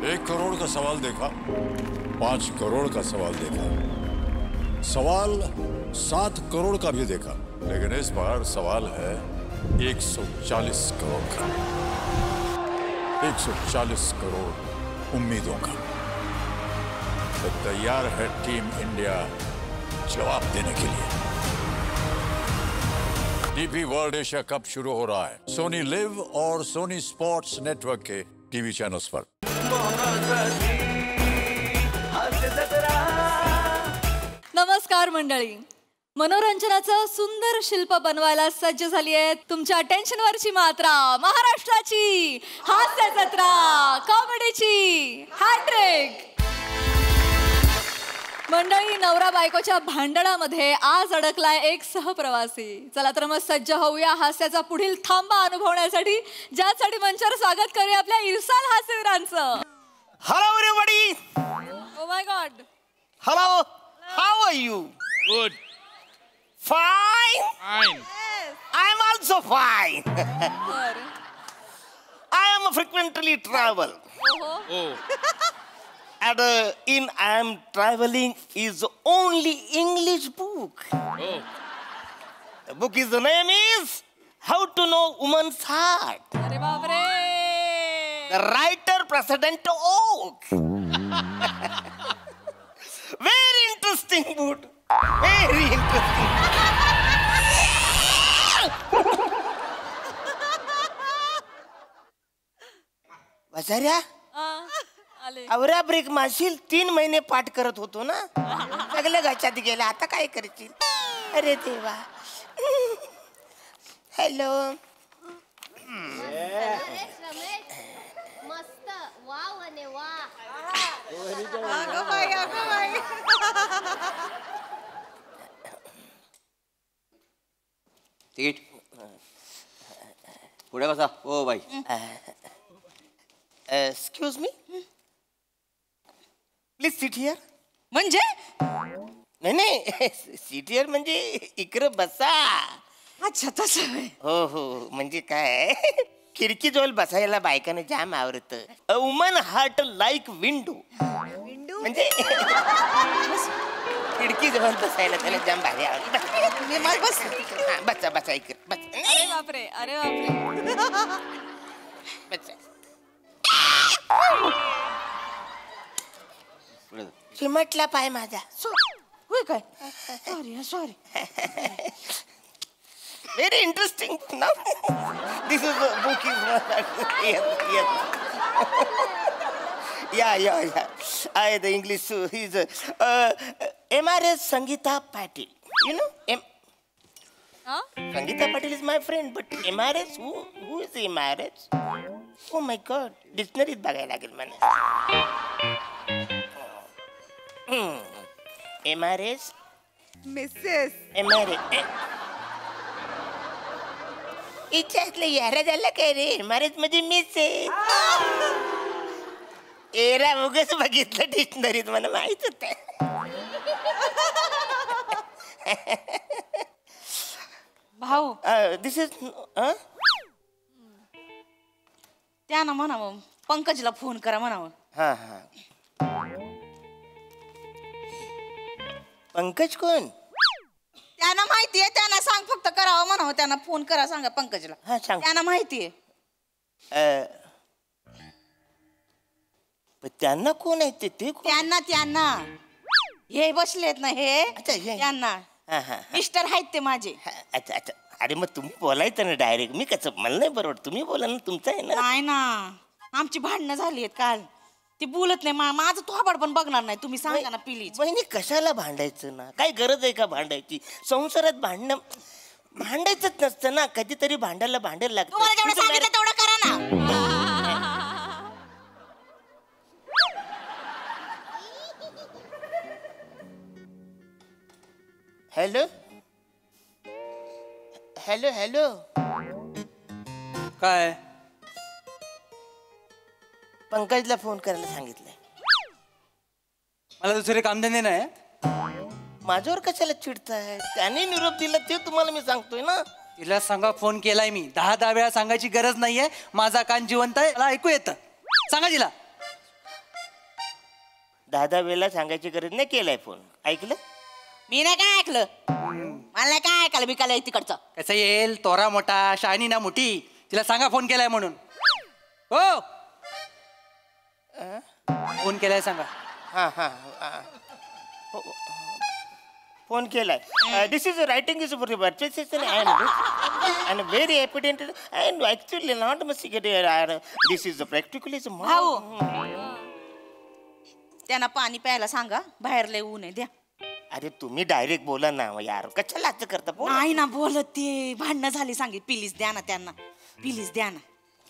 1 करोड़ का सवाल देखा, 5 करोड़ का सवाल देखा, सवाल 7 करोड़ का भी देखा, लेकिन इस बार सवाल है 140 करोड़ का। 140 करोड़ उम्मीदों का। तो तैयार है टीम इंडिया जवाब देने के लिए। डीपी वर्ल्ड एशिया कप शुरू हो रहा है सोनी लिव और सोनी स्पोर्ट्स नेटवर्क के टीवी चैनल्स पर। नमस्कार मंडळी, मनोरंजनाचं सुंदर शिल्प बनवायला सज्ज झाली आहे तुमच्या टेन्शनवरची मात्रा, महाराष्ट्राची हास्य जत्रा, कॉमेडीची हॅट्रिक। मंडळी, नवरा बायकोच्या भांडणामध्ये आज अडकलाय एक सहप्रवासी। चला तर मग सज्ज होऊया हास्याचा पुढील थांबा अनुभवण्यासाठी, ज्यासाठी मंचावर स्वागत करूया आपल्या इरसाल हास्यवीरांचं। Hello everybody. Oh my God. Hello. How are you? Good. Fine. Fine. I'm also fine. I am frequently travel. Oh. And in I am traveling is only English book. Oh. The book is the name is How to Know Woman's Heart. अरे बापरे. The writer President Oak. Very interesting book. Very interesting. बसाऱ्या आले. आवरा break मारशील. 3 महिने पाठ करत होतो ना, सगळ्या घाच्यात गेला. आता काय करशील? अरे देवा. हॅलो. मस्त वाव आणि वा. तिकीट पुढे बसा. O by. Excuse me, please sit here. म्हणजे नाही नाही, सिट हिअर म्हणजे इकडे बसा. अच्छा तसं. हो हो, म्हणजे काय, खिडकी जवळ बसायला बायकांना जाम आवडत. A woman heart like window. म्हणजे खिडकी जवळ बसायला त्याला जाम भारी आवडत. बसा बसा इकडे बसा. अरे बापरे, अरे बापरे. बसा. चिमटला पाय माझा. होय काय? Sorry sorry. Very interesting. No? This is the book is yes. Yeah. The English is MRS Sangeeta Patil. You know? Sangeeta Patil is my friend, but MRS, who is MRS? Oh my God, dictionary बघायला लागेल मला. MRS. Mrs. MRS. इच्छातलं यारा झालं काय रे? महाराज म्हणजे मीच आहे. Era उगाच बघितलं डिक्शनरीत, मला माहित होत. भाऊ दिस इज त्यानं म्हणावं पंकजला फोन करा म्हणावं. हा हा. पंकज कोण? त्यांना माहितीये, त्यांना सांग फक्त करावं म्हणावं. त्यांना फोन करा, सांगा पंकजला. हा सांग. त्यांना माहितीये. त्यांना कोण आहे ते? त्यांना हे बसलेत ना हे, त्यांना मिस्टर आहेत ते माझे. अच्छा अच्छा. अरे मग तुम्ही बोलायचं ना डायरेक्ट. मी कसं, मला नाही बरोबर. तुम्ही बोला ना, तुमचं आहे ना. नाही ना, आमची भांडणं झाली आहेत काल. ती बोलत नाही. माझं थोबाड पण बघणार नाही. तुम्ही सांगा ना प्लीज. बहिणी कशाला भांडायचं ना? काय गरज आहे का भांडायची? संसारात भांडायचंच नसतं ना. कधीतरी भांडायला लागतं. तुम्हाला जेवढं सांगितलं तेवढं करा ना. Hello hello hello. काय? पंकजला फोन करायला सांगितलंय. मला दुसरे कामधंदे नाही. माझ्यावर कशाला चिडताय? त्याने निरोप दिला ते तुम्हाला मी सांगतोय ना. तिला सांगा फोन केलाय मी. 10 वेळा सांगायची गरज नाहीये. माझा कान जिवंत आहे, मला ऐकू येतं. सांगा तिला. 10 वेळेला सांगायची गरज नाही, केलाय फोन. ऐकलं? मी नाही काय ऐकलं, मला नाही काय ऐकायला बिकायला तिकडचं. कसं येईल, तोरा मोठा शायनी ना मोठी, तिला सांगा फोन केलाय म्हणून. हो फोन केलाय सांगा. हा हा फोन केलाय. This is writing is for purchases and very evident and actually not must get this is practically is भाऊ त्यांना पाणी प्यायला सांगा, बाहेर लय ऊन आहे, द्या. अरे तुम्ही डायरेक्ट बोला ना यार, कशाला असं करता? बोला. नाही ना बोलत, ते भांडणं झाली, सांगित प्लीज द्या ना त्यांना, प्लीज द्या ना.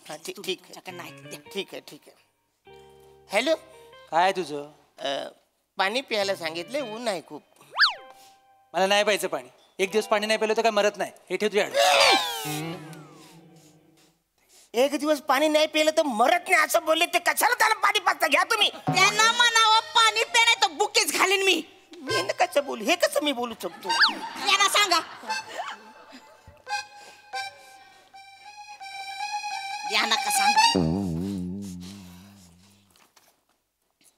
हा, ठीक आहे तुमच्याकडे नाही द्या. ठीक आहे ठीक आहे. हॅलो, काय तुझं? पाणी प्यायला सांगितले, ऊन आहे खूप. मला नाही प्यायचं पाणी. एक दिवस पाणी नाही प्यायलं तर काय मरत नाही. हे ठेव तुझ्याकडे. एक दिवस पाणी नाही पिलं तर मरत नाही असं बोलले, ते कशाला त्याला पाणी पाजता? घ्या तुम्ही. त्यांना म्हणावं पाणी प्या, नाही तर बुकेच घालीन मी. मी न कसं बोलू, हे कसं मी बोलू शकतो? यांना सांगा, यांना का सांगा.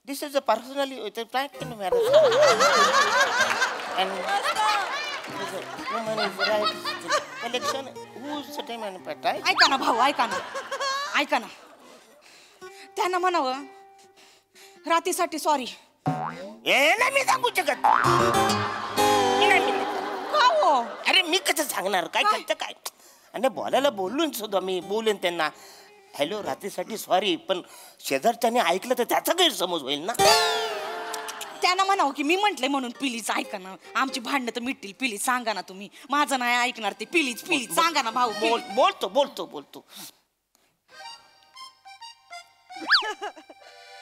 This is a personally practical matter. And woman is right. Collection, who's the time and right? ऐका ना भाऊ, ऐका ना, ऐका ना. त्यांना म्हणावं रात्रीसाठी सॉरी. हे नाही मी सांगू शकत. मी नाही म्हणत. का हो? अरे मी कसं सांगणार? काय करतं काय? आणि बोलायला बोलून सुद्धा मी बोलेन त्यांना, हॅलो रात्रीसाठी सॉरी, पण शेजारच्याने ऐकलं तर त्याचा गैरसमज होईल ना. त्यांना म्हणावं की मी म्हंटले म्हणून, प्लीज ऐका ना, आमची भांडणं तर मिटतील, प्लीज सांगा ना तुम्ही. माझं नाही ऐकणार ते, प्लीज प्लीज सांगा ना भाऊ. बोलतो बोलतो बोलतो.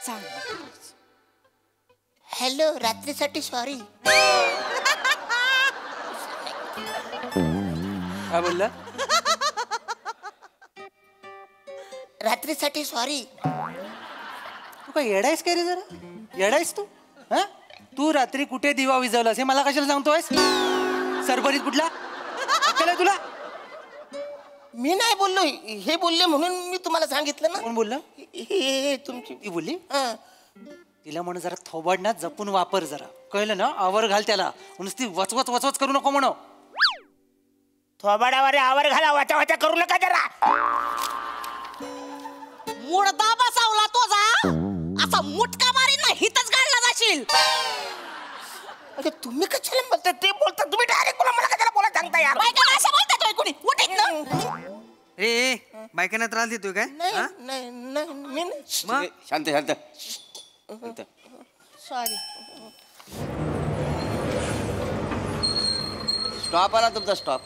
सांग. हॅलो रात्रीसाठी सॉरी. काय बोलला? रात्रीसाठी सॉरी. तू काय येडायस काय रे? जरा येडायस तू? हा, तू रात्री कुठे दिवा विजवलास हे मला कशाला सांगतोयस? सरबरीत कुठला केलाय तुला? मी नाही बोललो, हे बोलले म्हणून मी तुम्हाला सांगितलं ना. कोण बोललं? हे तुमची ती बोलली. हा. तिला म्हणून जरा थोबाड ना जपून वापर, जरा कळलं ना? आवर घाल त्याला, नुसती वचवच वचवच करू नको म्हणो. थोबाडावर आवर घाला, वाचा वाचा करू नका जरा. मुडदा बसावला तो जा, असा मुटका मारीन ना, हितच गाडला जाशील. अरे तुम्ही कशाला बोलता? ते बोलता तुम्ही डायरेक्ट मला कशाला बोलायला सांगता यार? बायका असं बोलतात कोणी? उठीत ना. ए बायकांना त्रास देतोय काय? नाही नाही नाही मी नाही. मग शांत शांत शांत. सॉरी. स्टॉप आला तुमचा, स्टॉप.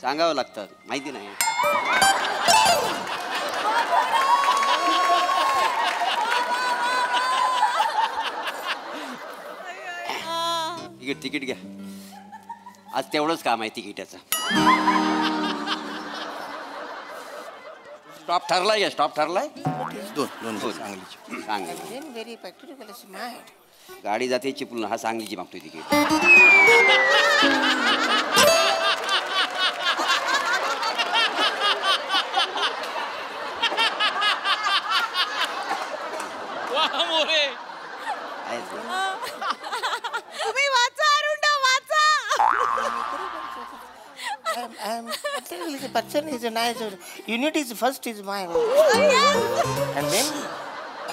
सांगावं लागतं, माहिती नाही. तिकीट घ्या. आज तेवढंच काम आहे तिकिटाचं. स्टॉप ठरलाय का? स्टॉप ठरलाय. दोन सांगलीची. Sangli very practical smart. गाडी जाते चिपळूण, हा सांगलीची मागतोय तिकीट. तुम्ही वाचा अरुंडा, वाचा. Person is a nice. Unit is first is my. And then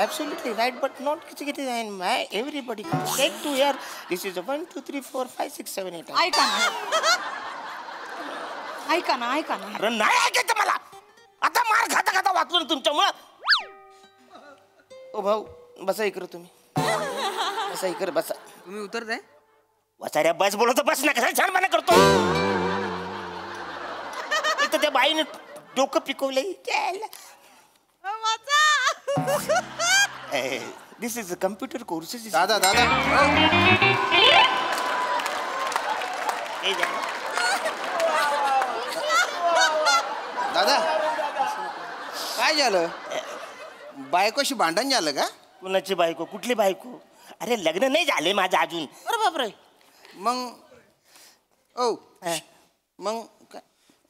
absolutely right, but not and my everybody take to here. This is a 1 2 3 4 5 6 7 8. ऐका ना, ऐका ना, ऐका ना. अरे नाही ऐकायचं मला. आता मार खाता खाता वाचलो ना तुमच्यामुळं. ओ भाऊ बसा इकडे तुम्ही. बसा इकडे बसा. तुम्ही उतरताय? वसाऱ्या बस बोलतो, बस ना. कसा छानपणा करतो. इथं त्या बाईने डोकं पिकवलंय. दिस इज कम्प्युटर कोर्सेस. दादा दादा दादा काय झालं? बायकोशी भांडण झालं का? कुणाची बायको? कुठली बायको? अरे लग्न नाही झाले माझं अजून. अरे बापरे. मग ओ मग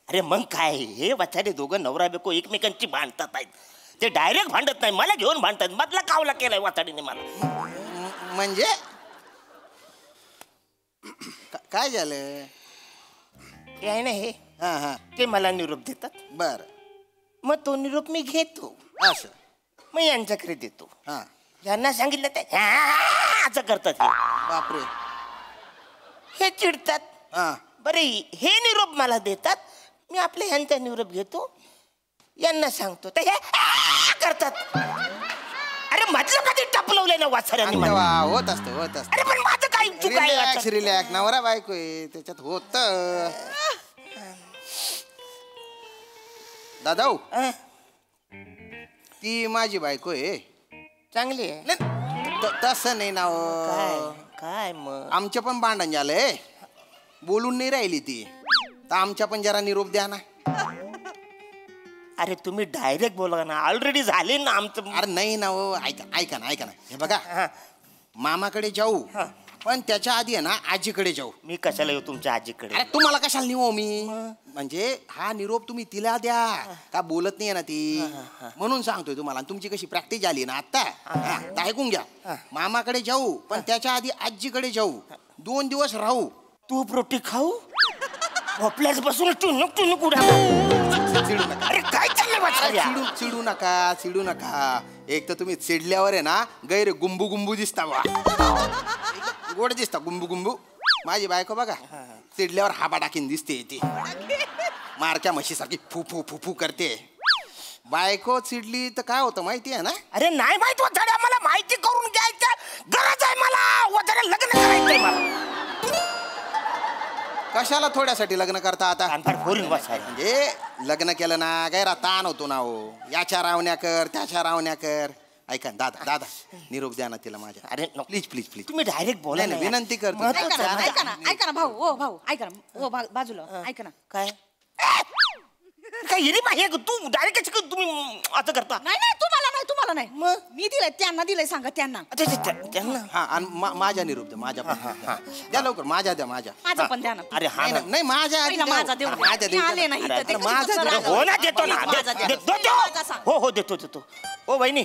अरे मग काय, हे वचारे दोघं नवरा बायको एकमेकांची भांडतात आहेत. ते डायरेक्ट भांडत नाही, मला घेऊन भांडतात. मधला कावला केलाय वाताडीने मला. म्हणजे काय झालं? हे आहे ना हे, हा हा ते मला निरोप देतात. बर. मग तो निरोप मी घेतो, असं. मग यांच्याकडे देतो. हा. यांना सांगितलं ते असं करतात. बापरे. हे चिडतात. हा. बरे हे निरोप मला देतात, मी आपल्या ह्यांचा निरोप घेतो, यांना सांगतो तर हे करतात. अरे माझं कधी टपलवलंय ना वासऱ्यांनी मला. होत असतं होत असतं. अरे पण माझं काय चूक आहे? Relax relax. नवरा बायको आहे त्याच्यात होत. दादा अं, ती माझी बायको आहे. चांगली आहे. तसं नाही ना हो. काय मग आमच्या पण भांडण झालंय, बोलून नाही राहिली ती, तर आमच्या पण जरा निरोप द्या ना. अरे तुम्ही डायरेक्ट बोला ना, ऑलरेडी झाले ना आमचं. अरे नाही ना हो. ऐका ना हे बघा, हा. मामाकडे जाऊ, पण त्याच्या आधी आहे ना आजीकडे जाऊ. मी कशाला येऊ तुमच्या आजीकडे? अरे तुम्हाला कशाला निवो मी? म्हणजे हा निरोप तुम्ही तिला द्या, का बोलत नाही ना ती, म्हणून सांगतोय तुम्हाला. तुमची कशी प्रॅक्टिस झाली ना आता, तर ऐकून घ्या. मामाकडे जाऊ, पण त्याच्या आधी आजीकडे जाऊ, 2 दिवस राहू. तूप रोटी खाऊ, झोपल्यास बसून टुनुक टुनुक उडा. अरे काय चाललंय वासऱ्या? चिडू नका. एक तर तुम्ही चिडल्यावर आहे ना गैर गुंबू गुंबू दिसता बा. गोड दिसता गुंबू गुंबू. माझी बायको बघा, चिडल्यावर हाबा टाकीन दिसते ती, मारक्या म्हशीसारखी फू फू फू फू करते. बायको चिडली तर काय होतं माहिती आहे ना? अरे नाही माहित वाचाड्या, मला माहिती करून घ्यायचं गरज आहे मला. वाचाड्या लग्न करायचंय मला. कशाला थोड्यासाठी लग्न करता आता? म्हणजे लग्न केलं ना गैरा ताण होतो ना हो. याच्या रावण्या कर, त्याच्या रावण्या कर. ऐका दादा निरोप द्या ना तिला माझ्या. अरे प्लीज प्लीज प्लीज. तुम्ही डायरेक्ट बोला ना, विनंती करतो. ऐका ना भाऊ ऐका ना बाजूला ऐका ना. काय काय हिरी पाहिजे तू डायरेक्ट तुम्ही असं करता? नाही तुम्हाला नाही मग मी दिलंय, त्यांना दिलंय, सांगा त्यांना. त्यांना हा. आणि माझा निरोप द्या, माझ्या द्या लवकर. माझा द्या, माझ्या. माझा पण द्या ना. अरे हा ना. नाही माझ्या आधी द्या. माझा देऊ. माझ्या मी आले नाही द्या. इथं. ते अरे, माझा कसं द्या. राग- हो ना देतो ना. माझा द्या. माझा सांग. हो देतो. ओ बहिणी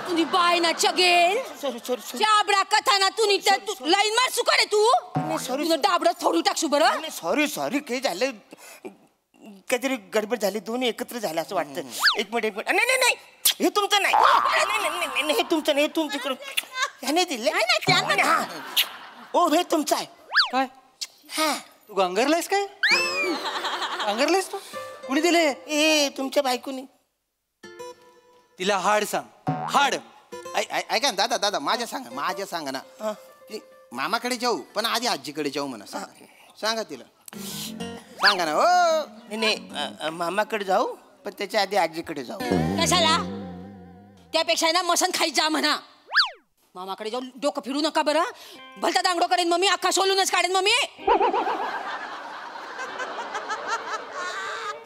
तुझी बाय ना चगेल सॉरी चाबडा कथा ना तू लाईन मार सुकाडे तू तुझं डाबडं थोडू टाकशू बरं. सॉरी काही झालं, काहीतरी गडबड झाली, दोन्ही एकत्र झाले असं वाटतं. एक मिनिट नाही हे तुमचं नाही. नाही, हे तुमचं नाही, हे तुमच्याकडून ह्याने दिले. ओ हे तुमचं आहे. काय हा तू गंगरलायस काय? गंगरलायस तू? कुणी दिले? ए तुमच्या बायकोनी. तिला हाड सांग, हाड. ऐका ना दादा माझ्या सांगा ना. की मामाकडे जाऊ, पण आधी आजीकडे जाऊ म्हणा. सांगा तिला, सांगा ना. हो नाही मामाकडे जाऊ, पण त्याच्या आधी आजीकडे जाऊ. कशाला? त्यापेक्षा ना मसन खाई जा म्हणा. मामाकडे जाऊन डोकं फिरू नका बरं. भलता दांगडो करेन मम्मी, अख्खा सोलूनच काढेन मम्मी.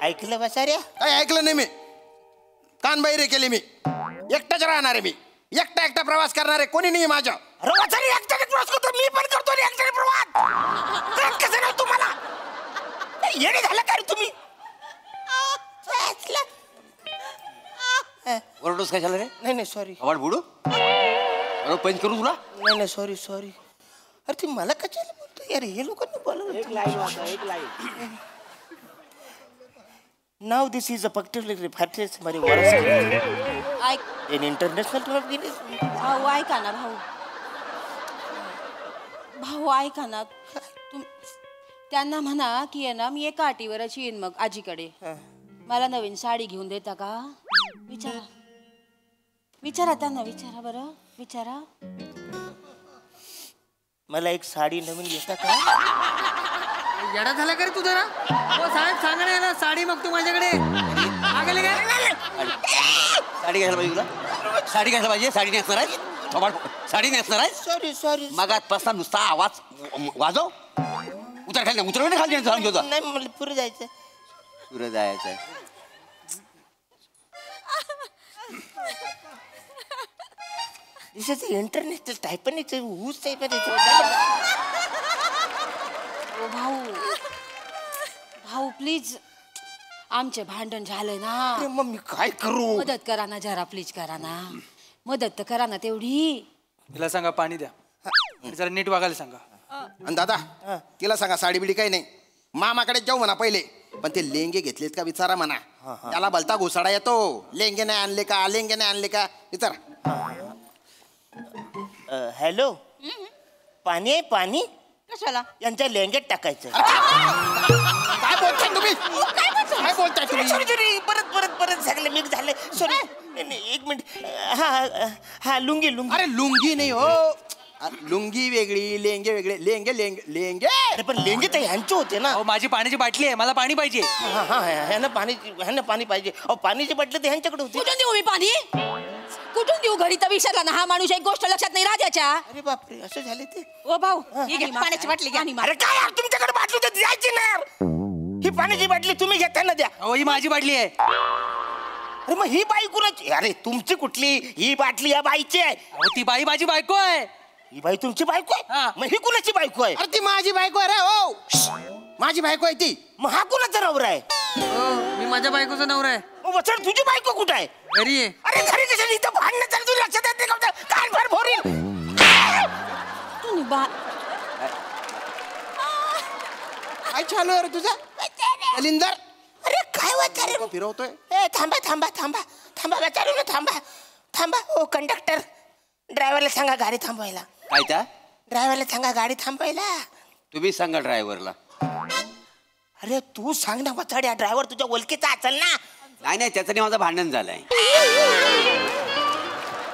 ऐकलं बसाऱ्या? काय ऐकलं नाही मी. कान बहिरे केले मी. एकटाच राहणार आहे मी. एकटा प्रवास करणार आहे, कोणी नाही माझ्या. रवाचारी एकट्याने प्रवास करतो, मी पण करतो एकट्याने प्रवास. कसं नाही तुम्हाला येणे झालं का रे तुम्ही? ओरडोस कशाला रे? नाही सॉरी. आवाज बुडू पंच करू तुला? नाही सॉरी. अरे ती मला कशाला बोलतो यार? हे लोकांनी बोलवलं. Now this is a particularly reference very worse in international tournament. भाऊ ऐका ना भाऊ ऐका ना. त्यांना म्हणा की आहे ना मी एका अटीवरच येईन मग आजीकडे. मला नवीन साडी घेऊन देता का? विचारा त्यांना. विचारा बरं, विचारा. मला एक साडी नवीन घेता का? येडा झाला का रे तू जरा? हो साहेब सांगा ना याला, साडी मग तू माझ्याकडे मागेल काय? साडी घ्यायला पाहिजे तुला? साडी घ्यायला पाहिजे. साडी नेसणार आहे? साडी नेसणार आहे? सॉरी. मागात पासता नुसता आवाज वाजव. उतर खाली खाली नाही मला पुढे जायचं. पुढे जायचंय. This is international type and it's a who's type and it's भाऊ प्लीज आमचे भांडण झालं ना. अरे मग मी काय करू? मदत करा ना जरा, प्लीज करा ना. मदत तर करा ना तेवढी. तिला सांगा पाणी द्या आणि जरा नीट वागायला सांगा. आणि दादा तिला सांगा साडी बिडी काही नाही, मामाकडे जाऊ म्हणा पहिले. पण ते लेंगे घेतलेत का विचारा म्हणा. त्याला भलता घुसाडा येतो. लेंगे नाही आणले का, लेंगे नाही आणले का विचारा. हॅलो, पाणी आहे पाणी? कशाला? यांच्या लेंगेत टाकायचं. काय बोलताय तुम्ही? काय बोलताय तुम्ही? सॉरी परत झालं मिक्स झालं. सॉरी एक मिनिट. हा लुंगी लुंगी. अरे लुंगी नाही हो, लुंगी वेगळी, लेंगे वेगळे. लेंगे लेंगे लेंगे. अरे पण लेंगे तर ह्यांचे होते ना. अहो माझी पाण्याची बाटली आहे, मला पाणी पाहिजे. ह्यांना पाणी पाहिजे. अहो पाण्याची बाटली तर ह्यांच्याकडे होती. कुठून देऊ मी पाणी? कुठून देऊ? घरी तर विचारला ना. हा माणूस एक गोष्ट लक्षात नाही राजाच्या. अरे बापरे, असं झाले ते. ओ भाऊ, ही घ्या, पाण्याची बाटली घ्या. अरे काय यार, तुमच्याकडे बाटली तर द्यायची ना यार. ही पाण्याची बाटली तुम्ही घेताना द्या. अहो ही माझी बाटली आहे. अरे मग ही बाई कुणाची? अरे तुमची कुठली? ही बाटली या बाईची आहे. अहो ती बाई माझी बायको आहे. ही बाई तुमची बायको आहे? हा. मग ही कुणाची बायको आहे? अरे ती माझी बायको आहे रे. हो माझी बायको आहे ती. मग हा कुणाचा नवरा आहे? मी माझ्या बायकोचा नवरा आहे. मग वचन तुझी बायको कुठं आहे? घरी आहे. अरे घरी कशाला? इथं भांडणं चालू, तुला लक्षात येत नाही का? कान फार फोरील. तुम्ही बा काय चालू आहे रे तुझं कलिंदर? अरे काय वाचारे फिरवतोय. ए थांबा वाचारू ना. थांबा. हो कंडक्टर, ड्रायव्हरला सांगा गाडी थांबवायला. काय त्या ड्रायव्हरला सांगा गाडी थांबवायला. तुम्ही सांगा ड्रायव्हरला. अरे तू सांग ना वाचाड्या, ड्रायव्हर तुझ्या ओळखीचा असेल ना. नाही त्याच्याने माझं भांडण झालंय.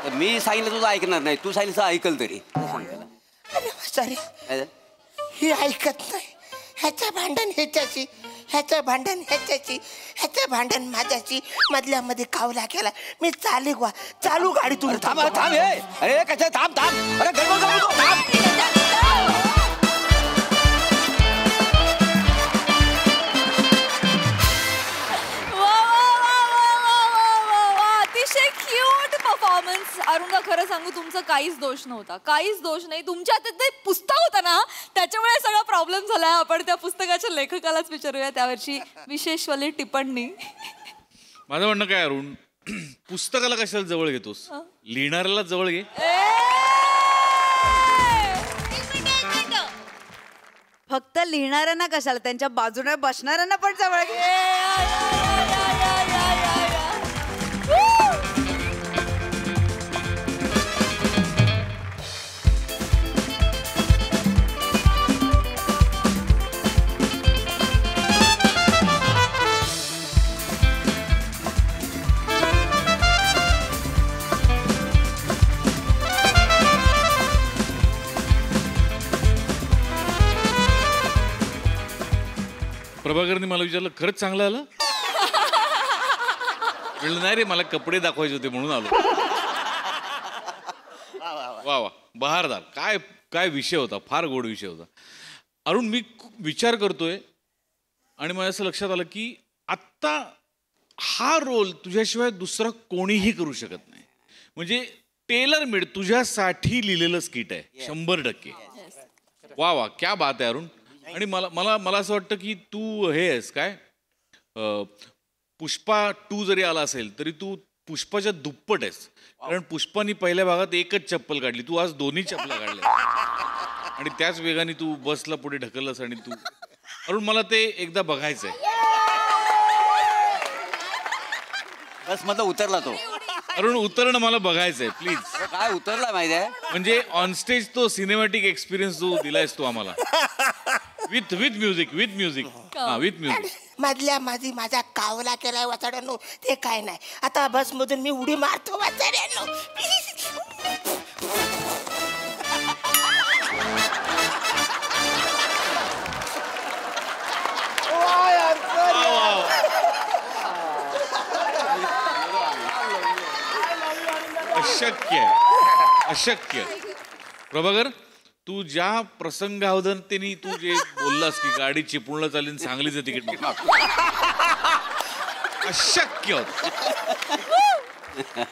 तर मी सांगितलं तुझं ऐकणार नाही, तू सांगितलं ऐकल तरी. अरे वाचारे, काय? ही ऐकत नाही. ह्याचं भांडण ह्याच्याशी, ह्याचं भांडण ह्याच्याशी, ह्याचं भांडण माझ्याशी. मधल्यामध्ये कावला केला. मी चालू गाडी तुम्ही. थांब अरे कसं थांब. अरे गडबड करू नको, थांब. अतिशय क्यूट परफॉर्मन्स. अरुणा, खरं सांगू तुमचं काहीच दोष नव्हता. काहीच दोष नाही. तुमच्या ते पुस्तक होतं ना, त्याच्यामुळे सगळा प्रॉब्लेम झाला. आपण त्या पुस्तकाच्या लेखकालाच विचारूया त्यावरची विशेषवाली टिप्पणी. माझं म्हणणं काय अरुण, पुस्तकाला कशाला जवळ घेतोस? लिहिणाऱ्याला जवळ घे. फक्त लिहिणाऱ्यांना कशाला, त्यांच्या बाजूने बसणाऱ्यांना पण जवळ घे. प्रभाकरने मला विचारलं, खरंच चांगलं आलं? म्हणलं नाही रे, मला कपडे दाखवायचे होते म्हणून आलो. वा बहारदार. काय विषय होता, फार गोड विषय होता. अरुण, मी विचार करतोय आणि मला असं लक्षात आलं की आत्ता हा रोल तुझ्याशिवाय दुसरा कोणीही करू शकत नाही. म्हणजे टेलर मेड तुझ्यासाठी लिहिलेलं स्किट आहे 100%. वा क्या बात आहे अरुण. आणि मला असं वाटतं की तू हे आहेस काय, पुष्पा 2 जरी आला असेल तरी तू पुष्पाच्या दुप्पट आहेस. कारण पुष्पानी पहिल्या भागात एकच चप्पल काढली, तू आज 2 चप्पला काढल्या. आणि त्याच वेगाने तू बसला पुढे ढकललास. आणि तू अरुण, मला ते एकदा बघायचंय. बस मधला उतरला तो. अरुण, उतरणं मला बघायचंय प्लीज. काय उतरला माहिती आहे? म्हणजे ऑन स्टेज तो सिनेमॅटिक एक्सपिरियन्स जो दिलायस तू आम्हाला, विथ म्युझिक. मधल्या माझा कावला केलाय वाचाड्यानो, ते काय नाही. आता बस मधून मी उडी मारतो वाचाड्यानो. अशक्य. प्रभाकर, तू ज्या प्रसंगावधानतेने तू जे बोललास की गाडी चिपळूणला चालेल, सांगलीचं तिकीट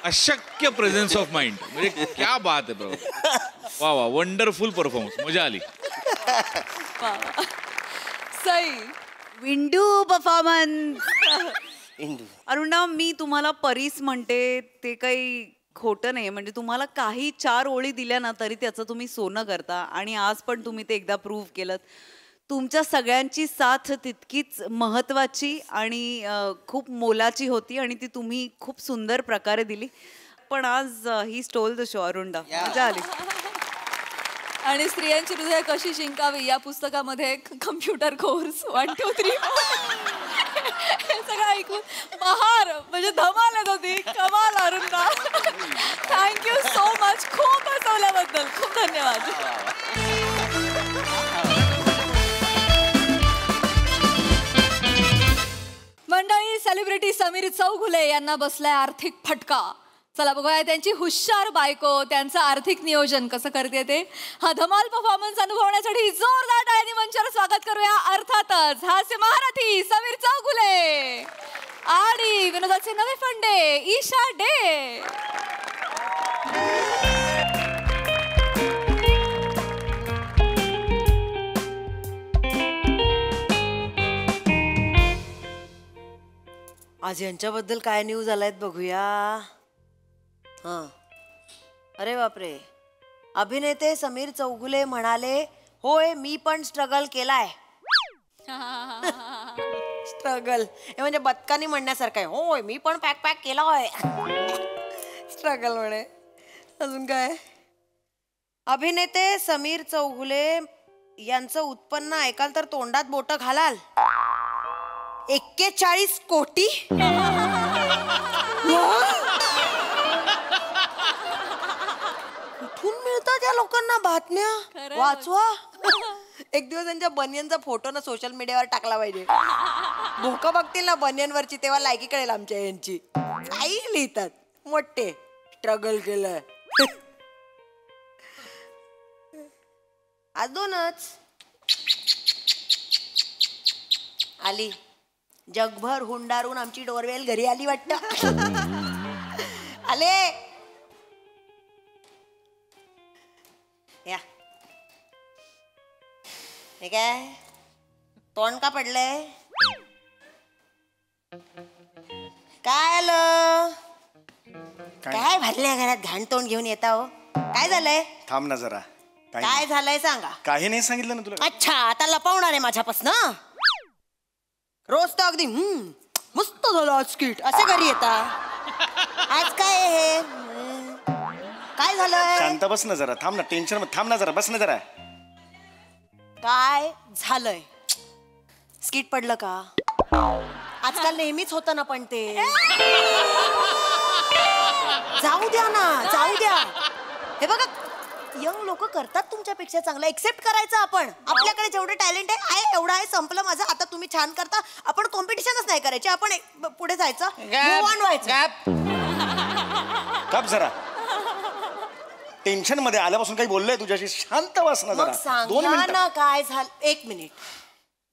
अशक्य प्रेझेन्स ऑफ माइंड. म्हणजे क्या बात आहे प्रभाकर. वा वंडरफुल परफॉर्मन्स, मजा आली. सई विंडू परफॉर्मन्स. इंदू. अरुणा, मी तुम्हाला परीस म्हणते ते काही खोटं नाही. म्हणजे तुम्हाला काही 4 ओळी दिल्या ना तरी त्याचं तुम्ही सोनं करता आणि आज पण तुम्ही ते एकदा प्रूव्ह केलं. तुमच्या सगळ्यांची साथ तितकीच महत्वाची आणि खूप मोलाची होती आणि ती तुम्ही खूप सुंदर प्रकारे दिली. पण आज ही स्टोल द शो. अरुणा, मजा आली. आणि स्त्रियांची हृदय कशी जिंकावी या पुस्तकामध्ये कम्प्युटर कोर्स 1 2 3 हे सगळं ऐकून बहार म्हणजे धमाल होती. कमाल अरुणा. Thank you so much. खूप हसवल्याबद्दल खूप धन्यवाद. मंडळी, सेलिब्रिटी समीर चौगुले यांना बसलाय आर्थिक फटका. चला बघूया त्यांची हुशार बायको त्यांचं आर्थिक नियोजन कसं करते ते. हा धमाल परफॉर्मन्स अनुभवण्यासाठी जोरदार टाळ्यांनी मंचावर स्वागत करूया. अर्थातच हास्य महारथी समीर चौगुले आणि विनोदाचे नवे फंडे ईशा डे. आज यांच्याबद्दल काय न्यूज आलायत बघूया. हां, अरे बापरे. अभिनेते समीर चौगुले म्हणाले, होय मी पण स्ट्रगल केलाय. स्ट्रगल हे म्हणजे बदकानी म्हणण्यासारखं आहे. होय मी पण पॅक केला होय. स्ट्रगल म्हणे. अजून काय. अभिनेते समीर चौगुले यांचं उत्पन्न ऐकाल तर तोंडात बोट घालाल. 41 कोटी. कुठून मिळतात या लोकांना बातम्या. वाचवा. एक दिवस त्यांच्या बनियनचा फोटो ना सोशल मीडियावर टाकला पाहिजे. लोक बघतील ना बनियनवरची तेव्हा लायकी कळेल आमच्या यांची. काही लिहितात मोठे स्ट्रगल केलं. अजूनच आली जगभर हुंडारून आमची डोरवेल घरी आली वाटतं. आले या. हे काय तोंड का पडलंय. काय आलं. काय भरल्या घरात घाण तोंड घेऊन येता हो. काय झालंय. थांब ना जरा. काय झालंय सांगा. काही नाही सांगितलं ना तुला. अच्छा, आता लपवणार आहे माझ्यापासनं. रोज तर अगदी मस्त झालं आज स्किट असे घरी येता. आज काय हे. काय झालं. शांत बस ना जरा. थांब ना. टेन्शन थांब ना जरा. बस ना जरा. काय झालंय. स्किट पडलं का. आजकाल नेहमीच होतं ना. पण ते जाऊ द्या ना. जाऊ द्या. हे बघा यंग लोक करतात तुमच्यापेक्षा चांगलं. एक्सेप्ट करायचं आपण. आपल्याकडे जेवढे टॅलेंट आहे एवढं आहे. संपलं माझं. आता तुम्ही छान करता. आपण कॉम्पिटिशनच नाही करायची. आपण पुढे जायचं. गप जरा. टेन्शन मध्ये आल्यापासून काही बोललोय तुझ्याशी. शांत बस ना जरा. 2 मिनिटं ना. काय झालं. 1 मिनिट.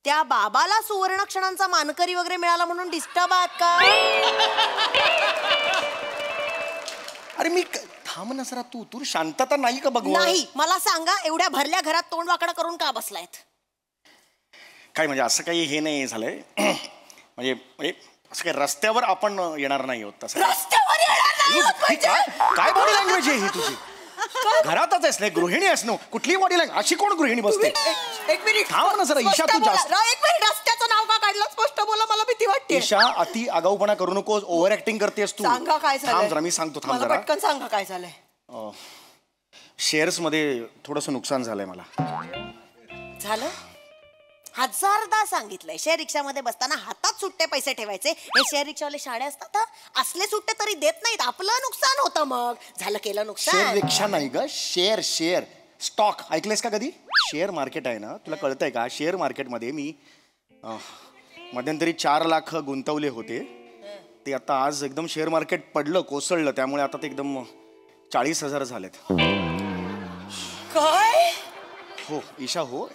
त्या बाबाला सुवर्ण क्षणांचा मानकरी वगैरे मिळाला म्हणून डिस्टर्ब आहात का. अरे मी थांब ना जरा. तू शांतता नाही का बघू. नाही. मला सांगा एवढ्या भरल्या घरात तोंड वाकडं करून का बसलायत. काय म्हणजे असं काही हे नाही झालंय. म्हणजे असं काही रस्त्यावर आपण येणार नाही होत तसं. रस्त्यावर काय बॉडी लँग्वेज आहे ही तुझी. घरातच आहेस नाही. गृहिणी आहेस ना. कुठली बॉडी लँग्वेज. अशी कोण गृहिणी बसते. 1 मिनिट थांब ना जरा. ईशा तू जास्त. 1 मिनिट. रस्त्याचं नाव का काढलं. स्पष्ट बोला. मला भीती वाटते. ईशा अति आगाऊपणा करू नकोस. ओव्हर ऍक्टिंग करतेस तू. सांगा काय झालंय. थांब जरा. मी सांगतो. थांब जरा. पटकन सांगा काय झालंय. शेअर्स मध्ये थोडंसं नुकसान झालंय मला. झालं. 1000दा सांगितलंय शेअर रिक्षामध्ये बसताना हातात सुट्टे पैसे ठेवायचे. हे शेअर रिक्षावाले शाळे असतात. असले सुट्टे तरी देत नाहीत. आपलं नुकसान होतं. मग झालं केलं नुकसान. शेअर रिक्षा नाही ग. Share stock. ऐकलंयस का कधी. शेअर मार्केट आहे ना. तुला कळतंय का. शेअर मार्केटमध्ये मी मध्यंतरी 4 लाख गुंतवले होते. ते आता आज एकदम शेअर मार्केट पडलं कोसळलं. त्यामुळे आता ते एकदम 40,000 झालेत. काय. हो ईशा. हो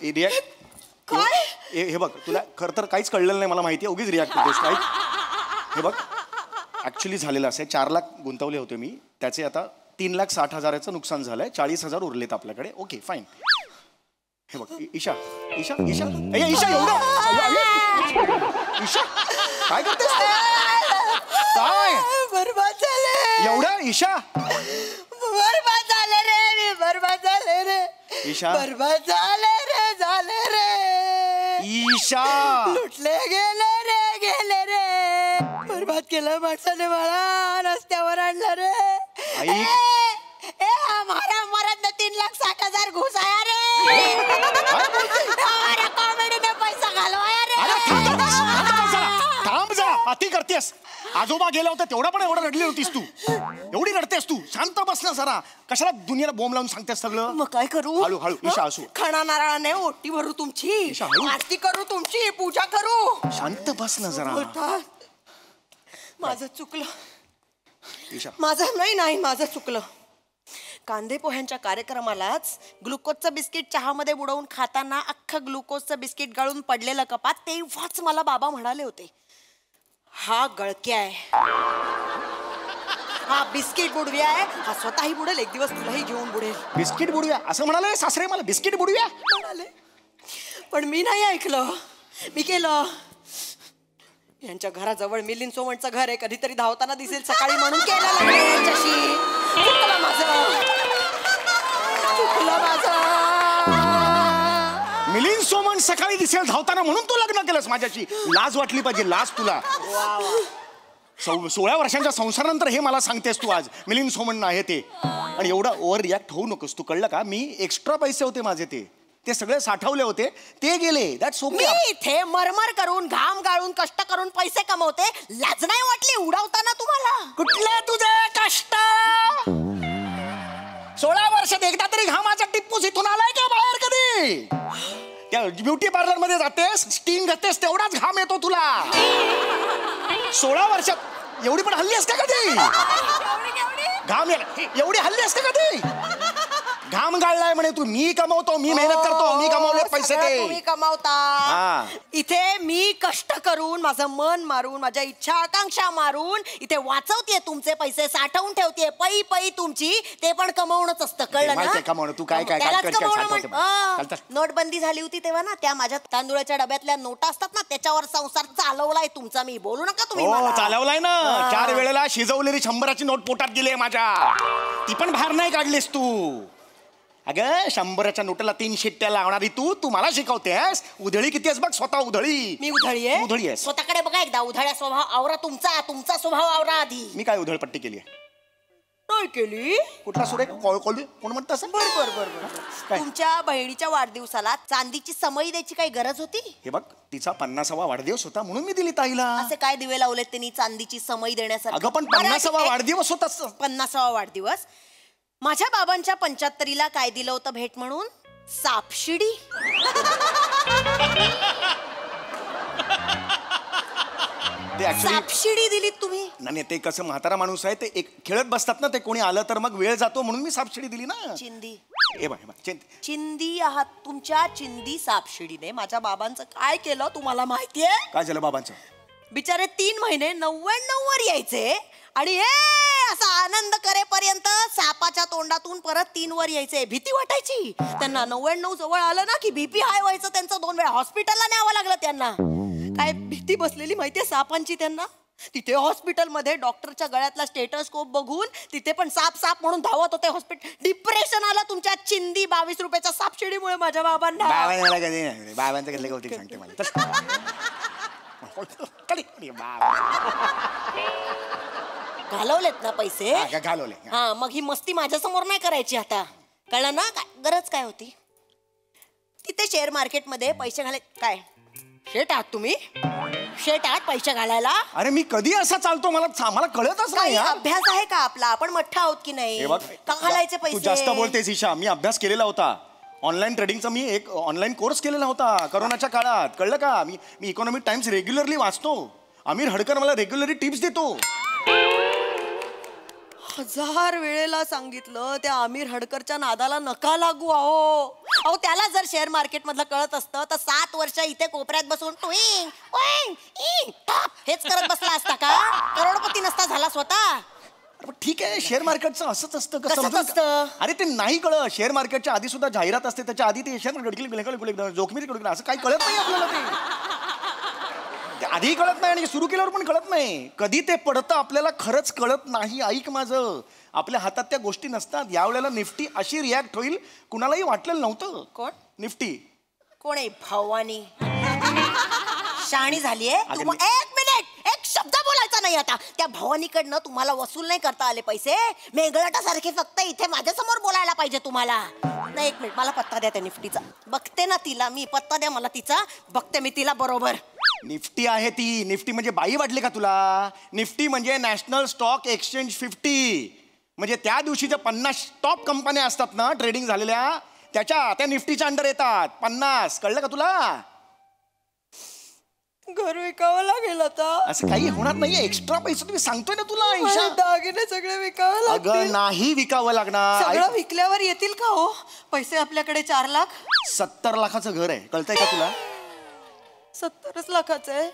हे बघ. तुला खरं तर काहीच कळलेलं नाही. मला माहिती आहे. उगीच रिॲक्ट करतोस. काय हे बघ ऍक्च्युली झालेलं असं. 4 लाख गुंतवले होते मी. त्याचे आता 3,60,000चं नुकसान झालंय. 40,000 उरलेत आपल्याकडे. Okay fine. हे बघ ईशा. ईशा ईशा ईशा एवढं. ईशा काय करतेस काय बरबाद झाले एवढं ईशा बरबाद झाले रे मी बरबाद झाले रे ईशा बरबाद झाले रे ईशा लुटले गेले रे बरबाद केलं माणसाने मला रस्त्यावर आणलं रे ऐक. ए हमारा मरद 3,60,000 घुस आया रे हमारा कॉमेडी ने पैसा घालवाया रे थांब जा अति करतेस आजोबा गेला होता तेवढा पण एवढं रडली होतीस तू एवढी रडतेस तू शांत बस ना जरा कशाला दुनियाला बोंब लावून सांगतेस सगळं मग काय करू हळू हळू ईशा असू खणा नारळाने ओटी भरू तुमची ईशा, हळू. आरती करू तुमची पूजा करू शांत बस ना जरा माझं चुकलं ईशा नाही माझं चुकलं कांदे पोह्यांच्या कार्यक्रमालाच ग्लुकोजचं बिस्किट चहामध्ये बुडवून खाताना अख्खं ग्लुकोजचं बिस्किट गळून पडलेलं कपात तेव्हाच मला बाबा म्हणाले होते हा गळक्या आहे हा बिस्किट बुडव्या आहे हा स्वतःही बुडेल एक दिवस तुलाही घेऊन बुडेल बिस्किट बुडूया असं म्हणाले सासरे मला बिस्किट बुडूया म्हणाले पण मी नाही ऐकलं मी केलं यांच्या घराजवळ मिलिंद सोमणचं घर आहे कधीतरी धावताना दिसेल सकाळी म्हणून केलं लग्न यांच्याशी चुकलं माझं मिलिंद सोमन सकाळी दिसेल धावताना म्हणून तू लग्न केलंस माझ्याशी लाज वाटली पाहिजे लाज तुला 16 वर्षांच्या संसारानंतर हे मला सांगतेस तू आज मिलिंद सोमन आहे ते आणि एवढा ओव्हर रिॲक्ट होऊ नकोस तू कळलं का मी एक्स्ट्रा पैसे होते माझे ते सगळे साठवले होते ते गेले दॅट्स ओके मी इथे मरमर करून घाम गाळून कष्ट करून पैसे कमवते लाज नाही वाटली उडवताना तुम्हाला कुठले तुझे कष्ट 16 वर्षात एकदा तरी घामाचा टिप्पूस इथून आलाय का बाहेर कधी त्या ब्युटी पार्लर मध्ये जातेस स्टीम घेतेस तेवढाच घाम येतो तुला 16 वर्षात एवढी पण हल्ली असते कधी घाम एवढी हल्ली असते कधी घाम गाळलाय म्हणे तू मी कमवतो मी मेहनत करतो मी कमवले पैसे ते तुम्ही कमावता इथे मी कष्ट करून माझं मन मारून माझ्या इच्छा आकांक्षा मारून इथे वाचवते तुमचे पैसे साठवून ठेवते पै पै तुमची ते पण कमवणंच असतं कळलं ना कमवणं तू काय नोटबंदी झाली होती तेव्हा ना त्या माझ्या तांदुळाच्या डब्यातल्या नोटा असतात ना त्याच्यावर संसार चालवलाय तुमचा मी बोलू नका तुम्ही चालवलाय ना 4 वेळेला शिजवलेली 100ची नोट पोटात गेली माझ्या ती पण बाहेर नाही काढलीस तू अगं 100च्या नोटाला 3 शिट्ट्या लावणारी तू मला शिकवतेस उधळी किती आहेस बघ स्वतः उधळी मी उधळी आहे उधळी आहेस स्वतःकडे बघा एकदा उधळ्या स्वभाव आवरा तुमचा स्वभाव आवरा आधी मी काय उधळपट्टी केली आहे नाही केली कुठला सुरेख कोण म्हणतं असं बरोबर तुमच्या बहिणीच्या वाढदिवसाला चांदीची समई द्यायची काही गरज होती हे बघ तिचा 50वा वाढदिवस होता म्हणून मी दिली ताईला असे काय दिवे लावलेत त्यांनी चांदीची समई देण्यासाठी अगं पण 50वा वाढदिवस होता 50वा वाढदिवस माझ्या बाबांच्या 75ला काय दिलं होतं भेट म्हणून सापशिडी सापशिडी दिलीत तुम्ही नाही ते कसं म्हातारा माणूस आहे ते एक खेळत बसतात ना ते कोणी आलं तर मग वेळ जातो म्हणून मी सापशिडी दिली ना चिंदी चिंदी आहात तुमच्या चिंदी सापशिडीने माझ्या बाबांचं काय केलं तुम्हाला माहितीये काय झालं बाबांचं बिचारे 3 महिने 99 वर यायचे आणि असा आनंद करेपर्यंत सापाच्या तोंडातून परत 3 वर यायचे भीती वाटायची त्यांना 99 जवळ आलं ना की बीपी हाय व्हायचं त्यांचं 2 वेळा हॉस्पिटलला न्यावं लागलं त्यांना काय भीती बसलेली माहितीये सापांची त्यांना तिथे हॉस्पिटलमध्ये डॉक्टरच्या गळ्यातला स्टेटोस्कोप बघून तिथे पण साप म्हणून धावत होते हॉस्पिटल डिप्रेशन आलं तुमच्या चिंदी 22 रुपयाच्या सापशिडीमुळे माझ्या बाबांना बाबांचं घेतलं कौतिक सांगते मला घालवलेत ना पैसे घालवले हा मग ही मस्ती माझ्या समोर नाही करायची आता कळलं ना गरज काय होती तिथे शेअर मार्केटमध्ये पैसे घाले काय शेट आहात तुम्ही शेट आहात पैसे घालायला अरे मी कधी असा चालतो मला कळतच नाही अभ्यास आहे का आपला आपण मठ्ठा आहोत की नाही का घालायचे पैसे तू जास्त बोलतेस ईशा मी अभ्यास केलेला होता ऑनलाईन ट्रेडिंगचा मी एक ऑनलाईन कोर्स केलेला होता कोरोनाच्या काळात कळलं का मी इकॉनॉमिक टाइम्स रेग्युलरली वाचतो आमिर हडकर मला रेग्युलरली टिप्स देतो 1000 वेळेला सांगितलं त्या आमिर हडकरच्या नादाला नका लागू अहो त्याला जर शेअर मार्केट मधलं कळत असतं तर 7 वर्ष इथे कोपऱ्यात बसून हेच करत बसला असता का करोडपती नसता झाला स्वतः ठीक आहे शेअर मार्केटचं असंच असतं कसं अरे ते नाही कळत शेअर मार्केटच्या आधी सुद्धा जाहिरात असते त्याच्या आधी ते शेअर मार्केट जोखमीच असं काही कळत नाही आपल्याला ते आधी कळत नाही आणि सुरू केल्यावर पण कळत नाही. कधी ते पडतं आपल्याला खरंच कळत नाही. ऐक माझं, आपल्या हातात त्या गोष्टी नसतात. यावेळेला निफ्टी अशी रिॲक्ट होईल कुणालाही वाटलेलं नव्हतं. कोण? निफ्टी. कोण आहे? भवानी. शाणी झालीये तू. एक मिनिट, एक शब्द बोलायचा नाही आता. त्या भवानीकडनं तुम्हाला वसूल नाही करता आले पैसे. मेंगळटासारखे फक्त इथे माझ्या समोर बोलायला पाहिजे तुम्हाला. नाही, एक मिनिट, मला पत्ता द्या त्या निफ्टीचा. बघते ना तिला मी. पत्ता द्या मला तिचा. बघते मी तिला बरोबर. निफ्टी आहे ती. निफ्टी म्हणजे बाई वाटली का तुला? निफ्टी म्हणजे नॅशनल स्टॉक एक्सचेंज 50. म्हणजे त्या दिवशीच्या 50 टॉप कंपन्या असतात ना ट्रेडिंग झालेल्या, त्या निफ्टीच्या अंडर येतात. 50. कळलं का तुला? घर विकावं लागेल आता. असं काही होणार नाहीये. एक्स्ट्रा पैसे तुम्ही सांगतोय ना तुला. मला दागिने सगळे विकावं लागतील. अगं नाही विकावं लागणार. सगळं विकल्यावर येतील का हो पैसे? आपल्याकडे 4 लाख. 70 लाखाचं घर आहे. कळतंय का तुला? 70 लाखाचं आहे.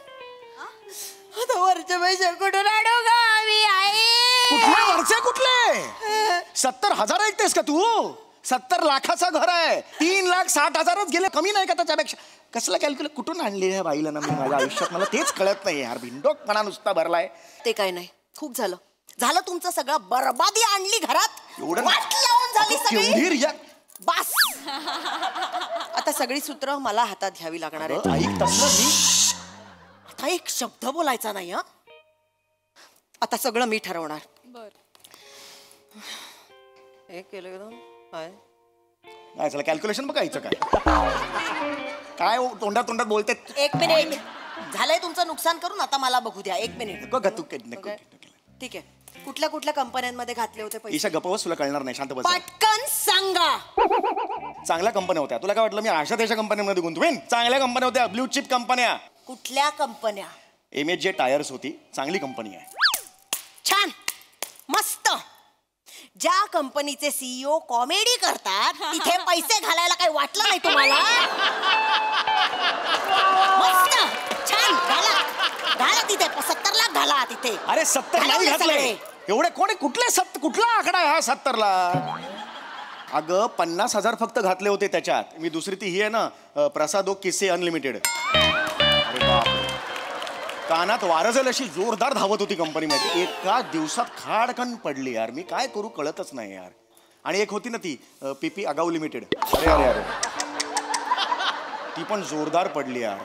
आता वरचे पैसे कुठून आणू गा आम्ही? आई कुठले वरचे कुठले? 70,000 ऐकतेस का तू? 70 लाखाचं घर आहे. 3,60,000च गेले. कमी नाही का त्याच्यापेक्षा? कसलं कॅल्क्युलेट कुठून आणली ह्या बाईला ना मी माझ्या आयुष्यात? मला तेच कळत नाही यार. भिंडोकपणा नुसता भरलाय. ते काय नाही, खूप झालं. झालं तुमचं सगळं. बरबादी आणली घरात. एवढं वाट लावून झाली सगळी. बस. आता सगळी सूत्र मला हातात घ्यावी लागणार आहे. ऐक तसलं मी आता एक शब्द बोलायचा नाही. हा, आता सगळं मी ठरवणार. बर. एक केलं एकदम काय काय चला कॅल्क्युलेशन बघायचं काय तोंडात बोलते. एक मिनिट, झालंय तुमचं नुकसान करून. आता मला बघू द्या. एक मिनिट. ठीक आहे. कुठल्या कुठल्या कंपन्यांमध्ये घातले होते पैसे? ईशा गप्पा बस, तुला कळणार नाही. शांत बस. पटकन सांगा. चांगल्या कंपन्या होत्या. तुला काय वाटलं मी अशा देशा कंपन्यांमध्ये गुंतवेन? चांगल्या कंपन्या होत्या, ब्ल्यू चिप कंपन्या. कुठल्या कंपन्या? MHJ टायर्स होती. चांगली कंपनी आहे. छान, मस्त. ज्या कंपनीचे CEO कॉमेडी करतात तिथे पैसे घालायला काही वाटलं नाही तुम्हाला? मस्त, छान. घाला तिथे. 70 लाख घाला तिथे. अरे 70 नाही घातले एवढे. कोणी कुठला आकडा आहे हा 70 ला? अगं 50,000 फक्त घातले होते त्याच्यात. मी दुसरी ती ही आहे ना, प्रसादो किस्से अनलिमिटेड. अरे बाप, कानात वारं झालं अशी जोरदार धावत होती कंपनी मध्ये. एका दिवसात खाडकन पडली यार. मी काय करू कळतच नाही यार. आणि एक होती ना ती PP आगाऊ लिमिटेड. अरे ती पण जोरदार पडली यार.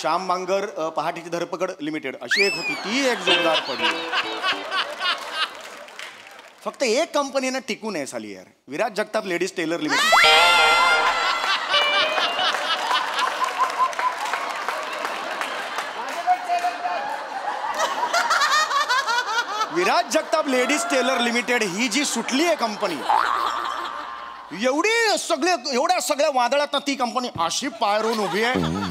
श्याम मांगर पहाटेची धरपकड लिमिटेड अशी एक होती. ती एक जोरदार पडली. फक्त एक कंपनीनं टिकून आहे साली यार. Viraj Jagtap ladies tailor limited. Viraj Jagtap ladies tailor limited ही जी सुटली आहे कंपनी, एवढ्या सगळ्या वादळात ती कंपनी अशी पायरून उभी आहे.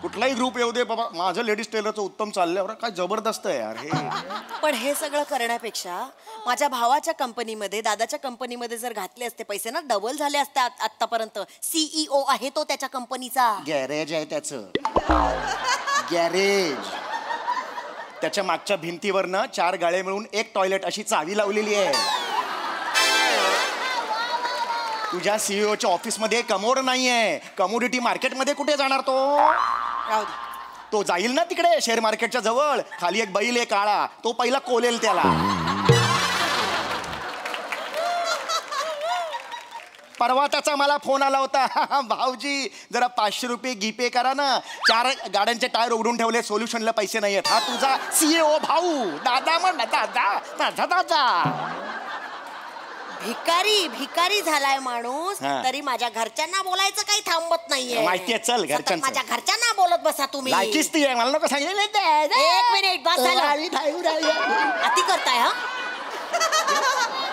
कुठलाही ग्रुप येऊ दे बाबा, माझं लेडीज टेलरचं उत्तम चाललंय. काय जबरदस्त आहे यार हे. पण हे सगळं करण्यापेक्षा माझ्या भावाच्या कंपनीमध्ये, दादाच्या कंपनीमध्ये जर घातले असते पैसे ना, डबल झाले असते आतापर्यंत. CEO आहे तो त्याच्या कंपनीचा. गॅरेज आहे त्याचं. गॅरेज. त्याच्या मागच्या भिंतीवर ना 4 गाळे मिळून एक टॉयलेट अशी चावी लावलेली आहे. तुझ्या CEOच्या ऑफिसमध्ये कमोड नाहीये. कमोडिटी मार्केटमध्ये कुठे जाणार तो? तो जाईल ना तिकडे शेअर मार्केटच्या जवळ. खाली एक बैल आहे काळा, तो पहिला कोलेल त्याला. परवा त्याचा मला फोन आला होता, भाऊजी जरा 500 रुपये GPay करा ना, 4 गाड्यांचे टायर उघडून ठेवले, सोल्युशनला पैसे नाहीयेत. हा तुझा CEO भाऊ. दादा म्हण दादा, माझा दादा. भिकारी झालाय माणूस, तरी माझ्या घरच्यांना बोलायचं काही थांबत नाहीये. माहितीये. चल घरच्यांचं. माझ्या घरच्यांना बोलत बसा तुम्ही. लायकीच ती आहे, मला नको सांगितलं. एक मिनिट, बस झालं. अति करताय. हा,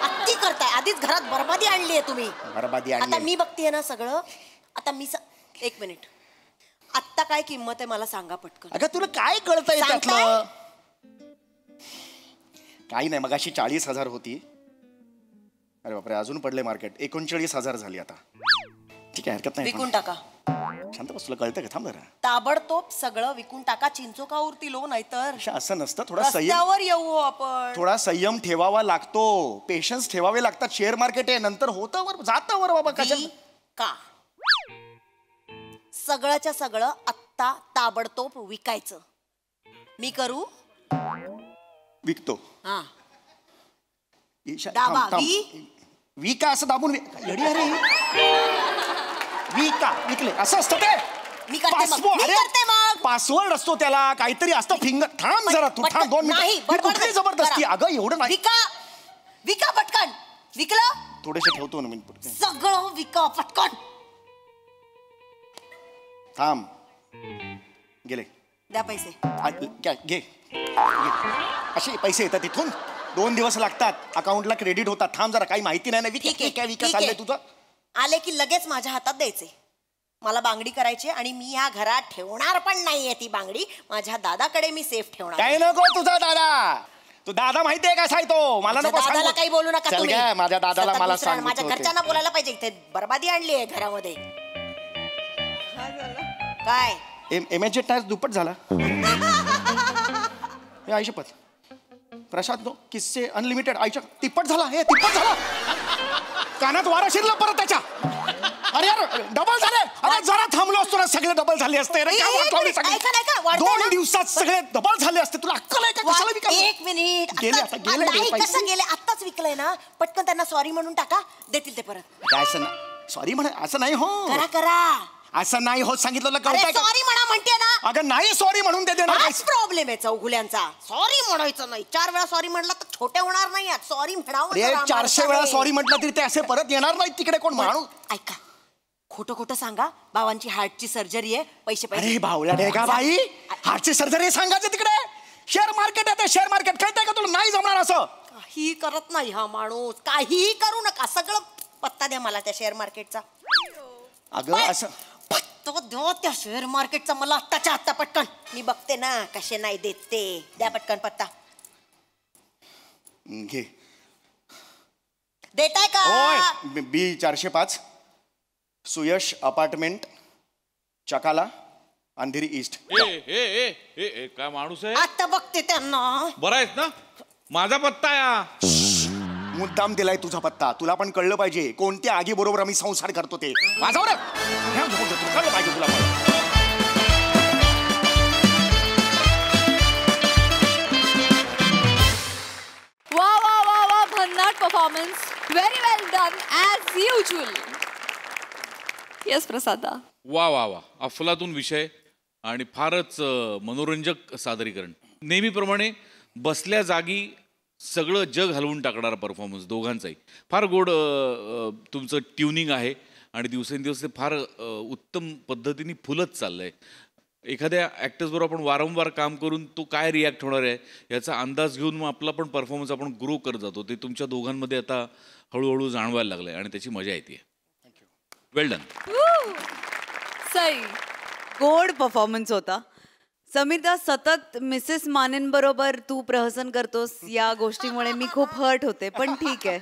अति करताय. आधीच घरात बरबादी आणली आहे तुम्ही. आता मी बघतीये ना सगळं. आता मी एक मिनिट, आता काय किंमत आहे मला सांगा पटकन. अगं तुला काय कळतंय त्यातलं? काही नाही. मगाशी 40,000 होती. अरे बापरे, अजून पडले मार्केट. 39,000 झाली आता. ठीक आहे, हरकत नाही. विकून टाका. शांत बस, तुला कळतं का? थांब जरा. ताबडतोब सगळं विकून टाका. चिंचोका उरतील हो, नाहीतर असं नसतं. थोडा रस्त्यावर येऊ आपण. थोडा संयम ठेवावा लागतो. पेशन्स ठेवावे लागतात. शेअर मार्केट आहे, नंतर होतं वर जातं वर बाबा. का सगळ्याच्या सगळं आत्ता ताबडतोब विकायचं. मी करू? विकतो. हा ईशा, दाबा. थांब, थांब. विका असं दाबून येडी अरे विका विकले असं असतं ते. मी करते मग. पासवर्ड असतो त्याला, काहीतरी असतं फिंगर. थांब जरा तू, थांब 2 मिनिट. कुठली जबरदस्ती अगं, एवढं नाही. विका पटकन. विकलं? थोडेसे ठेवतो ना मी. सगळं विका पटकन. थांब. गेले. द्या पैसे. घे. असे पैसे येतात तिथून. 2 दिवस लागतात, अकाउंटला क्रेडिट होतात. थांब जरा, काही माहिती नाही ना. विका चाललंय तुझं. आले की लगेच माझ्या हातात द्यायचे. मला बांगडी करायची आणि मी ह्या घरात ठेवणार पण नाहीये ती बांगडी. माझ्या दादाकडे मी सेफ ठेवणार. काय नको तुझा दादा. तू दादा माहितीये का साय तो? मला नको सांगू. दादाला काही बोलू नका तुम्ही. माझ्या दादाला मला सांग. माझ्या घरच्यांना बोलायला पाहिजे. इथे बरबादी आणली आहे घरामध्ये. काय एमएच टायर दुप्पट झाला. हे आयशपथ प्रसाद नो किस्से अनलिमिटेड. आयच्या तिप्पट झाला. हे तिप्पट झाला. कानात वारा शिरला परत त्याच्या. अरे यार डबल झाले. अरे जरा थांबलो असतो ना, सगळे डबल झाले असते. 2 दिवसात सगळे डबल झाले असते. तुला अक्कल आहे का? कशाला विकलं? 1 मिनिट. गेले आता, गेले कसं गेले? आत्ताच विकलंय ना, पटकन त्यांना सॉरी म्हणून टाका, देतील ते परत. काय असं सॉरी म्हणा असं नाही हो. करा असं नाही होत. सांगितलं सॉरी म्हणा म्हणते ना. अगं नाही सॉरी म्हणून दे देणार. प्रॉब्लेम आहे चौगुल्यांचा. सॉरी म्हणायचं नाही. 4 वेळा सॉरी म्हटलं तर छोटे होणार नाही. सॉरी म्हणावं. 400 वेळा सॉरी म्हटलं तरी ते असे परत येणार नाही. तिकडे कोण माणूस. ऐका, खोटं खोटं सांगा. बाबांची हार्टची सर्जरी आहे. पैसे अरे बावला आहे का बाई? हार्टची सर्जरी सांगायचं तिकडे. शेअर मार्केट आहे ते. शेअर मार्केट कळतंय का तुला? नाही जमणार असं. काही करत नाही हा माणूस. काहीही करू नका. सगळं पत्ता द्या मला त्या शेअर मार्केटचा. अगं असं तो द्या त्या शेअर मार्केटचा मला आत्ताच्या आत्ता पटकन. मी बघते ना कसे नाही देत ते. द्या पटकन पत्ता. घे. देताय का? होय. B405 Suyash apartment Chakala Andheri east. काय माणूस आहे? आता बघते त्यांना. बरं आहेस ना? माझा पत्ता या मुद्दाम दिलाय तुझा पत्ता. तुला पण कळलं पाहिजे कोणत्या आगी बरोबर आम्ही संसार करतो ते. माझा कळलं पाहिजे तुला पण. वा वा वा वा, भन्नाट परफॉर्मन्स. व्हेरी वेल डन ॲज युजुअल. येस प्रसादा. वा वा वा, अफलातून विषय आणि फारच मनोरंजक सादरीकरण. नेहमीप्रमाणे बसल्या जागी सगळं जग हलवून टाकणारा परफॉर्मन्स दोघांचाही. फार गोड तुमचं ट्युनिंग आहे आणि दिवसेंदिवस ते फार उत्तम पद्धतीने फुलत चाललंय. एखाद्या ॲक्टर्सबरोबर आपण वारंवार काम करून तो काय रिॲक्ट होणार आहे याचा अंदाज घेऊन मग आपला पण परफॉर्मन्स आपण ग्रो करत जातो. ते तुमच्या दोघांमध्ये आता हळूहळू जाणवायला लागलं आहे आणि त्याची मजा येते. वेल डन. सई. गोड परफॉर्मन्स होता. समीरदा, सतत मिसेस मानेंबरोबर तू प्रहसन करतोस या गोष्टीमुळे मी खूप हर्ट होते, पण ठीक आहे.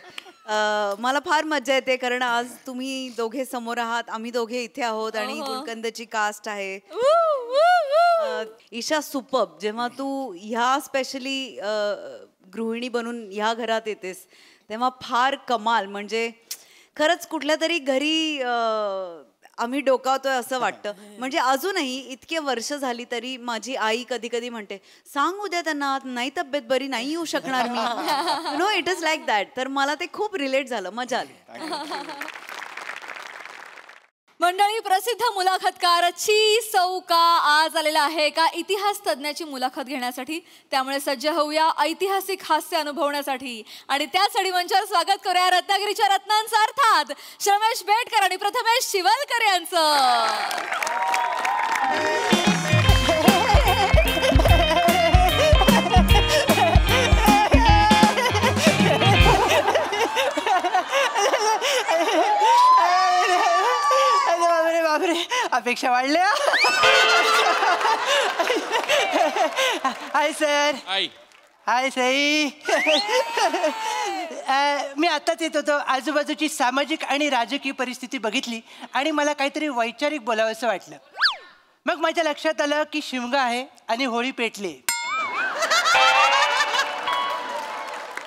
मला फार मजा येते कारण आज तुम्ही दोघे समोर आहात, आम्ही दोघे इथे आहोत आणि गुलकंदची कास्ट आहे. ईशा सुपर्ब. जेव्हा तू ह्या स्पेशली गृहिणी बनून ह्या घरात येतेस तेव्हा फार कमाल. म्हणजे खरंच कुठल्या तरी घरी आम्ही डोकावतोय असं वाटतं. म्हणजे अजूनही इतके वर्ष झाली तरी माझी आई कधी कधी म्हणते, सांग उद्या त्यांना नाही तब्येत बरी, नाही येऊ शकणार मी. No, it is like that. तर मला ते खूप रिलेट झालं, मजा आली. मंडळी, प्रसिद्ध मुलाखतकार ची सौका आज आलेला आहे एका इतिहास तज्ञाची मुलाखत घेण्यासाठी. त्यामुळे सज्ज होऊया ऐतिहासिक हास्य अनुभवण्यासाठी आणि त्यासाठी मंचावर स्वागत करूया रत्नागिरीच्या रत्नांचं, अर्थात श्रमेश बेटकर आणि प्रथमेश शिवलकर यांचं. अपेक्षा वाढल्या. Hi sir. हाय सई. मी आत्ताच येत होतो. आजूबाजूची सामाजिक आणि राजकीय परिस्थिती बघितली आणि मला काहीतरी वैचारिक बोलावंसं वाटलं. मग माझ्या लक्षात आलं की शिमगा आहे आणि होळी पेटली.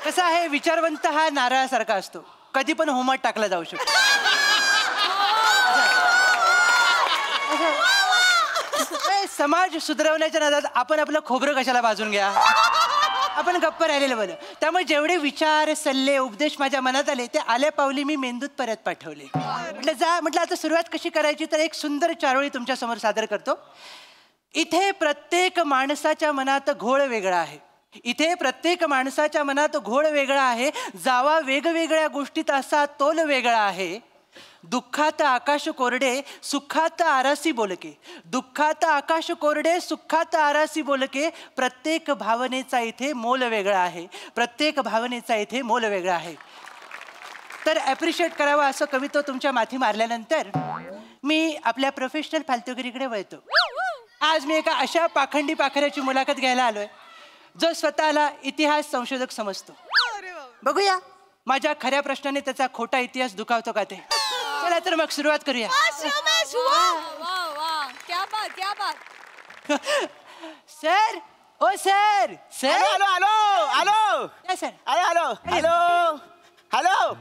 कसं आहे, विचारवंत हा नारळासारखा असतो, कधी पण होमात टाकला जाऊ शकतो. समाज सुधारवण्याच्या नादात आपण आपलं खोबरं कशाला भाजून घ्या. आपण गप्प राहिलेलं बरं. त्यामुळे जेवढे विचार सल्ले उपदेश माझ्या मनात आले ते आल्या पावली मी मेंदूत परत पाठवले. म्हटलं आता सुरुवात कशी करायची, तर एक सुंदर चारोळी तुमच्या समोर सादर करतो. इथे प्रत्येक माणसाच्या मनात घोळ वेगळा आहे. इथे प्रत्येक माणसाच्या मनात घोळ वेगळा आहे. जावा वेगवेगळ्या गोष्टीत असा तोल वेगळा आहे. दुःखात आकाश कोरडे सुखात आरासी बोलके. दुःखात आकाश कोरडे सुखात आरासी बोलके. प्रत्येक भावनेचा इथे मोल वेगळा आहे. प्रत्येक भावनेचा इथे मोल वेगळा आहे. तर ॲप्रिशिएट करावा असं कवित्व तुमच्या माथी मारल्यानंतर मी आपल्या प्रोफेशनल फालतुगिरीकडे वळतो. आज मी एका अशा पाखंडी पाखऱ्याची मुलाखत घ्यायला आलोय जो स्वतःला इतिहास संशोधक समजतो. बघूया माझ्या खऱ्या प्रश्नाने त्याचा खोटा इतिहास दुखावतो का ते. चला तर मग सुरुवात करूया. सर ओ sir sir hello hello hello sir hello hello hello hello.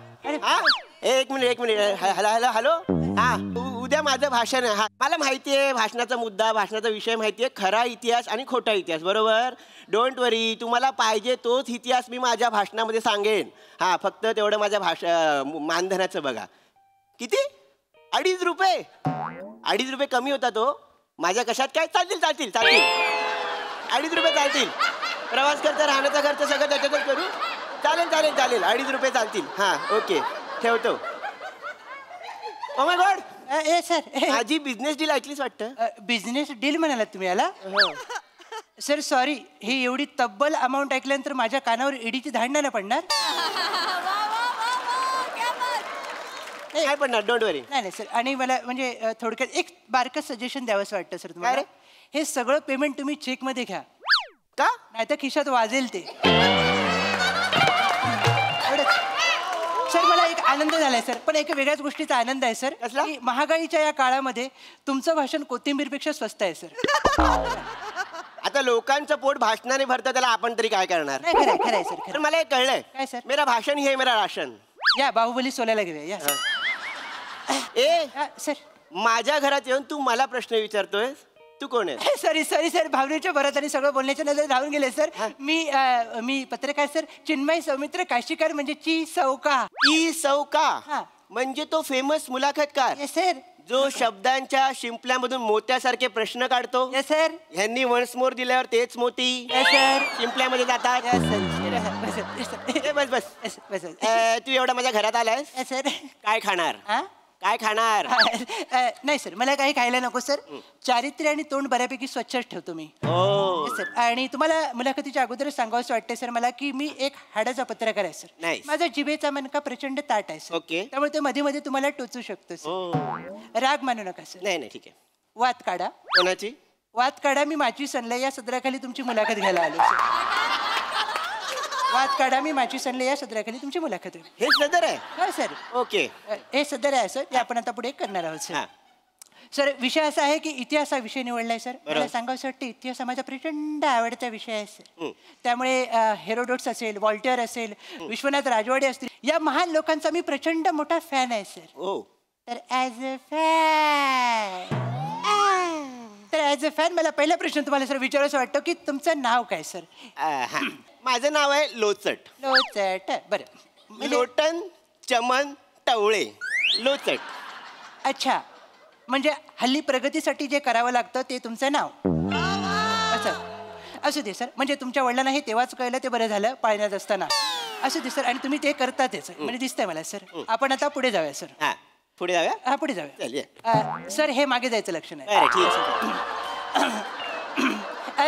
एक मिनिट हॅलो हॅलो हॅलो. हा उद्या माझं भाषण आहे. हा मला माहिती आहे भाषणाचा मुद्दा भाषणाचा विषय माहिती आहे. खरा इतिहास आणि खोटा इतिहास बरोबर. डोंट वरी. तुम्हाला पाहिजे तोच इतिहास मी माझ्या भाषणामध्ये सांगेन. हा फक्त तेवढं माझ्या मानधनाचं बघा. किती? 2.5 रुपये. 2.5 रुपये कमी होता तो. माझ्या कशात काय चालतील 2.5 रुपये चालतील. प्रवास खर्च राहण्याचा खर्च सगळं त्याच्यातच करू. चालेल 2.5 रुपये चालतील. हा ओके ठेवतो. Oh my God. A sir माझी बिझनेस डील ऐकलीच वाटतं. बिझनेस डील म्हणालात तुम्ही याला. सर सॉरी, ही एवढी तब्बल अमाऊंट ऐकल्यानंतर माझ्या कानावर ईडीची धाड नाही पडणार. काय पडणार डोंट वरी. नाही सर. आणि मला म्हणजे थोडक्यात एक बारकं सजेशन द्यावंसं वाटतं सर तुम्हाला. हे सगळं पेमेंट तुम्ही चेकमध्ये घ्या. का? नाही तर खिशात वाजेल ते. सर मला एक आनंद झालाय सर. पण एक वेगळ्याच गोष्टीचा आनंद आहे सर की महागाईच्या या काळामध्ये तुमचं भाषण कोथिंबीरपेक्षा स्वस्त आहे सर. आता लोकांचं पोट भाषणाने भरतं त्याला आपण तरी काय करणार. खरंय सर. तर मला एक कळलंय. काय सर? मेरा भाषण हे मेरा राशन. या बाहुबली सोलायला घेऊया या. ए सर माझ्या घरात येऊन तू मला प्रश्न विचारतोय. तू कोण आहे? Sorry sir. भावनेच्या भरात आणि सगळं बोलण्याच्या नजर राहून गेले सर. मी पत्रकार सर चिन्मय सौमित्र काशीकर म्हणजे ची सौका. म्हणजे तो फेमस मुलाखतकार सर जो शब्दांच्या शिंपल्यामधून मोत्यासारखे प्रश्न काढतो. सर ह्यांनी वन्स मोर दिल्यावर तेच मोती सर शिंपल्यामध्ये जातात. बस तू एवढा माझ्या घरात आलायस सर. काय खाणार? काय खाणार? नाही सर मला काही खायला नको सर. चारित्र्य आणि तोंड बऱ्यापैकी स्वच्छच ठेवतो मी सर. आणि तुम्हाला मुलाखतीच्या अगोदरच सांगावंसं वाटतंय सर मला की मी एक हाडाचा पत्रकार आहे सर. माझा जिभेचा मनका प्रचंड ताट आहे सर. त्यामुळे ते मध्ये मध्ये तुम्हाला टोचू शकतो सर. राग मानू नका सर. नाही ठीक आहे. वात काढा. कोणाची वात काढा? मी माझी सनलय या सदराखाली तुमची मुलाखत घ्यायला आलो सर. वात काढा. मी माझी सनलय या सदराखाली तुमची मुलाखत. हे सदर आहे? हो सर. ओके हे सदर आहे सर. ते आपण आता पुढे करणार आहोत सर. सर विषय असा आहे की इतिहास हा विषय निवडलाय सर. मला सांगावंसं वाटतं इतिहास हा माझा प्रचंड आवडता विषय आहे सर. त्यामुळे हेरोडोट्स असेल वॉल्टर असेल विश्वनाथ राजवाडे असतील या महान लोकांचा मी प्रचंड मोठा फॅन आहे सर. तर ॲज अ फॅन मला पहिला प्रश्न तुम्हाला सर विचारायचं वाटतं की तुमचं नाव काय सर? माझं नाव आहे लोचट. बरं. लोटन चमन टवळे लोचट. अच्छा म्हणजे हल्ली प्रगतीसाठी जे करावं लागतं ते तुमचं नाव. असू दे सर. म्हणजे तुमच्या वडिलांना हे तेव्हाच कळलं ते बरं झालं पाळण्यात असताना. असू दे सर. आणि तुम्ही ते करतातच म्हणजे दिसतंय मला सर. आपण आता पुढे जाऊया सर. पुढे जाऊया. हा पुढे जाऊया सर. हे मागे जायचं लक्षण आहे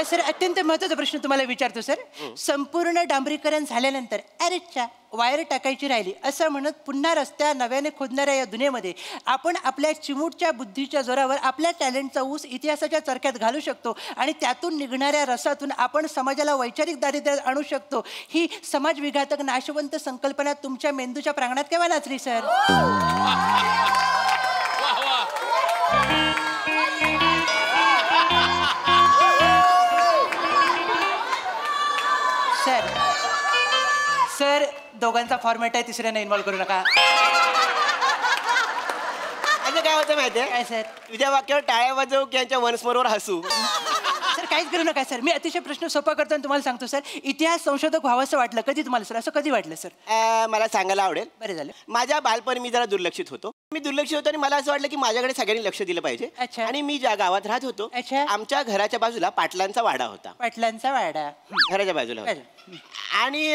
सर. अत्यंत महत्त्वाचा प्रश्न तुम्हाला विचारतो सर. संपूर्ण डांबरीकरण झाल्यानंतर अरेच्या वायर टाकायची राहिली असं म्हणत पुन्हा रस्त्या नव्याने खोदणाऱ्या या दुनियेमध्ये आपण आपल्या चिमूटच्या बुद्धीच्या जोरावर आपल्या टॅलेंटचा ऊस इतिहासाच्या चरख्यात घालू शकतो आणि त्यातून निघणाऱ्या रसातून आपण समाजाला वैचारिक दारिद्र्यात आणू शकतो. ही समाजविघातक नाशवंत संकल्पना तुमच्या मेंदूच्या प्रांगणात केव्हा नाचली सर? सर दोघांचा फॉर्मॅट आहे. तिसऱ्यांना इन्व्हॉल्व करू नका. काय होतं माहितीये काय सर? तुझ्या वाक्यावर टाळ्या वाजवू की यांच्या वन्स मोरवर हसू? काहीच करू नका सर. मी अतिशय प्रश्न सोपा करतो आणि तुम्हाला सांगतो सर. इतिहास संशोधक व्हावंसं वाटलं कधी तुम्हाला सर? असं कधी वाटलं सर? मला सांगायला आवडेल. बरं झालं. माझ्या बालपणी मी जरा दुर्लक्षित होतो. मी दुर्लक्षित होतो आणि मला असं वाटलं की माझ्याकडे सगळ्यांनी लक्ष दिलं पाहिजे. अच्छा. आणि मी ज्या गावात राहत होतो आमच्या घराच्या बाजूला पाटलांचा वाडा होता. पाटलांचा वाडा घराच्या बाजूला होता. आणि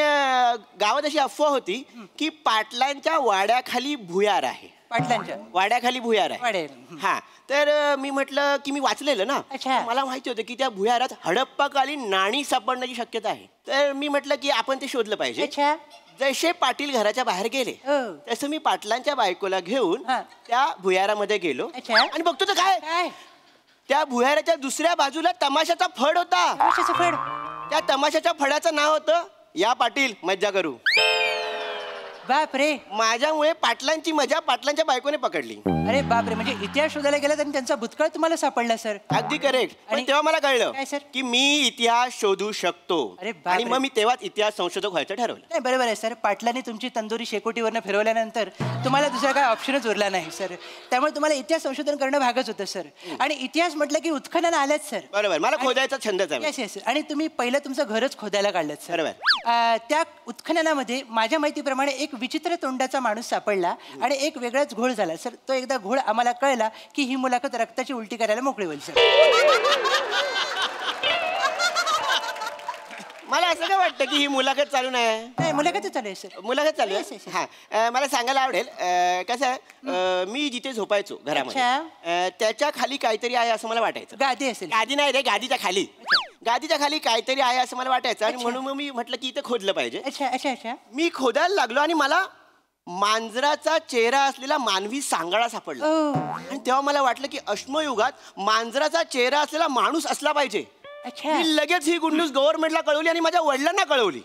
गावात अशी अफवा होती की पाटलांच्या वाड्याखाली भुयार आहे. पाटलांच्या वाड्याखाली भुयार आहे. हा, तर मी म्हटलं की मी वाचलेलं ना, मला माहिती होतं की त्या भुयारात हडप्पाकालीन नाणी सापडण्याची शक्यता आहे. तर मी म्हटलं की आपण ते शोधलं पाहिजे. जसे पाटील घराच्या बाहेर गेले तसं मी पाटलांच्या बायकोला घेऊन त्या भुयारामध्ये गेलो आणि बघतो तर काय, त्या भुयाराच्या दुसऱ्या बाजूला तमाशाचा फड होता. त्या तमाशाच्या फडाचं नाव होतं या पाटील मज्जा करू. बापरे, माझ्यामुळे पाटलांची मजा पाटलांच्या बायकोने पकडली. अरे बापरे, म्हणजे इतिहास शोधायला गेला आणि त्यांचा भूतकाळ तुम्हाला सापडला सर? अगदी करेक्ट. पण तेव्हा मला कळलं की मी इतिहास शोधू शकतो आणि मग मी तेव्हाच इतिहास संशोधक व्हायचं ठरवलं. नाही, बरोबर आहे सर. पाटलांनी तुमची तंदुरी शेकोटीवरनं फिरवल्यानंतर तुम्हाला दुसरा काय ऑप्शनच उरला नाही सर. त्यामुळे तुम्हाला इतिहास संशोधन करणं भागच होतं सर. आणि इतिहास म्हटलं की उत्खनन आल्याच सर. बरोबर, मला खोदायचा छंदच आहे. Yes yes. आणि तुम्ही पहिलं तुमचं घरच खोदायला काढलं सर. बरोबर. त्या उत्खननामध्ये माझ्या माहितीप्रमाणे एक विचित्र तोंडाचा माणूस सापडला आणि एक वेगळाच घोळ झाला सर. तो एकदा घोळ आम्हाला कळला की ही मुलाखत रक्ताची उलटी करायला मोकळी होईल सर. मला असं काय वाटतं की ही मुलाखत चालू नाही? मुलाखत चालू आहे सर. मुलाखत चालू आहे. हा, मला सांगायला आवडेल. कसं आहे, मी जिथे झोपायचो घरामध्ये त्याच्या खाली काहीतरी आहे असं मला वाटायचं. गादी असेल? गादी नाही रे, गादीच्या खाली. गादीच्या खाली काहीतरी आहे असं मला वाटायचं आणि म्हणून मी म्हटलं की इथे खोदलं पाहिजे. अच्छा अच्छा अच्छा. मी खोदायला लागलो आणि मला मांजराचा चेहरा असलेला मानवी सांगाडा सापडला. आणि तेव्हा मला वाटलं की अश्मयुगात मांजराचा चेहरा असलेला माणूस असला पाहिजे. मी लगेच ही गुड न्यूज गव्हर्नमेंटला कळवली आणि माझ्या वडिलांना कळवली.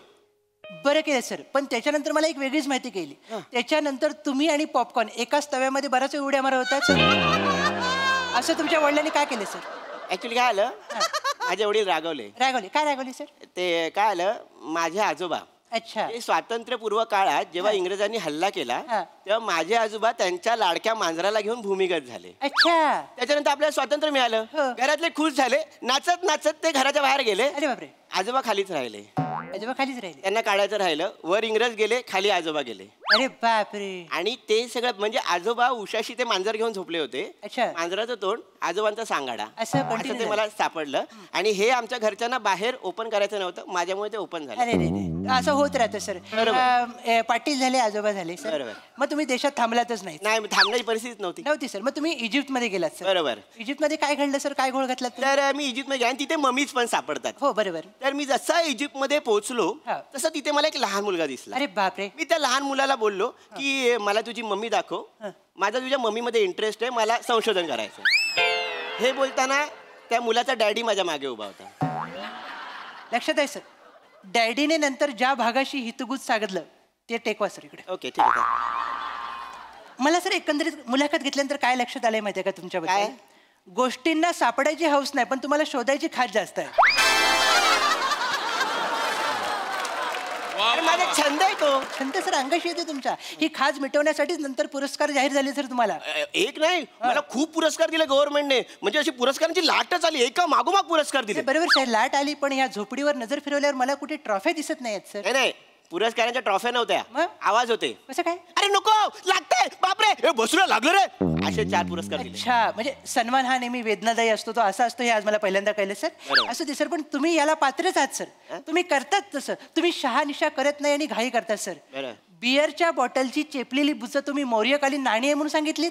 बरं केलं सर. पण त्याच्यानंतर मला एक वेगळीच माहिती कळली. त्याच्यानंतर तुम्ही आणि पॉपकॉर्न एकाच तव्यामध्ये बराच उड्या मारत होता. असं तुमच्या वडिलांनी काय केलं सर? ऍक्च्युली काय आलं, माझे वडील रागवले. काय रागवले सर? ते काय आलं, माझे आजोबा स्वातंत्र्यपूर्व काळात जेव्हा इंग्रजांनी हल्ला केला तेव्हा माझे आजोबा त्यांच्या लाडक्या मांजराला घेऊन भूमिगत झाले. त्याच्यानंतर आपल्याला स्वातंत्र्य मिळालं. घरातले खुश झाले. नाचत नाचत ते घराच्या बाहेर गेले. अरे बापरे. आजोबा खालीच राहिले. आजोबा खालीच राहिले. त्यांना काढायचं राहिलं. वर इंग्रज गेले, खाली आजोबा गेले. अरे बापरे. आणि ते सगळं म्हणजे आजोबा उशाशी ते मांजर घेऊन झोपले होते. मांजराचं तोंड, आजोबांचा सांगाडा, असं ते मला सापडलं. आणि हे आमच्या घरच्यांना बाहेर ओपन करायचं नव्हतं, माझ्यामुळे ते ओपन झालं. असं होत राहतं सर. पाटील झाले, आजोबा झाले सर. मग तुम्ही देशात थांबलातच नाही? नाही, थांबण्याची परिस्थिती नव्हती सर. मग तुम्ही इजिप्त मध्ये गेलात सर? बरोबर. इजिप्त मध्ये काय घडलं सर? काय घोळ घातला? तर मी इजिप्त मध्ये आणि तिथे ममीज पण सापडतात. हो बरोबर. तर मी जसा इजिप्त मध्ये पोहोचलो तसं तिथे मला एक लहान मुलगा दिसला. अरे बापरे. मी त्या लहान मुलाला बोललो की मला तुझी मम्मी दाखव, माझा तुझ्या मम्मी मध्ये इंटरेस्ट आहे, मला संशोधन करायचं. हे बोलताना त्या मुलाचा डॅडी माझ्या मागे उभा होता. लक्षात आहे सर. डॅडीने नंतर ज्या भागाशी हितगुज सांगितलं ते टेकवा सर इकडे. ओके, ठीक आहे. मला सर एकंदरीत मुलाखत घेतल्यानंतर काय लक्षात आलंय माहितीये का तुमच्याबद्दल? गोष्टींना सापडायची हौस नाही, पण तुम्हाला शोधायची खास जास्त आहे. माझा छंद आहे तो. छंद सर अंगाशी येते तुमच्या. ही खाज मिटवण्यासाठीच नंतर पुरस्कार जाहीर झाले सर तुम्हाला. एक नाही, मला खूप पुरस्कार दिले गव्हर्नमेंटने. म्हणजे अशी पुरस्कारांची लाटच आली, एका मागोमाग पुरस्कार दिले. बरोबर सर, लाट आली. पण या झोपडीवर नजर फिरवल्यावर मला कुठे ट्रॉफी दिसत नाहीत सर. नाही, पुरस्कारांच्या ट्रॉफ्या नव्हत्या, आवाज होते. कसं काय? अरे नको, लागते, बापरे, बसूला लागलं रे, असे 4 पुरस्कार दिले. अच्छा, म्हणजे सन्मान हा नेहमी वेदनादायी असतो, तो असा असतो हे आज मला पहिल्यांदा कळलं सर. असं ते सर, पण तुम्ही याला पात्रच आहात सर. तुम्ही करतात तसं. तुम्ही शहानिशा करत नाही आणि घाई करतात सर. बिअरच्या बॉटलची चेपलेली बुचं तुम्ही मौर्यकालीन नाणी आहे म्हणून सांगितली.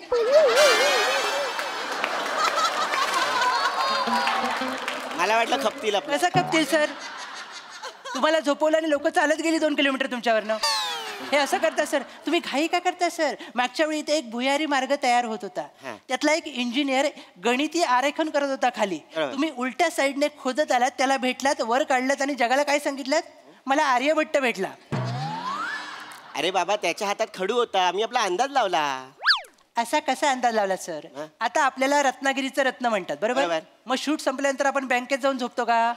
मला वाटलं खपतील. कसं खपतील सर? तुम्हाला झोपवलं आणि लोक चालत गेली 2 किलोमीटर तुमच्यावरनं. हे असं करता सर. तुम्ही घाई का करता सर? मागच्या वेळी इथे एक भुयारी मार्ग तयार होत होता. त्यातला एक इंजिनियर गणिती आरेखन करत होता खाली. तुम्ही उलट्या साईडने खोदत आलात, त्याला भेटलात, वर काढलात आणि जगाला काय सांगितलं? मला आर्यभट्ट भेटला. अरे बाबा, त्याच्या हातात खडू होता, मी आपला अंदाज लावला. असा कसा अंदाज लावला सर? आता आपल्याला रत्नागिरीचं रत्न म्हणतात बरोबर. मग शूट संपल्यानंतर आपण बँकेत जाऊन झोपतो का?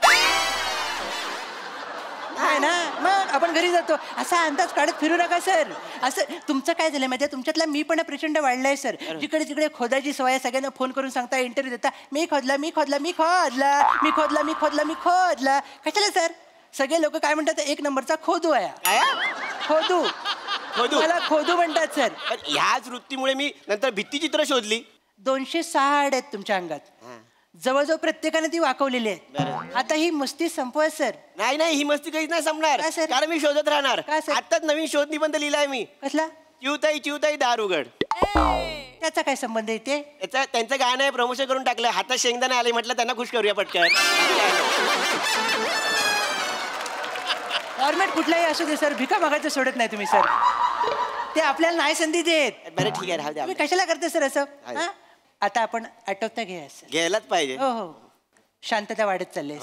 आहे ना मग आपण घरी जातो. असा अंदाज काढत फिरू नका सर. असं तुमचं काय झालं माहिती तुमच्यातला मी पण प्रचंड वाढलाय सर. जिकडे जिकडे खोदाची सवय सगळ्यांना फोन करून सांगता इंटरव्ह्यू देता मी खोदला मी खोदला मी खोदला मी खोदला मी खोदला मी खोदला. कशाला सर सगळे लोक काय म्हणतात एक नंबरचा खोदू आहे. खोदू मला खोदू म्हणतात सर. ह्याच वृत्तीमुळे मी नंतर भित्तीचित्र शोधली. 206 हाड आहेत तुमच्या अंगात. जवळजवळ प्रत्येकाने ती वाकवलेली आहे. आता ही मस्ती संपवा सर. नाही नाही ही मस्ती काहीच नाही संपणार कारण मी शोधत राहणार. आताच नवीन शोध निबंध लिहिलाय मी. कसला? चिवताई चिवताई दार उघड. त्याचा काय संबंध येते? त्यांचं गाणं आहे प्रमोशन करून टाकलं. हातात शेंगदाणे आले म्हटलं त्यांना खुश करूया पटकन. फॉर्मॅट कुठलाही असू दे सर भिका मागायचं सोडत नाही तुम्ही सर. ते आपल्याला नाही संधी देत. बरं ठीक आहे राहू द्या. तुम्ही कशाला करते सर असं? आता आपण आठवता घ्या सर. घ्यायलाच पाहिजे. हो हो शांतता वाढत चालली.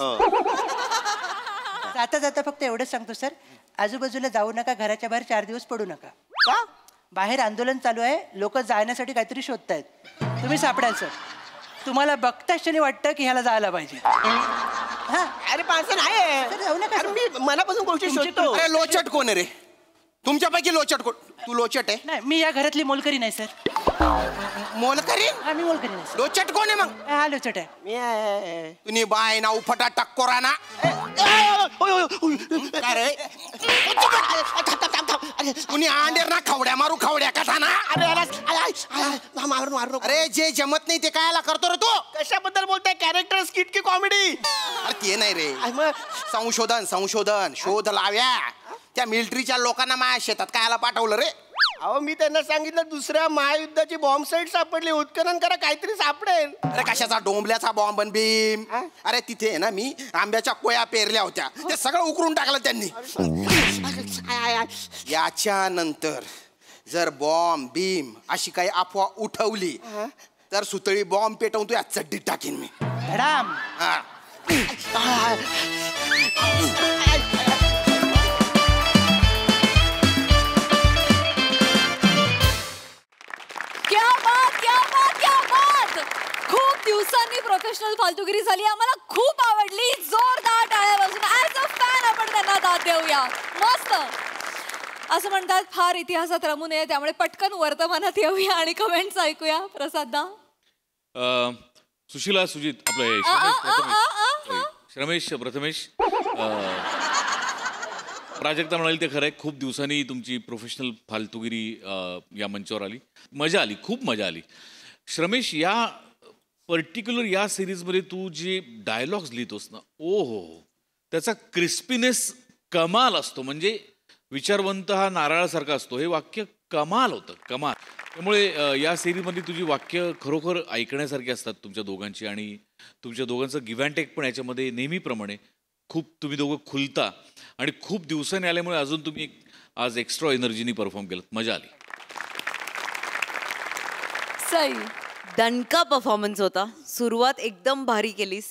जाता जाता फक्त एवढंच सांगतो सर आजूबाजूला जाऊ नका. घराच्या बाहेर 4 दिवस पडू नका. का? बाहेर आंदोलन चालू आहे. लोक जाण्यासाठी काहीतरी शोधतायत. तुम्ही सापडाल सर. तुम्हाला बघताच क्षणी वाटतं की ह्याला जायला पाहिजे. अरे पाच नाही जाऊ नका. मी मनापासून गोष्टी शोधतो. अरे लोचट कोण आहे रे तुमच्यापैकी? लोचट कोण? तू लोचट आहे? नाही मी या घरातली मोलकरी नाही सर. मोलकरी? हा मी मोलकरी नाही. लोचट कोण आहे मग? हा लोचट आहे. तुम्ही बाय ना उफटा टक्कोरा ना. अरे कुणी अंडेर ना खवड्या मारू खवड्या कथा ना. अरे जे जमत नाही ते कायला करतो रे तू? कशाबद्दल बोलताय? कॅरेक्टर स्किट की कॉमेडी? अरे ते नाही रे संशोधन संशोधन शोध लाव्या. त्या मिलिटरीच्या लोकांना माझ्या शेतात कायला पाठवलं रे? अहो मी त्यांना सांगितलं दुसऱ्या महायुद्धाची बॉम्ब साईट सापडली उत्खनन करा काहीतरी सापडेल. अरे कशाचा डोंबल्याचा बॉम्ब बन भीम. अरे तिथे ना मी आंब्याच्या कोया पेरल्या होत्या ते सगळं उकरून टाकलं त्यांनी. याच्यानंतर जर बॉम्ब भीम अशी काही अफवा उठवली तर सुतळी बॉम्ब पेटवून तू या चड्डीत टाकीन मी. धडाम. क्या बात क्या बात क्या बात. खूप दिवसांनी प्रोफेशनल फालतूगिरी झाली. आम्हाला खूप आवडली. जोरदार टाळ्या वाजून ऍज अ फॅन आपण त्यांना दाद देऊया. मस्त. असं म्हणतात फार इतिहासात रमू नये त्यामुळे पटकन वर्तमानात येऊया आणि कमेंट्स ऐकूया. प्रसाद सुशीला सुजित आपलं श्रमेश प्रथमेश प्राजक्ता म्हणाली ते खरं आहे. खूप दिवसांनी तुमची प्रोफेशनल फालतूगिरी या मंचावर आली. मजा आली खूप मजा आली. श्रमेश या पर्टिक्युलर या सिरीजमध्ये तू जे डायलॉग्स लिहितोस ना ओ हो त्याचा क्रिस्पीनेस कमाल असतो. म्हणजे विचारवंत हा नारळासारखा असतो. हे वाक्य कमाल होतं कमाल. त्यामुळे या सिरीजमध्ये तुझी वाक्य खरोखर ऐकण्यासारखी असतात तुमच्या दोघांची. आणि तुमच्या दोघांचं गिव्ह अँड टेक पण याच्यामध्ये नेहमीप्रमाणे खूप तुम्ही दोघं खुलता. आणि खूप दिवसांनी आल्यामुळे अजून तुम्ही आज एक्स्ट्रा एनर्जीनी परफॉर्म केलं. मजा आली. सई दणका परफॉर्मन्स होता. सुरुवात एकदम भारी केलीस.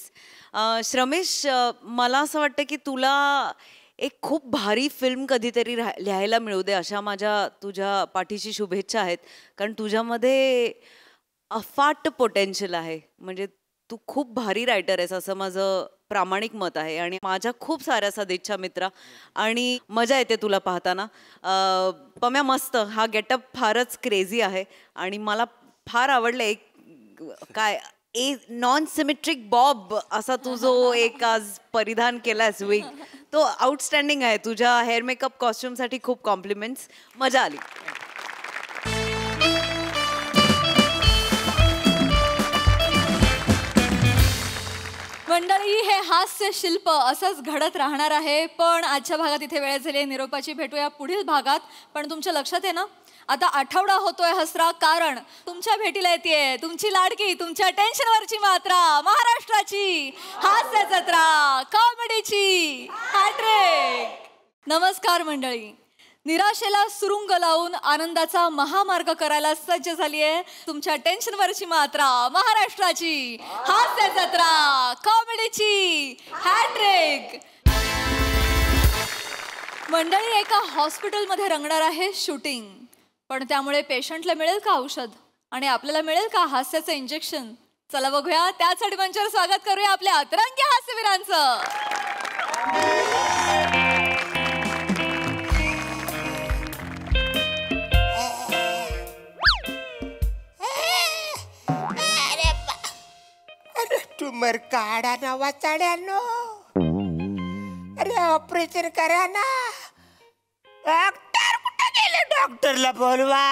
श्रमेश मला असं वाटतं की तुला एक खूप भारी फिल्म कधीतरी लिहायला मिळू दे अशा माझ्या तुझ्या पाठीशी शुभेच्छा आहेत. कारण तुझ्यामध्ये अफाट पोटेन्शियल आहे. म्हणजे तू खूप भारी रायटर आहेस असं माझं प्रामाणिक मत आहे. आणि माझ्या खूप साऱ्या सदिच्छा मित्रा आणि मजा येते तुला पाहताना. पम्या मस्त. हा गेटअप फारच क्रेझी आहे आणि मला फार आवडलं. एक काय नॉन सिमेट्रिक बॉब असा तू जो एक आज परिधान केलास विग तो आउटस्टँडिंग आहे. तुझ्या हेअर मेकअप कॉस्ट्युमसाठी खूप कॉम्प्लिमेंट्स. मजा आली. मंडळी हे हास्य शिल्प असंच घडत राहणार आहे. पण आजच्या भागात इथे वेळ झाली निरोपाची. भेटूया पुढील भागात. पण तुमच्या लक्षात आहे ना आता आठवडा होतोय हसरा. कारण तुमच्या भेटीला येते तुमची लाडकी तुमच्या टेन्शनवरची मात्रा महाराष्ट्राची हास्य जत्रा कॉमेडीची हॅट्रिक. नमस्कार मंडळी. निराशेला सुरुंग लावून आनंदाचा महामार्ग करायला सज्ज झाली आहे तुमच्या टेन्शनवरची मात्रा महाराष्ट्राची हास्य जत्रा कॉमेडीची हॅट्रिक. मंडळी एका हॉस्पिटलमध्ये रंगणार आहे शूटिंग. पण त्यामुळे पेशंटला मिळेल का औषध आणि आपल्याला मिळेल का हास्याचं इंजेक्शन? चला बघूया. त्यासाठी मंचावर स्वागत करूया आपल्या अतरंगी हास्यवीरांचं. ट्यूमर काढा ना वाचाड्यानो. अरे ऑपरेशन करा ना. डॉक्टर कुठे गेले? डॉक्टरला बोलवा.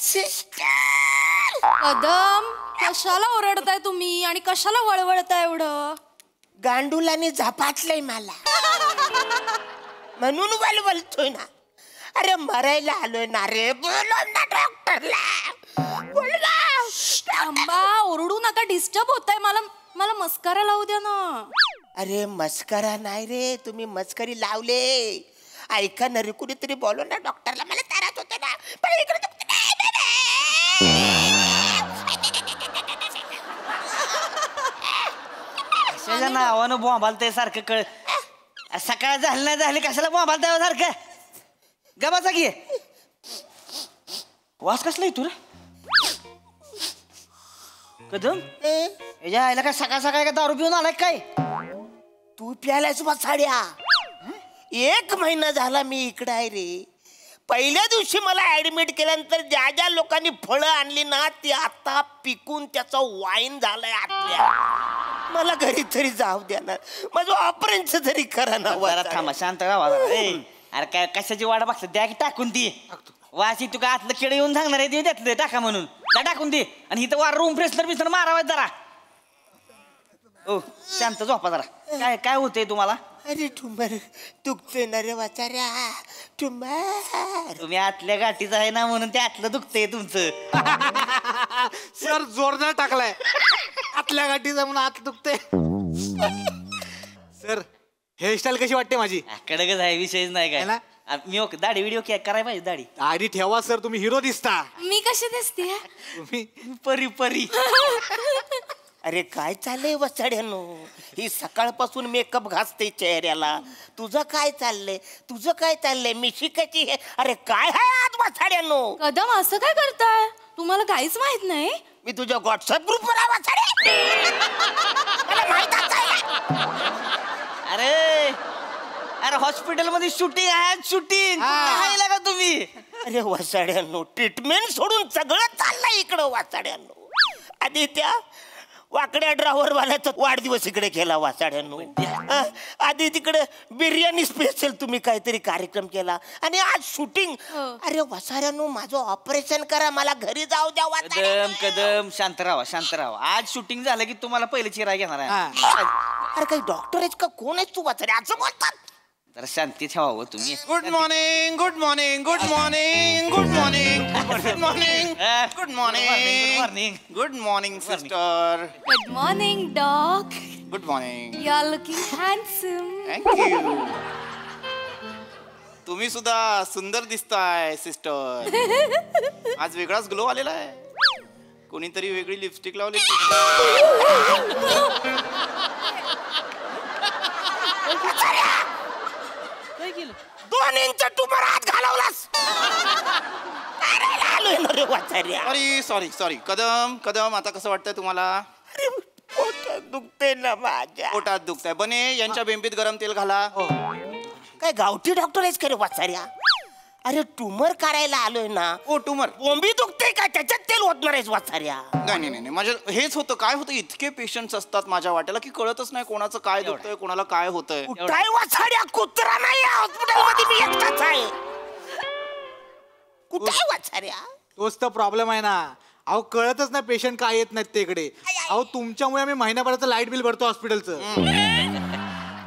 सिस्टर. कदम, कशाला ओरडताय तुम्ही आणि कशाला वळवळताय एवढं? गांडुलाने झपाटलंय मला म्हणून वलवलतोय ना. अरे मरायला आलोय ना रे. बोलव ना डॉक्टरला. बोलवा. थांबा, ओरडू नका, डिस्टर्ब होताय मला. मला मस्कारा लावू द्या ना. अरे मस्करा नाही रे, तुम्ही मस्करी लावले. ऐका ना रे, कुणीतरी बोलव ना डॉक्टरला. मला त्रास होते ना. पण इकडे कशाच्या नावानं बोंबालतंय सारखं कळ. सकाळ झाली नाही झाली कशाला बोंबालताय सारखं. गबाचा की वास कसला येतो रे कदम? याच्या आईला काय सकाळ सकाळी काय दारू पिऊन आलाय काय? तू प्यालास वासाड्या. 1 महिना झाला मी इकडे आहे रे. पहिल्या दिवशी मला ऍडमिट केल्यानंतर ज्या ज्या लोकांनी फळं आणली ना ती आता पिकून त्याचं वाईन झालंय आतल्या. मला घरी तरी जाऊ द्या ना. माझं ऑपरेशन तरी करा ना. थांबा, शांत राहा. अरे काय कशाची वाट बघतात? द्या की टाकून ती वाशी. तू काय आतलं किडे येऊन सांगणार आहे त्यातलं टाका म्हणून. टाकून दे. आणि इथं वार रूम फ्रेशनर बिसनर मारावा जरा. ओ शांत झोपा जरा. काय काय होतंय तुम्हाला? अरे ट्यूमर दुखतोय ना रे वाचाऱ्या. ट्यूमर. तुम्ही आतल्या गाठीचं आहे ना म्हणून ते आतलं दुखतंय तुमचं. सर जोरदार टाकलाय. आतल्या गाठीचा म्हणून आत दुखते. सर हेअरस्टाईल कशी वाटते माझी? कडकच आहे, विषयच नाही काय. मी ओके दाढी व्हिडिओ करायला पाहिजे. दाढी दाढी ठेवा सर, तुम्ही हिरो दिसता. मी कशी दिसते? तुम्ही परी परी. अरे काय चाललंय वसाड्यानो? ही सकाळपासून मेकअप घासते चेहऱ्याला. तुझं काय चाललंय? तुझं काय चाललंय? मी शिकायची हे. अरे काय आहे आज वसाड्यानो? कदम, असं काय करताय? तुम्हाला काहीच माहित नाही? मी तुझ्या व्हॉट्सअप ग्रुपवर आहे वसाडे. मला माहित अरे अरे हॉस्पिटलमध्ये शूटिंग आहे. शूटिंग का तुम्ही? अरे वाचाड्यांनो, ट्रीटमेंट सोडून सगळं चाललंय इकडं वाचाड्यांनो. आधी त्या वाकड्या ड्रायव्हरवाल्याचा वाढदिवस इकडे केला वाचाड्यांनो. आधी तिकडे बिर्याणी स्पेशल तुम्ही काहीतरी कार्यक्रम केला आणि आज शूटिंग. अरे वाचाड्यांनो, माझं ऑपरेशन करा, मला घरी जाऊ द्या. कदम कदम शांत राहा, शांत राहा. आज शूटिंग झालं की तुम्हाला पहिले चिराय घेणार आहे. अरे काही डॉक्टर आहेत का? कोण आहेस तू वाचाड्या? असं बोलतात. जरा शांती ठेवावं तुम्ही. Good morning, good morning, good morning, good morning, good morning, good morning, good morning sister. Good morning dog. Good morning. You are looking handsome. Thank you. तुम्ही सुद्धा सुंदर दिसताय सिस्टर. आज वेगळाच ग्लो आलेला आहे. कोणीतरी वेगळी लिपस्टिक लावली. काय केलं? 2 इंच ट्यूमर आत घालवलास. Sorry sorry sorry. Kadam Kadam, आता कसं वाटतंय तुम्हाला? पोटात दुखते ना माझ्या. पोटात दुखतंय. बने यांच्या बेंबीत गरम तेल घाला. काय गावठी डॉक्टर आहेस का रे वाचाऱ्या? अरे ट्यूमर काढायला आलोय ना. ओ ट्यूमर. बोंबी दुखते का? त्याच्यात तेल ओतणार आहेस वाचाऱ्या? नाही नाही नाही, माझं हेच होतं. काय होतं, इतके पेशंट्स असतात माझ्या वाट्याला की कळतच नाही कोणाचं काय दुखतंय, कोणाला काय होतंय. काय वाचाड्या? कुत्रा नाही हॉस्पिटलमध्ये, मी एकटाच आहे. कुठे वाचाऱ्या? तोच तर प्रॉब्लेम आहे ना. अहो कळतच नाही पेशंट काय येत नाहीत ते इकडे. अहो तुमच्यामुळे आम्ही महिन्याभराचं लाईट बिल भरतो हॉस्पिटलचं.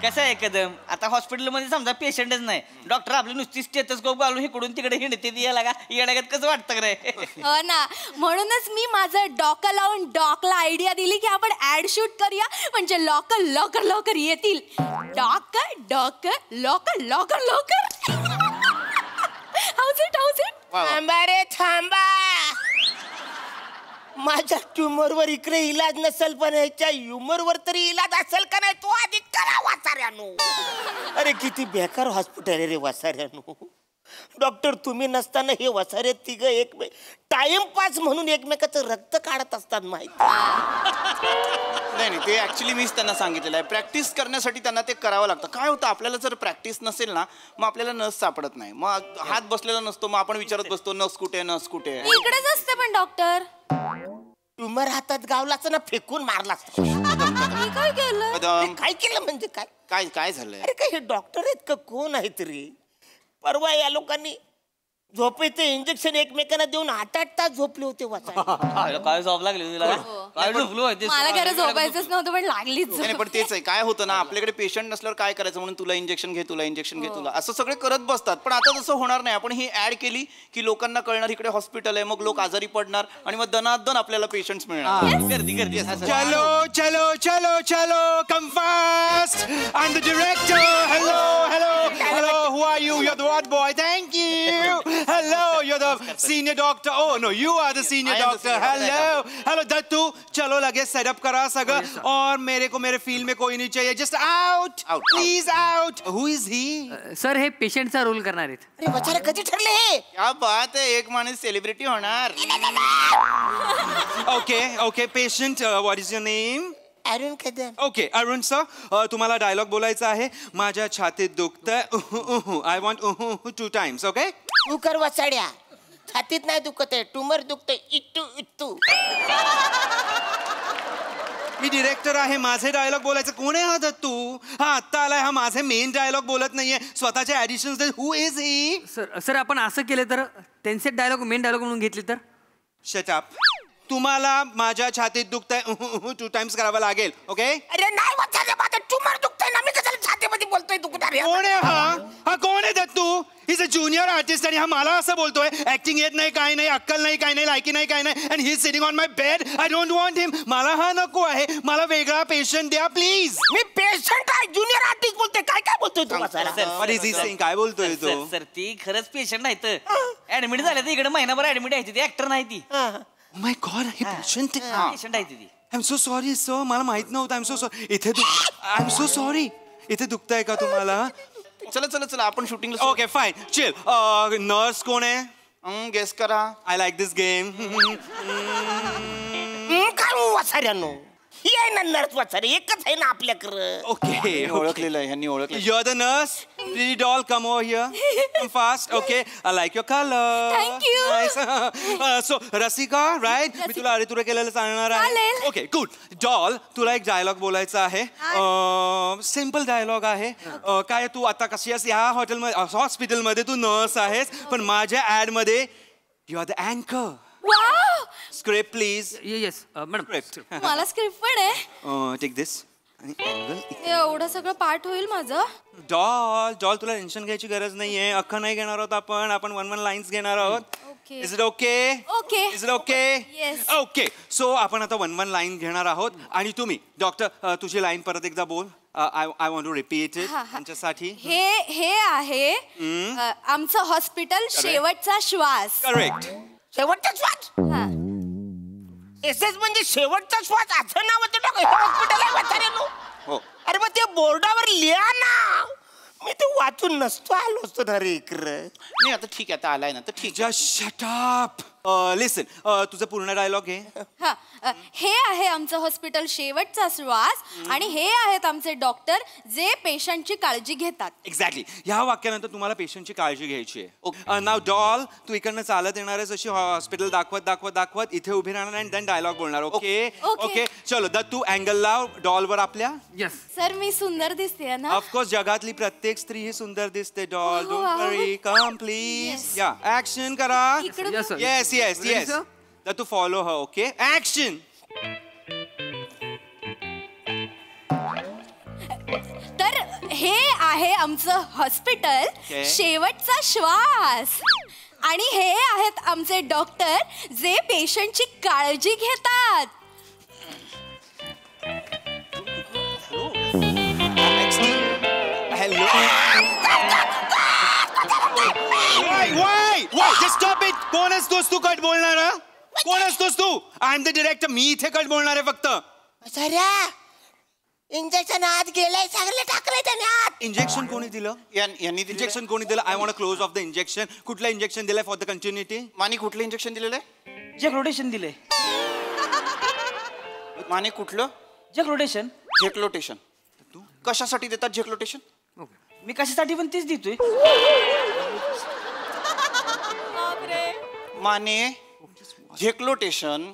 कसं आहे कदम, आता हॉस्पिटलमध्ये समजा पेशंटच नाही, डॉक्टर आपली नुसती स्टेथोस्कोप घालून इकडून तिकडे हिंडते याला येण्यागत कसं वाटतं रे? हो ना, म्हणूनच मी माझं डॉक लावून डॉकला आयडिया दिली की आपण ऍड शूट करूया, म्हणजे लवकर लवकर लवकर येतील. डॉक डॉक लवकर लवकर लवकर. House it house it. थांबा रे थांबा. माझ्या ट्यूमरवर इकडे इलाज नसेल पण याच्या ह्युमरवर तरी इलाज असेल का नाही तो आधी करा वासाऱ्यानो. अरे किती बेकार हॉस्पिटल आहे रे वासाऱ्यानो. डॉक्टर तुम्ही नसताना हे वसारे तिघ एक टाइमपास म्हणून एकमेकाचं रक्त काढत असतात माहिती. नाही नाही, ते ऍक्च्युली मीच त्यांना सांगितलेलं आहे. प्रॅक्टिस करण्यासाठी त्यांना ते करावं लागतं. काय होतं, आपल्याला जर प्रॅक्टिस नसेल ना मग आपल्याला नस सापडत नाही, मग हात बसलेला नसतो, मग आपण विचारत बसतो नस कुठे नस कुठे. इकडेच असते पण डॉक्टर. ट्युमर हातात गावलाच ना फेकून मारलास. मी काय केलं? काय केलं म्हणजे काय? काय काय झालंय? अरे काय हे डॉक्टर आहेत का कोण आहेत रे? परवा या लोकांनी झोपेचे इंजेक्शन एकमेकांना देऊन 8-8 तास झोपले होते वाचायला. काय झोप लागली तुला? काय झोपलो मला खरं झोपायचंच नव्हतं पण लागलीच झोप. नाही पण तेच आहे, काय होतं ना आपल्याकडे पेशंट नसल्यावर काय करायचं म्हणून तुला इंजेक्शन घे तुला इंजेक्शन घे तुला असं सगळे करत बसतात. पण आता तसं होणार नाही. आपण ही ऍड केली की लोकांना कळणार इकडे हॉस्पिटल आहे, मग लोक आजारी पडणार आणि मग दनादन आपल्याला पेशंट्स मिळणार. गर्दी गर्दी चलो चलो चलो चलो come fast. I am the director. Hello hello hello. Who are you? You are the what boy? Thank you. Hello, you're the senior doctor. Oh no, you are the senior doctor. Hello, hello Dattu. चलो लगे setup करा सगळं. और मेरे को मेरे field में कोई नहीं चाहिए. Just out, please out. Who is he? Sir हे पेशंटचा रोल करणार आहेत. अरे बचारे कधी ठरले हे? क्या बात है, एक माणूस सेलिब्रिटी होणार. Okay, okay, patient. What is your name? Arun Kadam. Okay Arun sir, तुम्हाला डायलॉग बोलायचा आहे. माझ्या छातीत दुखतंय. I want 2 times. ओके तू कर वसाड्या. छातीत नाही दुखत आहे, ट्युमर दुखतंय. It to it to. मी डिरेक्टर आहे, माझे डायलॉग बोलायचं. कोण आहे हा दत्तू? हा आत्ता आलाय. हा माझे मेन डायलॉग बोलत नाहीये, स्वतःचे ऍडिशन्स. हु इज ही? सर आपण असं केलं तर त्यांचे डायलॉग मेन डायलॉग म्हणून घेतले तर? Shut up. तुम्हाला माझ्या छातीत दुखतंय 2 times करावं लागेल. ओके? अरे नाही वसाड्या, माझं ट्युमर दुखतंय ना, मी कशाला छातीमध्ये बोलतोय दुखत आहे? कोण आहे हा कोण आहे Dattu? Is a junior artist आणि हा मला असं बोलतोय. ऍक्टिंग येत नाही, काय नाही, अक्कल नाही, काय नाही, लायकी नाही, काय नाही. And he is sitting on my bed. I don't want him. मला हा नको आहे. मला वेगळा पेशंट द्या प्लीज. मी पेशंट आहे, ज्युनियर आर्टिस्ट बोलतोय. काय काय बोलतोय तू वसाड्या? What is he saying? काय बोलतोय तो? सर ती खरंच पेशंट नाही तर ऍडमिट झाले तर इकडे महिनाभर ऍडमिट आहे ती ऍक्टर नाही ती. Oh my God, हे पेशंट पेशंट आहे ती. I am so sorry sir, मला माहित नव्हतं. I am so sorry. I am so sorry. इथे दुखतंय का तुम्हाला? चला चला चला आपण शूटिंगला. Okay fine chill. नर्स कोण आहे? गेस करा. I like this game. काय वसाड्यानो, ही आहे ना नर्स वसाडे, एकच आहे ना आपल्याकडं. ओके ओळखलेलं आहे, ह्यांनी ओळखलं. You're the nurse. Pretty doll, come over here. Come fast. Okay, I like your color. Thank you. Nice. So, Rasika, right? मी तुला अरे तुरे केलेलं सांगणार आहे. Okay, good. डॉल, तुला एक डायलॉग बोलायचा आहे. सिम्पल डायलॉग आहे. काय तू आता कशी आहेस? या हॉस्पिटलमध्ये तू नर्स आहेस, पण माझ्या ऍड मध्ये यू आर द अँकर. Wow, script please. Yes madam. Script. मला स्क्रिप्ट पण आहे. टेक दिस. एवढं सगळं पाठ होईल माझं? डॉल तुला टेन्शन घ्यायची गरज नाहीये. अख्खा नाही घेणार आहोत आपण 1 लाईन्स घेणार आहोत. Is it okay? Okay. Is it okay? Yes. Okay. So आपण आता 1 लाईन घेणार आहोत आणि तुम्ही डॉक्टर तुझी लाईन परत एकदा बोल. I want to repeat it त्यांच्यासाठी. हे आहे आमचं हॉस्पिटल, शेवटचा श्वास. करेक्ट. शेवटचा श्वास. एसएस म्हणजे शेवटचा श्वास असं नाव होतं हॉस्पिटल आहे वसाड्यानो. हो. अरे मग ते बोर्डावर लिहा ना. मी ते वाचून नसतो आलो असतो ना रे इकडं. नाही आता ठीक आहे, आता आलाय ना तर ठीक. Just shut up. लिसन, तुझं पूर्ण डायलॉग आहे. हे आहे आमचं हॉस्पिटल, शेवटचा श्वास, आणि हे आहेत आमचे डॉक्टर जे पेशंटची काळजी घेतात. एक्झॅक्टली. ह्या वाक्यानंतर तुम्हाला पेशंटची काळजी घ्यायची आहे. नाव डॉल, तू इकडनं चालत येणार आहेस अशी हॉस्पिटल दाखवत इथे उभी राहणार आणि देन डायलॉग बोलणार. Okay okay. चलो दत्तू अँगल लाव डॉलवर आपल्या. येस सर, मी सुंदर दिसते ना? ऑफकोर्स जगातली प्रत्येक स्त्री ही सुंदर दिसते. Doll don't worry, come please. या ऍक्शन करा. Yes yes yes. Dattu follow her. Okay action. तर हे आहे आमचं हॉस्पिटल, शेवटचा श्वास, आणि हे आहेत आमचे डॉक्टर जे पेशंटची काळजी घेतात. Hello. Why? Just stop it. कोण असतोस तू कट बोलणारा? कोण असतोस तू? I am the director. मी इथे कट बोलणार आहे फक्त. इंजेक्शन आत गेलंय, सगळं टाकलंय त्याने आत. इंजेक्शन कोणी दिलं? यांनी इंजेक्शन कोणी दिलं? I want close of the injection. कुठलं इंजेक्शन दिलंय फॉर द कंटिन्युटी? मानी कुठलं इंजेक्शन दिलेलं आहे? जग रोटेशन दिलंय. माने कुठलं? जग रोटेशन. झेक्लोटेशन. तू कशासाठी देतात झेक्लोटेशन? मी कशासाठी पण तेच देतोय. माने झेक्लोटेशन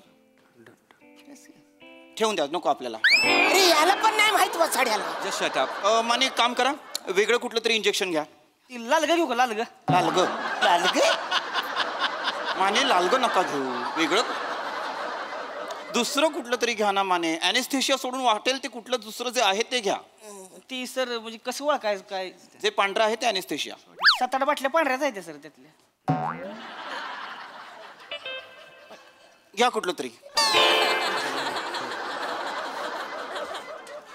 ठेवून द्या, नको आपल्याला. अरे याला पण नाही माहित वाचाड्याला. Just shut up. माने एक काम करा, वेगळं कुठलं तरी इंजेक्शन घ्या. लालग घेऊ का? लालग लालग लालग माने लालग नका घेऊ, वेगळं दुसरं कुठलं तरी घ्या ना माने. ॲनेस्थेशिया सोडून वाटेल ते कुठलं दुसरं जे आहे ते घ्या. ती सर म्हणजे कसं ओळखायचं काय? जे पांढरं आहे ते ॲनेस्थेशिया. 7-8 बाटल्या पांढऱ्याच आहेत सर त्यातल्या. घ्या कुठलं तरी.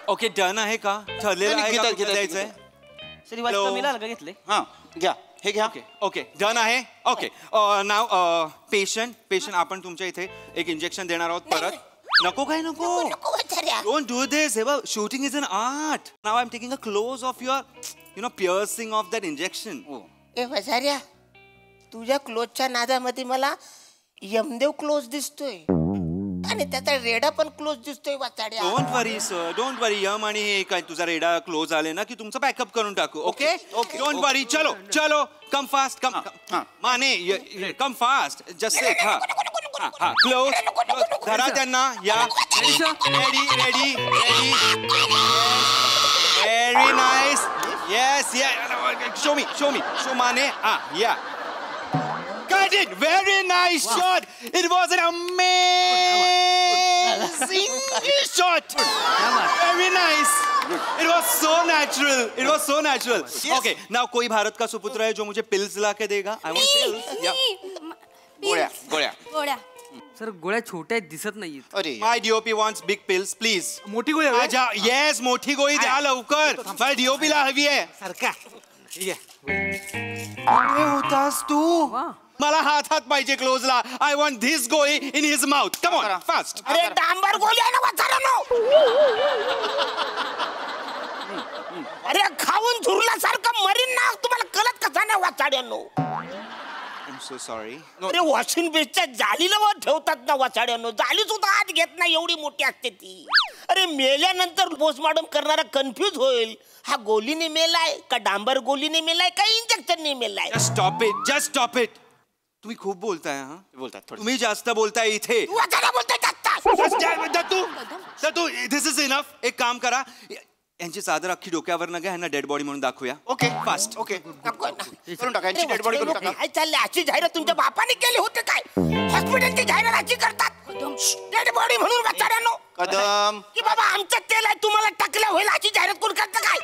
ओके डन आहे का? ठरलेलं आहे का? द्यायचंय सर वाच कमी लालग घेतले. हां घ्या, हे घ्या. ओके डन आहे. ओके नाव पेशंट आपण तुमच्या इथे एक इंजेक्शन देणार आहोत परत. नको काय नको. Don't do this. हे बघ शूटिंग इज एन आर्ट. नाव I am taking a close of your piercing of that injection. ए वसाऱ्या, तुझ्या क्लोजच्या नादामध्ये मला यमदेव क्लोज दिसतोय आणि त्याचा रेडा पण क्लोज दिसतोय वाचाड्या. Don't worry sir, don't worry. Yama आणि हे काय तुझा रेडा क्लोज आले ना की तुमचं पॅकअप करून टाकू. Okay don't worry. चलो चलो come fast. Come Mane come fast. Just set. हा क्लोज. धरा त्यांना. या ready ready ready. Very nice. Yes show me show Mane. या got it. Very nice shot. It was an amazing shot. Very nice. It was so natural. Okay, now कोई भारत का सुपुत्र है जो मुझे pills ला के देगा? I want pills. गोळ्या. सर गोळ्या छोट्या आहेत, दिसत नाहीत. अरे my DOP wants big pills, please. मोठी गोळी हवी? Yes, मोठी गोळी द्या लवकर. मला DOP ला हवी आहे. सारखा. कुठे होतास तू? मला हातात पाहिजे क्लोजला. आय वॉन्ट धिस गोळी in his mouth. Come on fast. अरे डांबर गोळी आहे ना वाचाड्यानो. अरे खाऊन झुरल्यासारखं मरीन ना. तुम्हाला कळत कसा नाही वाचाड्यानो. I'm so sorry. अरे वॉशिंग बेसच्या जालीला वर ठेवतात ना वाचाड्यानो. जाली सुद्धा आत घेत नाही, एवढी मोठी असते ती. अरे मेल्यानंतर पोस्टमॉर्टम करणारा कन्फ्यूज होईल. हा गोलीने मेलाय का डांबर गोलीने मेलाय का इंजेक्शनने मेलाय. Just stop it. तुम्ही खूप बोलताय. हा बोलतात तुम्ही जास्त बोलताय इथे. तू दिस इज इनफ. एक काम करा, यांची चादर अख्खी डोक्यावर न घ्या, यांना डेड बॉडी म्हणून दाखवूया. Okay fast. ओके करून टाका यांची डेड बॉडी करून टाका. काय चाललंय? अशी जाहिरात तुमच्या बापाने केली होते काय? हॉस्पिटलची जाहिरात अशी करतात डेड बॉडी म्हणून वाचाड्यानो. कदम की बाबा आमचं तेल आहे तुम्हाला टाकलं होईल अशी जाहिरात कोण करतं काय?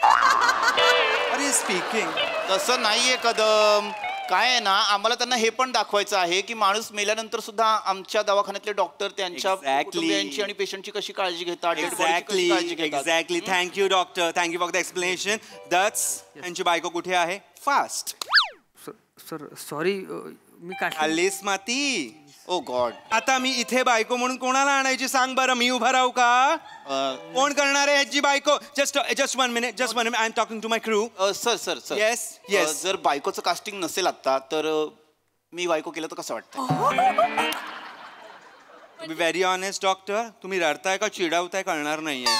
अरे स्पीकिंग तसं नाहीये कदम. काय आहे ना, आम्हाला त्यांना हे पण दाखवायचं आहे की माणूस मेल्यानंतर सुद्धा आमच्या दवाखान्यातले डॉक्टर त्यांच्या कुटुंबियांची आणि पेशंटची कशी काळजी घेतात. Exactly. Thank you doctor. Thank you for the explanation. That's यांची बायको कुठे आहे? फास्ट. सर सॉरी मी काय आलीस माती. ओ गॉड. आता मी इथे बायको म्हणून कोणाला आणायची सांग बरं. मी उभा राहू का? कोण करणार आहे ह्याची बायको? Just 1 minute I am talking to my crew. Sir yes जर बायकोचं कास्टिंग नसेल आता तर मी बायको केलं तर कसं वाटतं? बी व्हेरी ऑनेस्ट डॉक्टर, तुम्ही रडताय का चिडावताय कळणार नाहीये.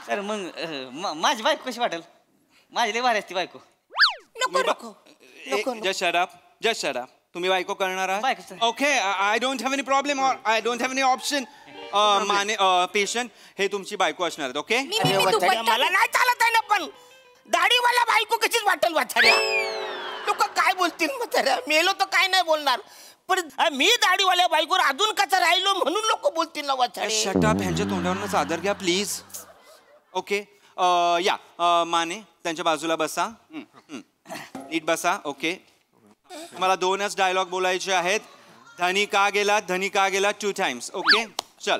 सर मग माझी बायको कशी वाटेल? माझी लय भारी असते बायको. Just shut up. तुम्ही बायको करणार आहात? Okay I don't have any problem और I don't have any option. Mane patient हे तुमची बायको असणार आहेत. ओके मला नाही चालत आहे ना, पण दाढीवाला बायको कशीच वाटेल वाचाड्या. लोक काय बोलतील म्हाताऱ्या? मेलो तर काय नाही बोलणार, पण मी दाढीवाल्या बायकोवर अजून कसं राहिलो म्हणून लोक बोलतील ना वाचाडे. Shut up. ह्यांच्या तोंडावरनं चादर घ्या प्लीज. ओके या माने त्यांच्या बाजूला बसा. नीट बसा. ओके मला 2च डायलॉग बोलायचे आहेत. धनी का गेला 2 टाइम्स. ओके चल.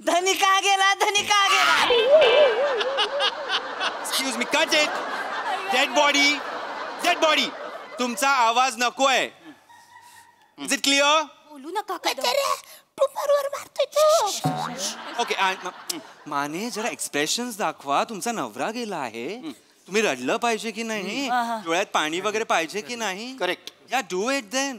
धनी का गेला. Excuse me. Cut it. Dead body. तुमचा आवाज नको आहे. Is it clear? बोलू नका ओके माने जरा एक्सप्रेशन्स दाखवा. तुमचा नवरा गेला आहे, तुम्ही रडलं पाहिजे की नाही? डोळ्यात पाणी वगैरे पाहिजे की नाही? करेक्ट. या डू इट देन.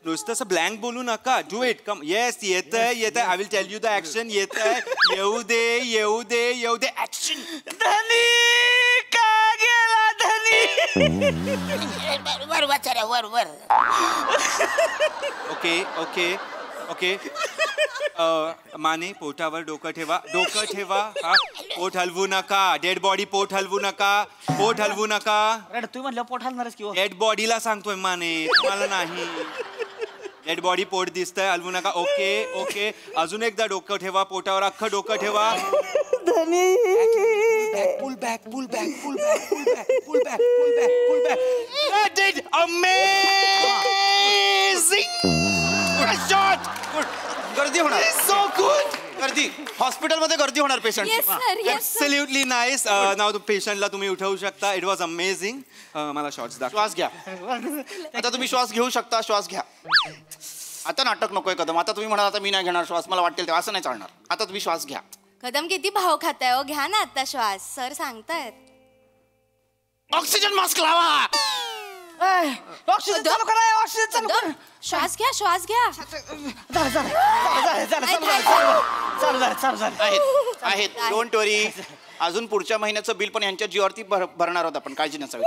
नुसतं असं ब्लँक बोलू नका. Do it. कम. येस येत आहे. I will tell you the action. येत आहे. येऊ दे ऍक्शन. धनी का गेला धनी. वर वाचाड्या वर. ओके माने पोटावर डोकं ठेवा हा पोट हलवू नका डेड बॉडी पोट हलवू नका तू म्हणलं पोट हलणारच किंवा डेड बॉडीला सांगतोय माने तुम्हाला नाही डेड बॉडी पोट दिसतंय हलवू नका ओके अजून एकदा डोकं ठेवा पोटावर अख्खं डोकं ठेवा पुल बॅक गर्दी होणार सो गुड गर्दी हॉस्पिटलमध्ये गर्दी होणार पेशंट ऍब्सोल्युटली नाईस नाव पेशंटला तुम्ही उठवू शकता इट वॉज अमेझिंग मला शॉर्ट्स दाखवा श्वास घ्या आता तुम्ही श्वास घेऊ शकता श्वास घ्या आता नाटक नकोय कदम आता तुम्ही म्हणाल आता मी नाही घेणार श्वास मला वाटेल तेव्हा असं नाही चालणार आता तुम्ही श्वास घ्या कदम किती भाव खाताय हो घ्या ना आता श्वास सर सांगतायत ऑक्सिजन मास्क लावा ऑक्सिजन चालू करा ऑक्सिजन चालू कर श्वास घ्या आहेत डोंट वरी अजून पुढच्या महिन्याचं बिल पण यांच्या जीवावरती भरणार होता पण काळजी नसावी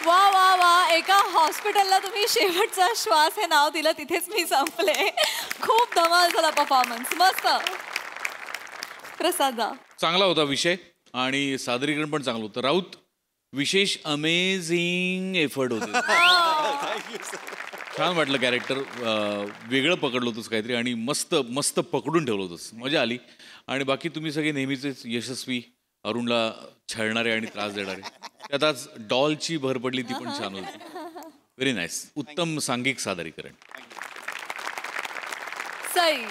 वा एका हॉस्पिटलला तुम्ही शेवटचा श्वास हे नाव दिलं तिथेच मी संपले खूप धमाल झाला परफॉर्मन्स मस्त प्रसाद चांगला होता विषय आणि सादरीकरण पण चांगलं होतं राऊत विशेष अमेझिंग एफर्ट होते छान वाटलं कॅरेक्टर वेगळं पकडलं होतंस काहीतरी आणि मस्त मस्त पकडून ठेवलं होतंस मजा आली आणि बाकी तुम्ही सगळे नेहमीचेच यशस्वी अरुणला छळणारे आणि त्रास देणारे त्यात आज डॉलची भर पडली ती पण छान होती व्हेरी नाईस उत्तम सांघिक सादरीकरण सई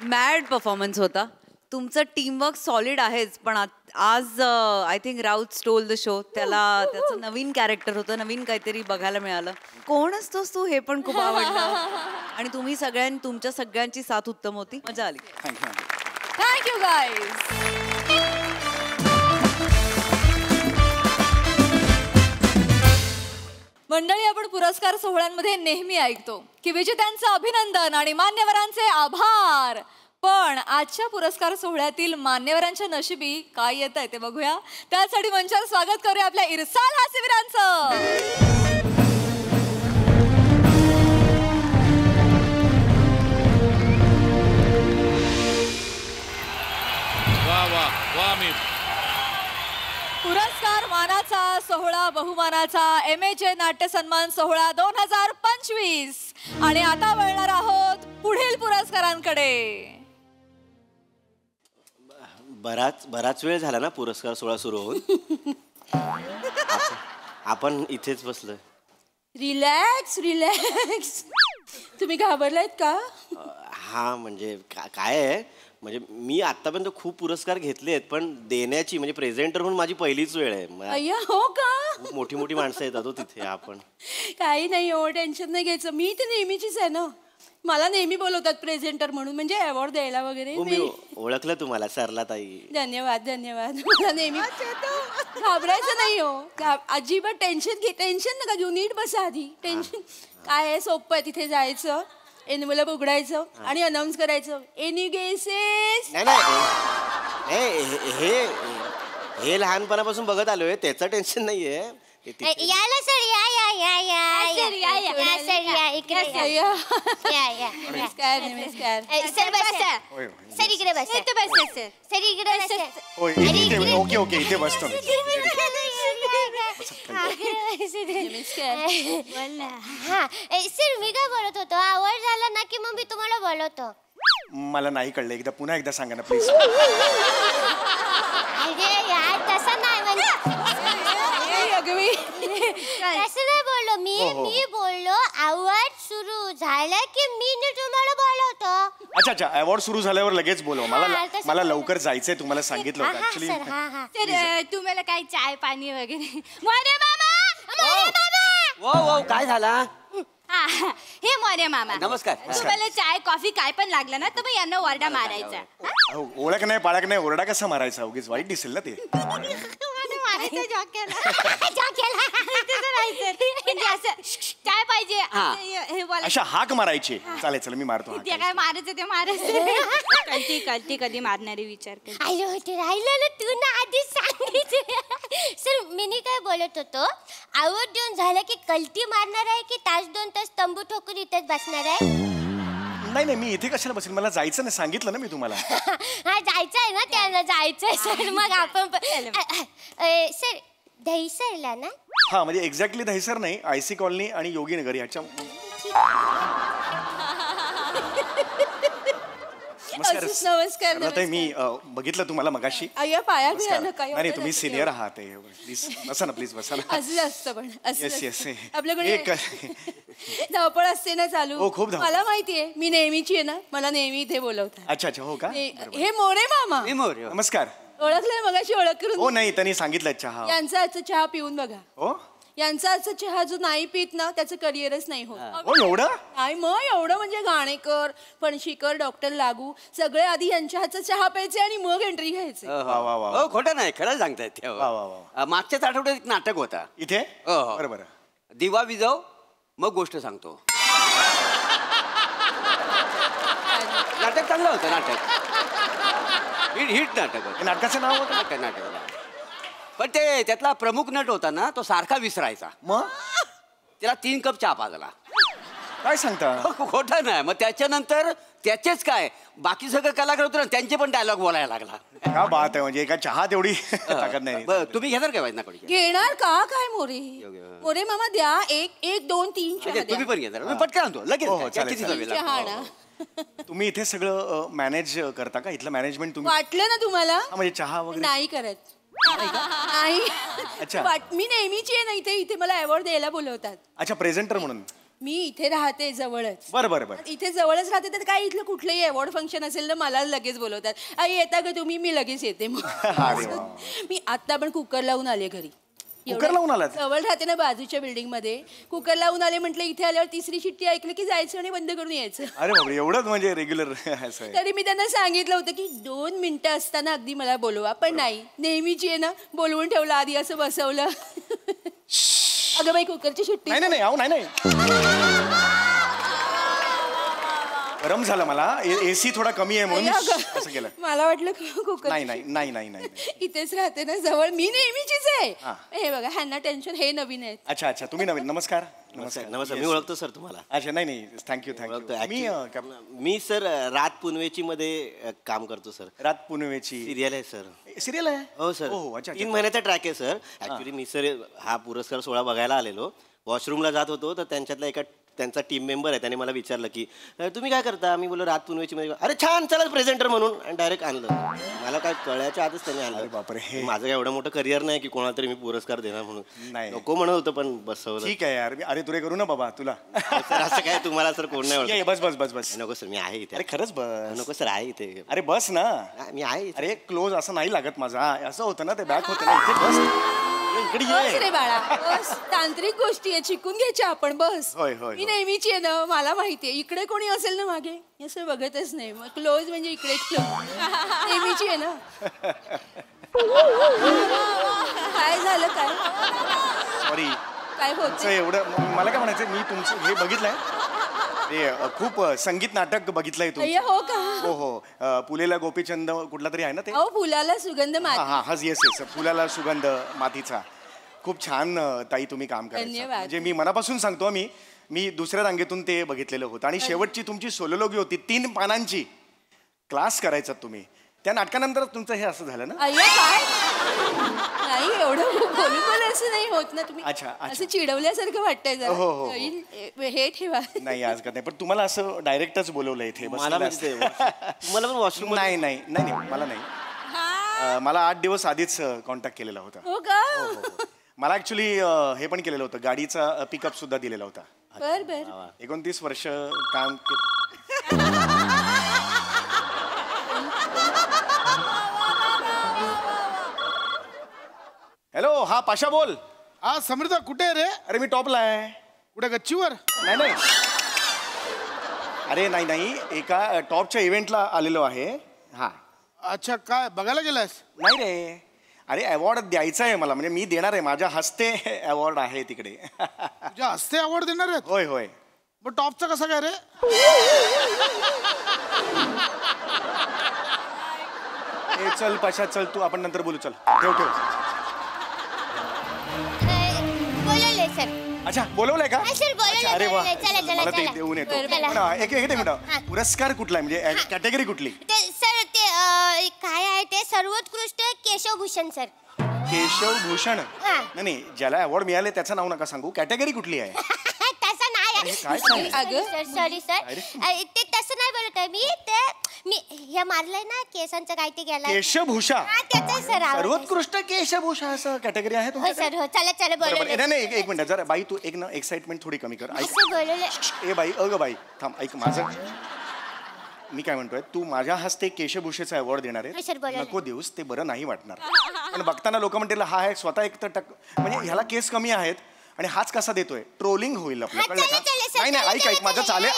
मॅड परफॉर्मन्स होता तुमचं टीमवर्क सॉलिड आहेच पण आज I think Raut stole the show त्याचं नवीन कॅरेक्टर होतं नवीन काहीतरी बघायला मिळालं कोण असतोस तू हे पण खूप आवडलं आणि तुमच्या सगळ्यांची साथ उत्तम होती मजा आली थँक्यू गाईज मंडळी आपण पुरस्कार सोहळ्यांमध्ये नेहमी ऐकतो की विजेत्यांचं अभिनंदन आणि मान्यवरांचे आभार पण आजच्या पुरस्कार सोहळ्यातील मान्यवरांच्या नशिबी काय येत आहे ते बघूया त्यासाठी मंचावर स्वागत करूया आपल्या इरसाल हास्यवीरांचं पुरस्कार मानाचा सोहळा बहुमानाचा MAJ नाट्य सन्मान सोहळा 2025 आणि आता वळणार आहोत पुढील पुरस्कारांकडे बराच वेळ झाला ना पुरस्कार सोहळा सुरू होऊन आपण इथेच बसलोय रिलॅक्स तुम्ही घाबरलायत का हा म्हणजे काय आहे म्हणजे मी आतापर्यंत खूप पुरस्कार घेतले आहेत पण देण्याची म्हणजे प्रेझेंटर म्हणून माझी पहिलीच वेळ आहे अय्या हो का मोठी मोठी माणसं येतात हो तिथे आपण काही नाही हो टेन्शन नाही घ्यायचं मी तर नेहमीचीच आहे ना मला नेहमी बोलवतात प्रेझेंटर म्हणून म्हणजे अवॉर्ड द्यायला वगैरे मी ओळखलं तुम्हाला सरला ताई धन्यवाद मला नेहमी घाबरायचं नाही हो अजिबात टेन्शन नका घेऊ नीट बसा आधी टेन्शन काय आहे सोपं आहे तिथे जायचं एन्व्हलप उघडायचं आणि अनाऊन्स करायचं एनी गेसेस हे लहानपणापासून बघत आलोय त्याचं टेन्शन नाहीये याला सर ओके इथे बसतो हा सर मी काय बोलत होतो आवड झाला ना की मग मी तुम्हाला बोलवतो मला नाही कळलं पुन्हा एकदा सांगा ना प्लीज अरे यार तसं नाही तसं नाही बोललो मी बोललो आवड सुरू झालं की मी तुम्हाला बोलवतो अच्छा अवॉर्ड सुरू झाल्यावर लगेच बोलव मला लवकर जायचंय तुम्हाला सांगितलं होतं ऍक्च्युली तर तुम्हाला काय चाय पाणी वगैरे काय झाला हे मोरे मामा नमस्कार तुम्हाला चाय कॉफी काय पण लागलं ना तर मग यांना ओरडा मारायचा ओळख नाही पाळख नाही ओरडा कसा मारायचा उगीच वाईट दिसेल ना ते मारायचं जॉकेला जॉकेला तसं राहायचं म्हणजे असं काय पाहिजे हा. हे बोला अशा हाक मारायची चालेल चला मी मारतो हाक. ते काय मारायचं ते मारायचं कळती कळती कधी मारणारे विचार कर आलो होते राहिलं ना तू ना आधीच सांगितलं सर मी काय बोलत होतो आवड देऊन झालं की कल्टी मारणार आहे की तास 2 तास तंबू ठोकून इथेच बसणार आहे नाही नाही मी इथे कशाला बसेल मला जायचं नाही सांगितलं ना मी तुम्हाला. हा जायचंय ना त्यांना जायचंय सर मग आपण सर दहीसरला ना हा म्हणजे एक्झॅक्टली दहिसर नाही आयसी कॉलनी आणि योगीनगर ह्याच्या नमस्कार नमस्कार मी बघितलं तुम्हाला मगाशी. अय्या पाया नमस्कार. नका नाही तुम्ही सिनियर आहात प्लीज बसा ना प्लीज बसा ना. असं असतं पण येस येस आपल्याकडे धावपळ असते ना चालू. हो, खूप धावपळ. मला माहितीये मी नेहमीची आहे ना मला नेहमी इथे बोलवतात. अच्छा अच्छा हो का हे मोरे मामा नमस्कार. ओळखलंय मगाशी ओळख करून हो नाही त्यांनी सांगितलं चहा. यांचा आजचा चहा पिऊन बघा. हो यांचा आजचा चहा जो नाही पित ना त्याचं करिअरच नाही होत. हो एवढं नाही मग एवढं म्हणजे गाणेकर फणशीकर डॉक्टर लागू सगळे आधी यांच्या हातचा चहा प्यायचे आणि मग एंट्री घ्यायचे. हो खोटं नाही खरं सांगतायत मागच्याच आठवड्यात एक नाटक होता इथे. बरोबर दिवा विजव मग गोष्ट सांगतो. नाटक चांगलं होतं नाटक हिट नाटक होतं. नाटकाचं नाव होतं नाटक पण ते त्यातला प्रमुख नट होता ना तो सारखा विसरायचा. मग त्याला 3 कप चहा पाजला. काय सांगता खोटं नाही. मग त्याच्यानंतर त्याचेच काय बाकी सगळं कलाकार होते ना त्यांचे पण डायलॉग बोलायला लागला. काय बात आहे म्हणजे एका चहा तेवढी ताकद नाही. तुम्ही घेणार काय ना घेणार का काय मोरे मोरे मामा द्या 1 2 3 चहा तुम्ही पण घेणार मी पटकन आणतो लगेच. तुम्ही इथे सगळं मॅनेज करता का इथलं मॅनेजमेंट तुम्ही वाटलं ना तुम्हाला म्हणजे चहा वगैरे नाही करत नाही. मी नेहमीची आहे ना इथे इथे मला अवॉर्ड द्यायला बोलवतात. अच्छा प्रेझेंटर म्हणून मी इथे राहते जवळच. बरं बरं बरं इथे जवळच राहते तर काय इथलं कुठलंही अवॉर्ड फंक्शन असेल ना मला लगेच बोलवतात. आई येता का तुम्ही मी लगेच येते. मी आता पण कुकर लावून आले घरी. कुकर लावून आलात जवळ राहते ना बाजूच्या बिल्डिंग मध्ये कुकर लावून आले म्हटलं इथे आल्यावर 3री शिट्टी ऐकली की जायचं आणि बंद करून यायचं. अरे बापरे एवढंच म्हणजे रेग्युलर तरी मी त्यांना सांगितलं होतं की 2 मिनिटं असताना अगदी मला बोलवा पण नाही नेहमीची आहे ना बोलवून ठेवलं आधी असं बसवलं. अगं बाई कुकरची शिट्टी नाही नाही नाही नाही गरम झालं मला एसी थोडा कमी आहे म्हणून असं केलं. मला वाटलं कुकर नाही नाही नाही नाही नाही इथेच राहते ना जवळ मी नेहमीचीच आहे. हे बघा ह्यांना टेन्शन हे नवीन आहेत. अच्छा अच्छा तुम्ही नवीन नमस्कार नमस्कार मी ओळखतो सर तुम्हाला. अच्छा नाही नाही थँक्यू. मी सर रात पुनवेची मध्ये काम करतो सर. रात पुनवेची सिरियल आहे सर. सिरियल आहे हो सर. 3 महिन्याचा ट्रॅक आहे सर. ऍक्च्युली मी सर हा पुरस्कार सोहळा बघायला आलेलो वॉशरूमला जात होतो तर त्यांच्यातला त्यांचा टीम मेंबर आहे त्याने मला विचारलं की तुम्ही काय करता. मी बोललो रात पुनवेची मध्ये. अरे छान चला प्रेझेंटर म्हणून आणि डायरेक्ट आणलं. मला काय कळल्याच्या आधीच त्याने आणलं. बापरे माझं काय एवढं मोठं करिअर नाही की कोणाला तरी मी पुरस्कार देणार म्हणून नाही नको म्हणत होतं पण बसवलं. ठीक आहे यार अरे तुरे करू ना बाबा तुला. सर असं काय तुम्हाला सर कोण नाही बस बस बस बस नको सर मी आहे इथे. अरे खरंच बस नको सर आहे इथे. अरे बस ना मी आहे. अरे क्लोज असं नाही लागत माझा असं होतं ना ते बॅक होतं ना इथे बस इकडे ये रे बाळा बस तांत्रिक गोष्टी आहे शिकून घ्यायच्या आपण बस. होय होय मी नेहमीची आहे ना मला माहितीये इकडे कोणी असेल ना मागे असं बघतच नाही मग क्लोज म्हणजे इकडे नेहमीची आहे ना. काय झालं काय सॉरी काय होत एवढं मला काय म्हणायचं मी तुमचं हे बघितलंय ते खूप संगीत नाटक बघितलंय तुम्ही. हो का हो हो पुलेला गोपीचंद कुठला तरी आहे ना ते. हो फुलाला सुगंध हा हा येस येस फुलाला सुगंध मातीचा. खूप छान ताई तुम्ही काम करायचं म्हणजे मी मनापासून सांगतो मी दुसऱ्या रांगेतून ते बघितलेलं होतं आणि शेवटची तुमची सोलोलॉगी होती 3 पानांची क्लास करायचा तुम्ही. त्या नाटकानंतर तुमचं हे असं झालं ना. अय्या काय नाही एवढं बोलू असं नाही होत ना तुम्ही. अच्छा असं चिडवल्यासारखं वाटतंय जरा. हे ठेवा नाही आज का नाही पण तुम्हाला असं डायरेक्टच बोलवलं इथे मला पण वॉशरूम नाही नाही नाही मला नाही मला 8 दिवस आधीच कॉन्टॅक्ट केलेला होता. हो का मला ऍक्च्युली हे पण केलेलं होतं गाडीचा पिकअप सुद्धा दिलेला होता. बर बर 29 वर्ष काम हॅलो हा पाशा बोल. हा समृद्ध कुठे आहे रे. अरे मी टॉपला आहे. कुठे गच्चीवर. नाही अरे नाही एका टॉपच्या इव्हेंटला आलेलो आहे. हा अच्छा काय बघायला गेलास. नाही रे अरे अवॉर्ड द्यायचा आहे मला, म्हणजे मी देणार आहे, माझ्या हस्ते अवॉर्ड आहे तिकडे. तुझ्या हस्ते अवॉर्ड देणार आहेत? होय होय. मग टॉपचा कसा काय रे? ए चल पाशा चल, तू आपण नंतर बोलू, चल ठेव ठेव. बोलवलंय सर. अच्छा बोलवलंय का? सर बोलवलंय. अरे वा, चला चला मला ते चला. देऊन येतो. चला. पण एक मिनिट, पुरस्कार कुठला आहे, म्हणजे कॅटेगरी कुठली? सर ते काय आहे ते सर्वोत्कृष्ट केशवभूषण सर. केशवभूषण? नाही, ज्याला अवॉर्ड मिळाले त्याचं नाव नका सांगू, कॅटेगरी कुठली आहे? तसं नाही. काय सॉरी सर, ते तसं नाही बोलत आहे मी हे मारलंय ना केसांचं काय ते गेला. केशभूषा? त्याचं सर सर्वोत्कृष्ट केशभूषा असं कॅटेगरी आहे हो सर. हो चला चला बोलवलंय. नाही एक मिनिट जरा बाई, तू एक ना एक्साइटमेंट थोडी कमी कर. असं बोलवलंय. ए बाई, बाई थांब, ऐक माझं, मी काय म्हणतोय, तू माझ्या हस्ते केशभूषेचा अवॉर्ड देणार आहे, नको देऊस, ते बरं नाही वाटणार. पण बघताना लोक म्हणतील हा आहे स्वतः एक तर म्हणजे ह्याला केस कमी आहेत आणि हाच कसा देतोय, ट्रोलिंग होईल आपलं, कळलं का? नाही ऐक माझं चालेल.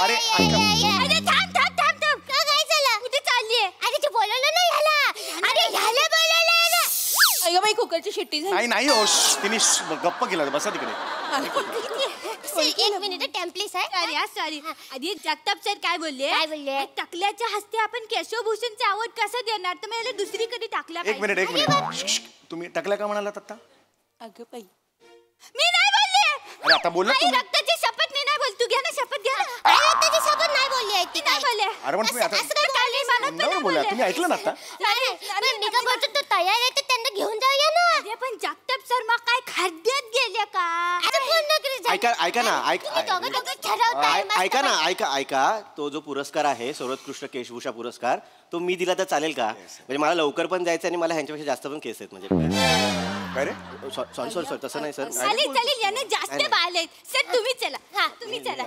अरे बाई कुकरची शिट्टी झाली. नाही हो, तिने गप्प केला, बसा तिकडे. एक मिनिट टेम्पलेस आहे. सॉरी आधी जगताप सर काय बोलले? टकल्याच्या हस्ते आपण केशवभूषणचा अवॉर्ड कसं देणार, तर मला दुसरीकडे टाकला. एक मिनिट, तुम्ही टकल्या का म्हणालात आता? अगं बाई मी नाही बोलले. अरे आता बोलला तुम्ही. रक्ताची शपथ मी नाही बोल. तू घ्या ना शपथ, घ्या ना. रक्ताची शपथ नाही बोलली आहे ती. नाही बोलले. अरे पण तुम्ही आता बोला, तुम्ही ऐकलं ना आता? मी का बोलतो तो तयार आहे तर त्यांना घेऊन जाऊया ना. अरे पण जगताप सर मग काय खड्ड्यात गेले का? ऐका, तो जो पुरस्कार आहे सर्वोत्कृष्ट केशभूषा पुरस्कार, तो मी दिला तर चालेल का? म्हणजे मला लवकर पण जायचं आणि मला ह्यांच्यापेक्षा जास्त पण केस आहेत. म्हणजे काय रे? सॉरी तसं नाही सर. चालेल याने जास्त बाल आहेत. सर तुम्ही चला. हा तुम्ही चला.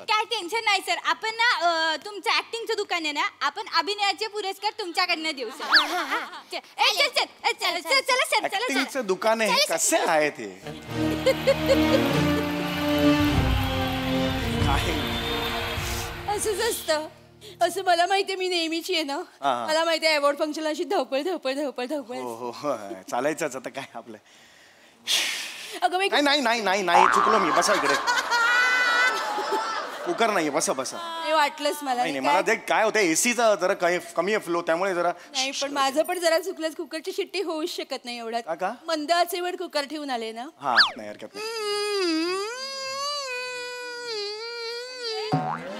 काय टेन्शन नाही सर. आपण ना तुमचं ऍक्टिंगचं दुकान आहे ना, आपण अभिनयाचे पुरस्कार तुमच्याकडनं देऊ सर. चला सर. ऍक्टिंगचं दुकान आहे, कसे आहे ते? असंच असतं. असं मला माहितीये, मी नेहमीची आहे ना. मला माहितीये अवॉर्ड फंक्शन अशी धवपळ. हो चालायचंच आता काय आपलं. अगं बाई नाही चुकलो मी, बसा इकडे. कुकर नाही, बसा. नाही वाटलंच मला. नाही मला ते काय होतं, एसीचा जरा कमी आहे फ्लो, त्यामुळे जरा. नाही पण माझं पण जरा चुकलंच. कुकरची शिट्टी होऊच शकत नाही एवढ्यात. मंद आचेवर कुकर ठेवून आले ना. हा नाही हरकत नाही.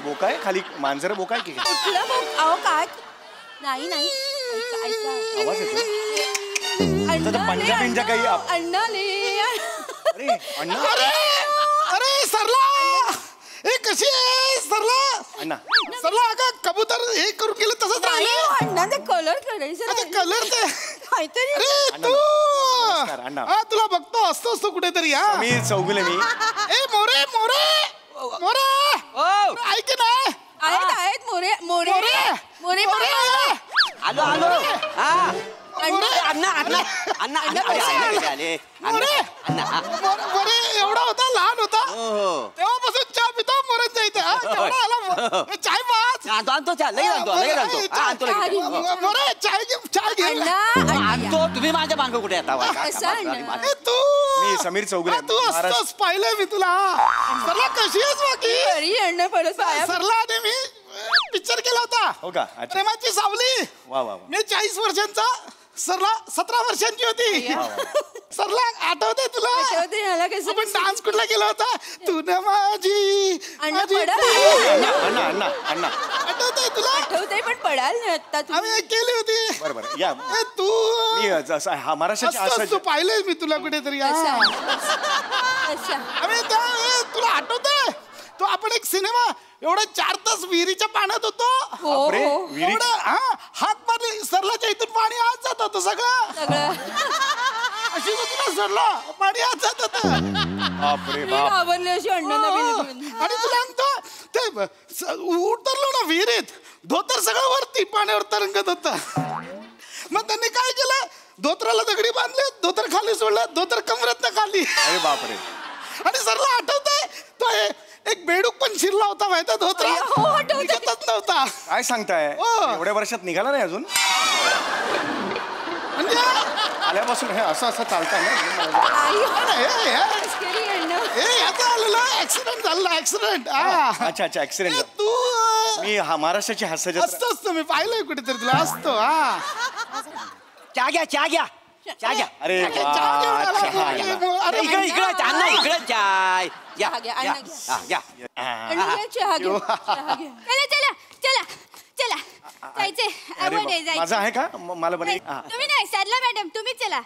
बोकाय खाली, मांजर बोकाय की अहो काय नाही ऐका आवाज येतो पंजाबींच्या काही. अण्णा अरे सरला, हे कशी आहे सरला? सरला अगं कबूतर हे करून गेलं तसंच राहिलं. अण्णाचा कलर करायचं. कलर ते काहीतरी. अरे तू तुला बघतो असतो कुठेतरी. मी चौगुले मी. ए मोरे ऐक ना. आहेत मोरे. आलो. हा एवढा होता, लहान होता तेव्हापासून चहा पितो मोरांच्या इथे. चाय पाच आणतो तुम्ही माझ्या मांग कुठे येता? तू मी समीर चौगुले. तू असतोस, पाहिलंय मी तुला. सरला कशी आहेस बाकी? सरला आणि मी पिक्चर केला होता. हो का? प्रेमाची सावली. वा. मी 40 वर्षांचा, सरला 17 वर्षांची होती. सरला आठवते तुला? आपण डान्स कुठला केला होता? तू ना माझी अण्णा आठवतंय तुला? आठवतंय पण पडाल नाही आता. आम्ही केली होती. बरोबर या. तू महाराष्ट्राची पाहिलंय मी तुला कुठेतरी. तुला आठवतंय तो आपण एक सिनेमा एवढा 4 तास विहिरीच्या पाण्यात होतो. हात मारले सरलाच्या इथून पाणी आत जात होतं सगळं. अशी तुला सरला पाणी आत जात होतं. घाबरले अशी अण्णांना. आणि तुला सांगतो ते उतरलो ना विहिरीत, धोतर सगळं वरती पाण्यावर तरंगत होतं. मग त्यांनी काय केलं, धोतराला दगडी बांधले, धोतर खाली सोडलं, धोतर कमरेतनं खाली. अरे बापरे. आणि सरला आठवतंय तो एक बेडूक पण शिरला होता माहिती धोत्रा. निघतच नव्हता. काय सांगताय? एवढ्या वर्षात निघाला नाही अजून? म्हणजे आल्यापासून हे असं असं चालतं ऍक्सिडेंट झाला ऍक्सिडेंट. अच्छा अच्छा ऍक्सिडेंट. तू मी महाराष्ट्राची हास्य जत्रा असतो मी पाहिलंय कुठेतरी तुला असतो. चहा घ्या चहा घ्या चहा घ्या. अरे इकडे इकडे अण्णा इकडे चाय घ्या घ्या. चला चला चला जायचे माझं आहे का मला बरं. तुम्ही नाही सरला मॅडम तुम्ही चला.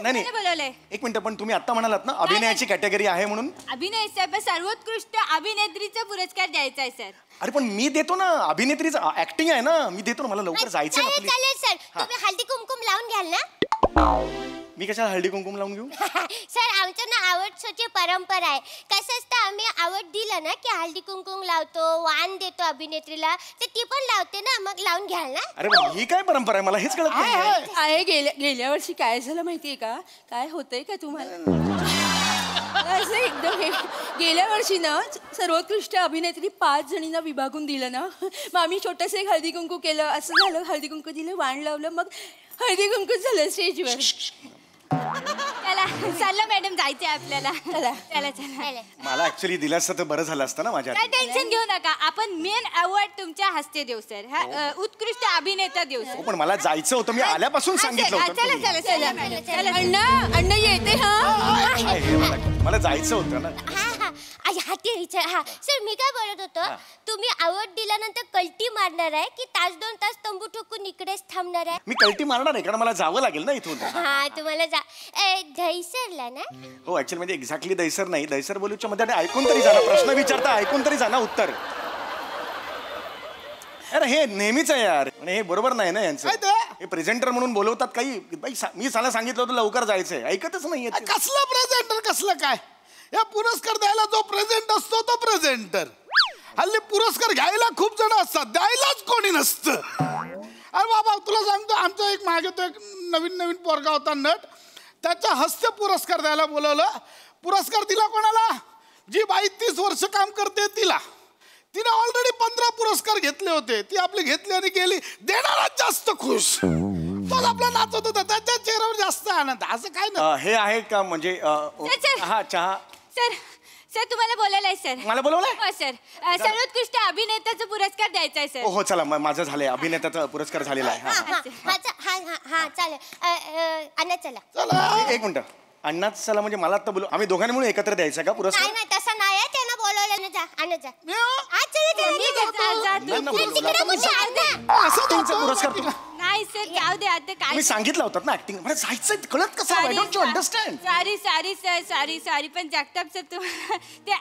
नाही बोलवलंय. एक मिनिट पण तुम्ही आता म्हणालात ना अभिनयाची कॅटेगरी आहे म्हणून. अभिनय सर सर्वोत्कृष्ट अभिनेत्रीचा पुरस्कार द्यायचा आहे सर. अरे पण मी देतो ना अभिनेत्रीचं ऍक्टिंग आहे ना मी देतो ना. मला लवकर जायचं ना. चालेल सर तुम्ही हळदी कुंकुम लावून घ्याल ना. मी कशाला हळदी कुंकुम लावून घेऊ. सर आमच्या ना आवड सोची परंपरा आहे. कसं असतं आम्ही आवड दिलं ना की हळदी कुंकुम लावतो वाण देतो अभिनेत्रीला तर ती पण लावते ना मग लावून घ्याल ना. अरे ही काय परंपरा आहे मला हेच कळत नाही. आहे गेल्या वर्षी काय झालं माहितीये का काय होतंय का तुम्हाला असं एकदम गेल्या वर्षी ना सर्वोत्कृष्ट अभिनेत्री 5 जणींना विभागून दिलं ना मग आम्ही छोटंसं एक हळदी कुंकू केलं. असं झालं हळदी कुंकू दिलं वाण लावलं मग हळदी कुंकू झालं स्टेजवर. चला चला मॅडम जायचंय आपल्याला. चला चला चला. मला ऍक्च्युली दिलं असतं तर बरं झालं असतं ना माझ्या. काय टेन्शन घेऊ नका आपण मेन अवॉर्ड तुमच्या हस्ते देऊ सर. हा उत्कृष्ट अभिनेता देऊ सर. पण मला जायचं होतं मी आल्यापासून सांगितलं होतं. चला चला चला मॅडम चला. अण्णा येते. मला जायचं होतं ना. हा सर मी काय बोलत होतो तुम्ही अवॉर्ड दिल्यानंतर कल्टी मारणार आहे की तास 2 तास तंबू ठोकून इकडेच थांबणार आहे. मी कल्टी मारणार आहे कारण मला जावं लागेल ना इथून. हा तुम्हाला दहीसरला ना. हो ऍक्च्युअली म्हणजे एक्झॅक्टली दहीसर नाही दहीसर बोलूच्या मध्ये ऐकून तरी जा ना. प्रश्न विचारता ऐकून तरी जा ना उत्तर. अरे हे नेहमीच आहे यार. हे बरोबर नाही ना यांचं. हे प्रेझेंटर म्हणून बोलवतात काही मी साला सांगितलं होतं लवकर जायचंय ऐकतच नाहीये. कसला प्रेझेंटर कसलं काय. या पुरस्कार द्यायला जो प्रेझेंट असतो तो प्रेझेंटर. हल्ली पुरस्कार घ्यायला खूप जण असतात द्यायलाच कोणी नसतं. अरे बाबा तुला सांगतो आमचा एक मागे तो एक नवीन पोरगा होता नट त्याच्या हस्ते पुरस्कार द्यायला बोलवलं. पुरस्कार दिला कोणाला जी बाई 30 वर्ष काम करते तिला. तिने ऑलरेडी 15 पुरस्कार घेतले होते. ती आपले घेतली आणि गेली. देणाराच जास्त खुश. तो आपला नाचत होता त्याच्या चेहऱ्यावर जास्त आनंद. असं काय ना हे आहे का म्हणजे हा चहा. सर सर तुम्हाला बोलायला आहे सर. मला बोलवलंय. हो सर सर्वोत्कृष्ट अभिनेत्याचा पुरस्कार द्यायचा आहे सर. हो चला माझं झालंय अभिनेत्याचा पुरस्कार झालेला आहे. हा चालेल अण्णा चला. एक मिनिट अण्णाच चला म्हणजे मला आता बोलू आम्ही दोघांनी म्हणून एकत्र द्यायचा का पुरस्कार. नाही तसं नाही आहे त्यांना बोलवलं ना. जा अण्णा जा. असं तुमचा पुरस्कार नाही सर जाऊ दे आता काय. मी सांगितलं होतं ना ऍक्टिंग मला जायचं कळत कसं. I don't you understand. Sorry sir sorry पण जगताप सर तुम्हाला ते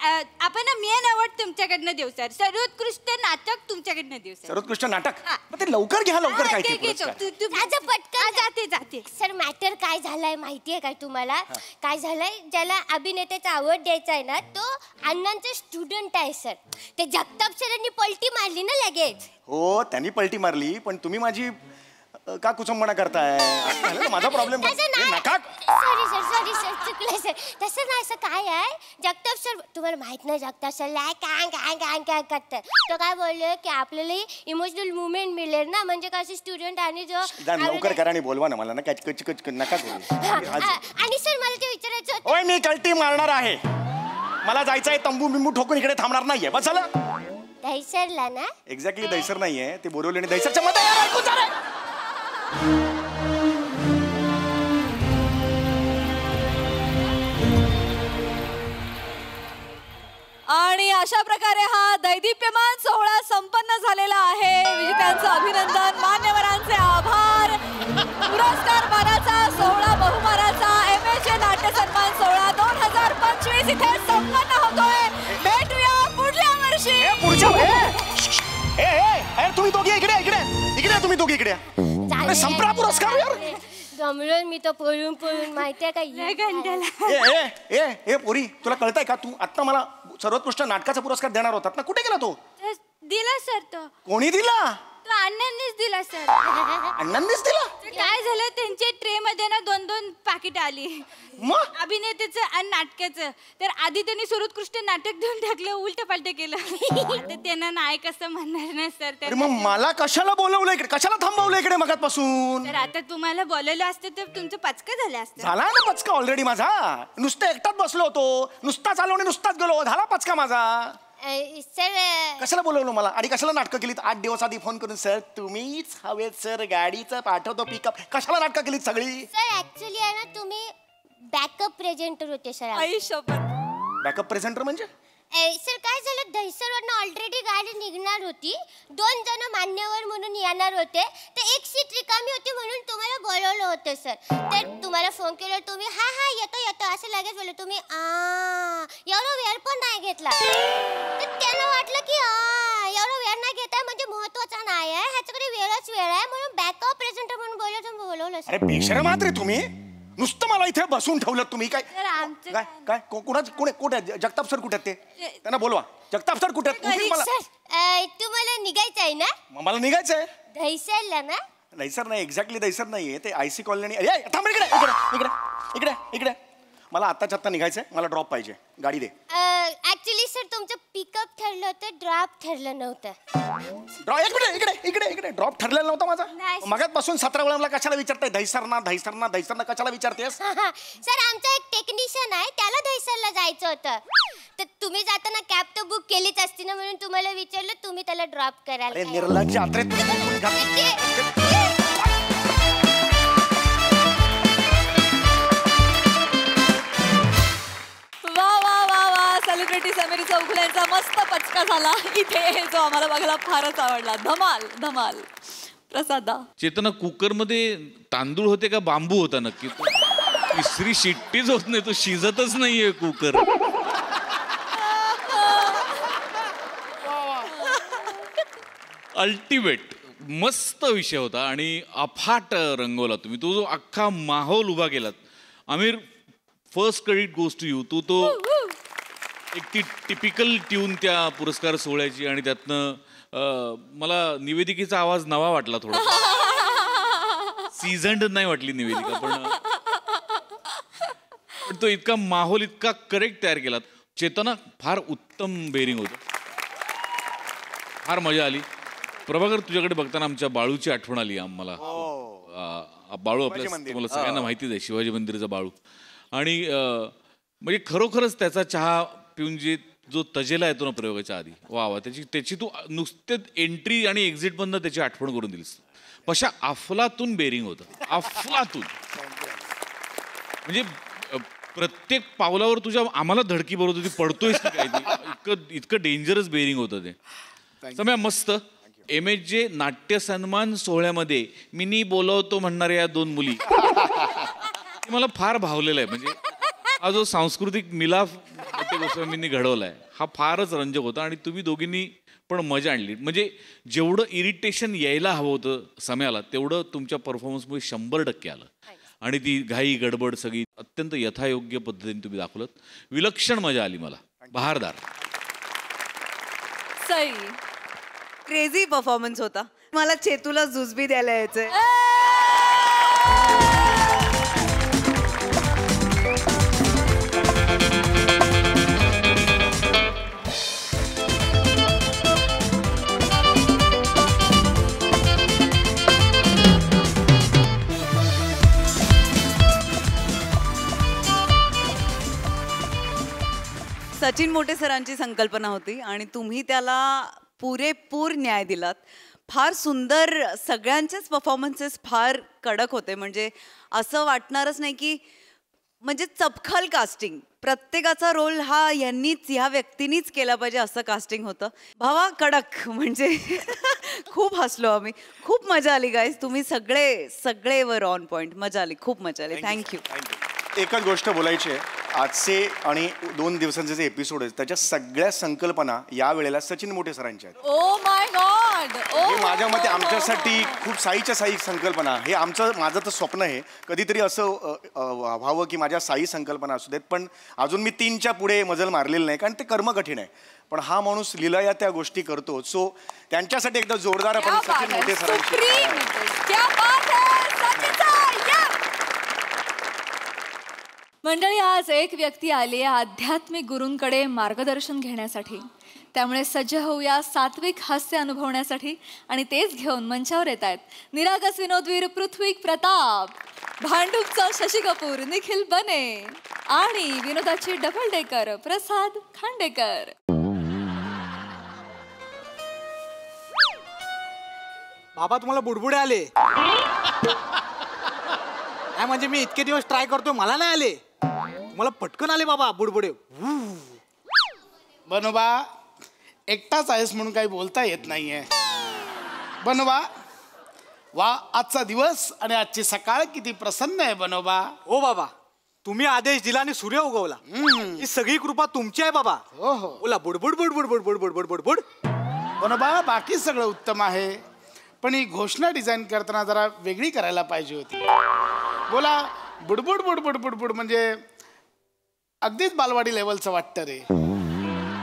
आपण ना मेन अवॉर्ड तुमच्याकडनं देऊ सर. सर्वोत्कृष्ट नाटक तुमच्याकडनं देऊ सर. सर्वोत्कृष्ट नाटक ते लवकर घ्या लवकर. काय जाते सर. मॅटर काय झालंय माहितीये काय तुम्हाला. काय झालंय ज्याला अभिनेत्याचा अवॉर्ड द्यायचा आहे ना तो अण्णांचा स्टुडंट आहे सर. ते जगताप सरांनी पलटी मारली ना लगेच. हो त्यांनी पलटी मारली पण तुम्ही माझी का कुचंबणा करताय. माझा प्रॉब्लेम नका. सॉरी सर चुकलं सर. तसं नाही असं काय आहे जगताप सर तुम्हाला माहित नाही जगताप सर काय करतात. तो काय बोलले की आपल्याला इमोशनल मुवमेंट मिळेल ना म्हणजे कसं स्टुडंट आणि जो लवकर करा आणि बोलवा ना मला ना नका करू. आणि सर मला ते विचारायचं होय मी कल्टी मारणार आहे. मला जायचंय तंबू बिंबू ठोकून इकडे थांबणार नाहीये. बस झालं. दहीसरला ना. एक्झॅक्टली दहीसर नाहीये ते बोरवली आणि दहीसरच्या मध्ये ऐकून जा रे. आणि अशा प्रकारे हा दैदिप्यमान सोहळा संपन्न झालेला आहे. विजेत्यांचं अभिनंदन मान्यवरांचे आभार. पुरस्कार मानाचा सोहळा बहुमानाचा MHA नाट्य सन्मान सोहळा 2025 इथे संपन्न होतोय. भेटूया पुढल्या वर्षी. तुम्ही दोघे इकडे तुम्ही दोघे इकडे संपला पुरस्कार यार. जमलं मी तर पळून माहितीये का ए पोरी तुला कळतंय का तू आता मला सर्वोत्कृष्ट नाटकाचा पुरस्कार देणार होतात ना कुठे गेला तो. दिला सर. तो कोणी दिला. तो अण्णांनीच दिला सर. अण्णांनीच दिला. काय झालं त्यांच्या ट्रे मध्ये ना 2-2 पाकिट आली अभिनेत्याचं आणि नाटकाचं. तर आधी त्यांनी सर्वोत्कृष्ट नाटक देऊन टाकलं, उलट पालट केलं. आता त्यांना नायक असं म्हणणार ना सर. मग मला कशाला बोलवलं इकडे, कशाला थांबवलं इकडे मगातपासून? तर आता तुम्हाला बोलवलं असतं तर तुमचं पचका झालं असतं. झाला ना पचका ऑलरेडी माझा. नुसतं एकटाच बसलो होतो, नुसताच आलो आणि नुसताच गेलो, झाला पचका माझा. सर कशाला बोलवलं मला आणि कशाला नाटकं केलीत 8 दिवस आधी फोन करून? सर तुम्हीच हवेत सर, गाडीचं पाठवतो पिकअप. कशाला नाटकं केलीत सगळी? सर ऍक्च्युली आहे ना तुम्ही बॅकअप प्रेझेंटर होते सर. बॅकअप प्रेझेंटर म्हणजे? सर काय झालं, दहिसरवरनं ऑलरेडी गाडी निघणार होती. 2 जण मान्यवर म्हणून येणार होते. तर एक सीट रिकामी होती म्हणून तुम्हाला बोलवलं होतं सर. तर तुम्हाला फोन केला, तुम्ही हा हा येतो येतो असं लगेच बोलले. तुम्ही एवढा वेळ पण नाही घेतला. तर त्यांना वाटलं की एवढा वेळ नाही घेताय म्हणजे महत्वाचा नाही आहे, ह्याच्याकडे वेळच वेळ आहे म्हणून बॅकअप प्रेझेंटर म्हणून बोलवलं. अरे बेशरम आहात रे तुम्ही. नुसतं मला इथे बसून ठेवलं तुम्ही. काय काय काय कुठे जगताप सर कुठे? ते त्यांना बोलवा. जगताप सर कुठे? तुम्हाला निघायचं आहे ना? मला निघायचंय दहिसरला ना? दहिसर नाही, एक्झॅक्टली दहिसर नाहीये ते, आयसी कॉलनी. थांब इकडे इकडे इकडे इकडे. मला आत्ताच्या आत्ता निघायचंय, मला ड्रॉप पाहिजे, गाडी दे. ऍक्च्युली सर तुमचं पिकअप ठरलं होतं, ड्रॉप ठरलं नव्हतं. इकडे इकडे इकडे ड्रॉप ठरलेला नव्हता माझा. मगातपासून 17 वेळा मला कशाला विचारताय दहिसरना दहिसरना दहिसरना कशाला विचारतेस? सर आमचा एक टेक्निशियन आहे, त्याला दहिसरला जायचं होतं. तर तुम्ही जाताना कॅब तर बुक केलीच असती ना म्हणून तुम्हाला विचारलं, तुम्ही त्याला ड्रॉप करायला. निर्लज्ज आत्रे. वा वा वा वा, सेलिब्रिटी समीर चौगुले यांचा मस्त पचका झाला इथे, जो आम्हाला बघायला फारच आवडला. धमाल धमाल. प्रसादा, चेतना, कुकर मध्ये तांदूळ होते का बांबू होता नक्की? तिसरी शिट्टीच होत नाही, तो शिजतच नाहीये कुकर. अल्टिमेट मस्त विषय होता आणि अफाट रंगवला तुम्ही. तो जो अख्खा माहोल उभा केलात. Aamir, first credit goes to you. तू तो एक ती टिपिकल ट्यून त्या पुरस्कार सोहळ्याची आणि त्यातनं मला निवेदिकेचा आवाज नवा वाटला थोडा. सीझन्ड नाही वाटली निवेदिका, पण तो इतका माहोल इतका करेक्ट तयार केला. चेतना, फार उत्तम बेरिंग होतं, फार मजा आली. प्रभाकर, तुझ्याकडे बघताना आमच्या बाळूची आठवण आली आम्हाला. बाळू आपल्या तुम्हाला सगळ्यांना माहितीच आहे, शिवाजी मंदिरचा बाळू. आणि म्हणजे खरोखरच त्याचा चहा पिऊन जो तजेला येतो ना प्रयोगाच्या आधी, वा वा, त्याची तू नुसते एंट्री आणि एक्झिट मधनं त्याची आठवण करून दिलीस. पशा अफलातून बेरिंग होतं, अफलातून. म्हणजे प्रत्येक पावलावर तुझ्या आम्हाला धडकी बरोबर होती, पडतोयस की काय, इतकं डेंजरस बेरिंग होतं ते. सम्या, मस्त. MSJ नाट्य सन्मान सोहळ्यामध्ये मिनी बोलवतो म्हणणाऱ्या या 2 मुली मला फार भावलेला आहे. म्हणजे हा जो सांस्कृतिक मिलाफ गोस्वामींनी घडवलाय हा फारच रंजक होता आणि तुम्ही दोघींनी पण मजा आणली. म्हणजे जेवढं इरिटेशन यायला हवं होतं सम्याला तेवढं तुमच्या परफॉर्मन्समुळे 100% आलं. आणि ती घाई गडबड सगळी अत्यंत यथायोग्य पद्धतीने तुम्ही दाखवलं. विलक्षण मजा आली मला. बहारदार. सई, क्रेझी परफॉर्मन्स होता. मला चेतूला जुजबी द्यायला यायचंय. सचिन मोटे सरांची संकल्पना होती आणि तुम्ही त्याला पुरेपूर न्याय दिलात. फार सुंदर, सगळ्यांचेच परफॉर्मन्सेस फार कडक होते. म्हणजे असं वाटणारच नाही की म्हणजे चपखल कास्टिंग, प्रत्येकाचा रोल हा ह्या व्यक्तीनीच केला पाहिजे असं कास्टिंग होतं. भावा कडक. म्हणजे खूप हसलो आम्ही, खूप मजा आली गाईज. तुम्ही सगळे वर ऑन पॉइंट. मजा आली, खूप मजा आली. थँक्यू. एकच गोष्ट बोलायची आहे, आजचे आणि 2 दिवसांचे जे एपिसोड आहेत त्याच्या सगळ्या संकल्पना या वेळेला सचिन मोटे सरांच्या आहेत. Oh my God. माझ्या मते आमच्यासाठी खूप साईच्या साई संकल्पना, हे माझं तर स्वप्न आहे कधीतरी असं व्हावं की माझ्या साई संकल्पना असू देत, पण अजून मी 3च्या पुढे मजल मारलेलं नाही, कारण ते कर्म कठीण आहे. पण हा माणूस लीलया त्या गोष्टी करतो. सो त्यांच्यासाठी एकदा जोरदार आपण सचिन मोठे सरांची. मंडळी, आज एक व्यक्ती आली आहे आध्यात्मिक गुरूंकडे मार्गदर्शन घेण्यासाठी. त्यामुळे सज्ज होऊया सात्विक हास्य अनुभवण्यासाठी. आणि तेच घेऊन मंचावर येत आहेत निरागस विनोदवीर पृथ्वी प्रताप, भांडूपचा शशी कपूर निखिल बने आणि विनोदाची डबल डेकर प्रसाद खांडेकर. बाबा तुम्हाला बुडबुडे आले? नाही म्हणजे मी इतके दिवस ट्राय करतोय, मला नाही आले, मला पटकन आले बाबा बुडबुडे. बनोबा एकटाच आहेस म्हणून काही बोलता येत नाहीये. बनोबा वा, आजचा दिवस आणि आजची सकाळ किती प्रसन्न आहे बनोबा. हो बाबा, तुम्ही आदेश दिला आणि सूर्य उगवला, ही सगळी कृपा तुमची आहे बाबा. हो हो, बोला बुडबुड बुडबुड बुडबुड बुडबुड बुडबुड. बनोबा बाकी सगळं उत्तम आहे, पण ही घोषणा डिझाईन करताना जरा वेगळी करायला पाहिजे होती. बोला बुडबुड बुडबुड बुडबुड म्हणजे अगदीच बालवाडी लेवलचं वाटतं रे,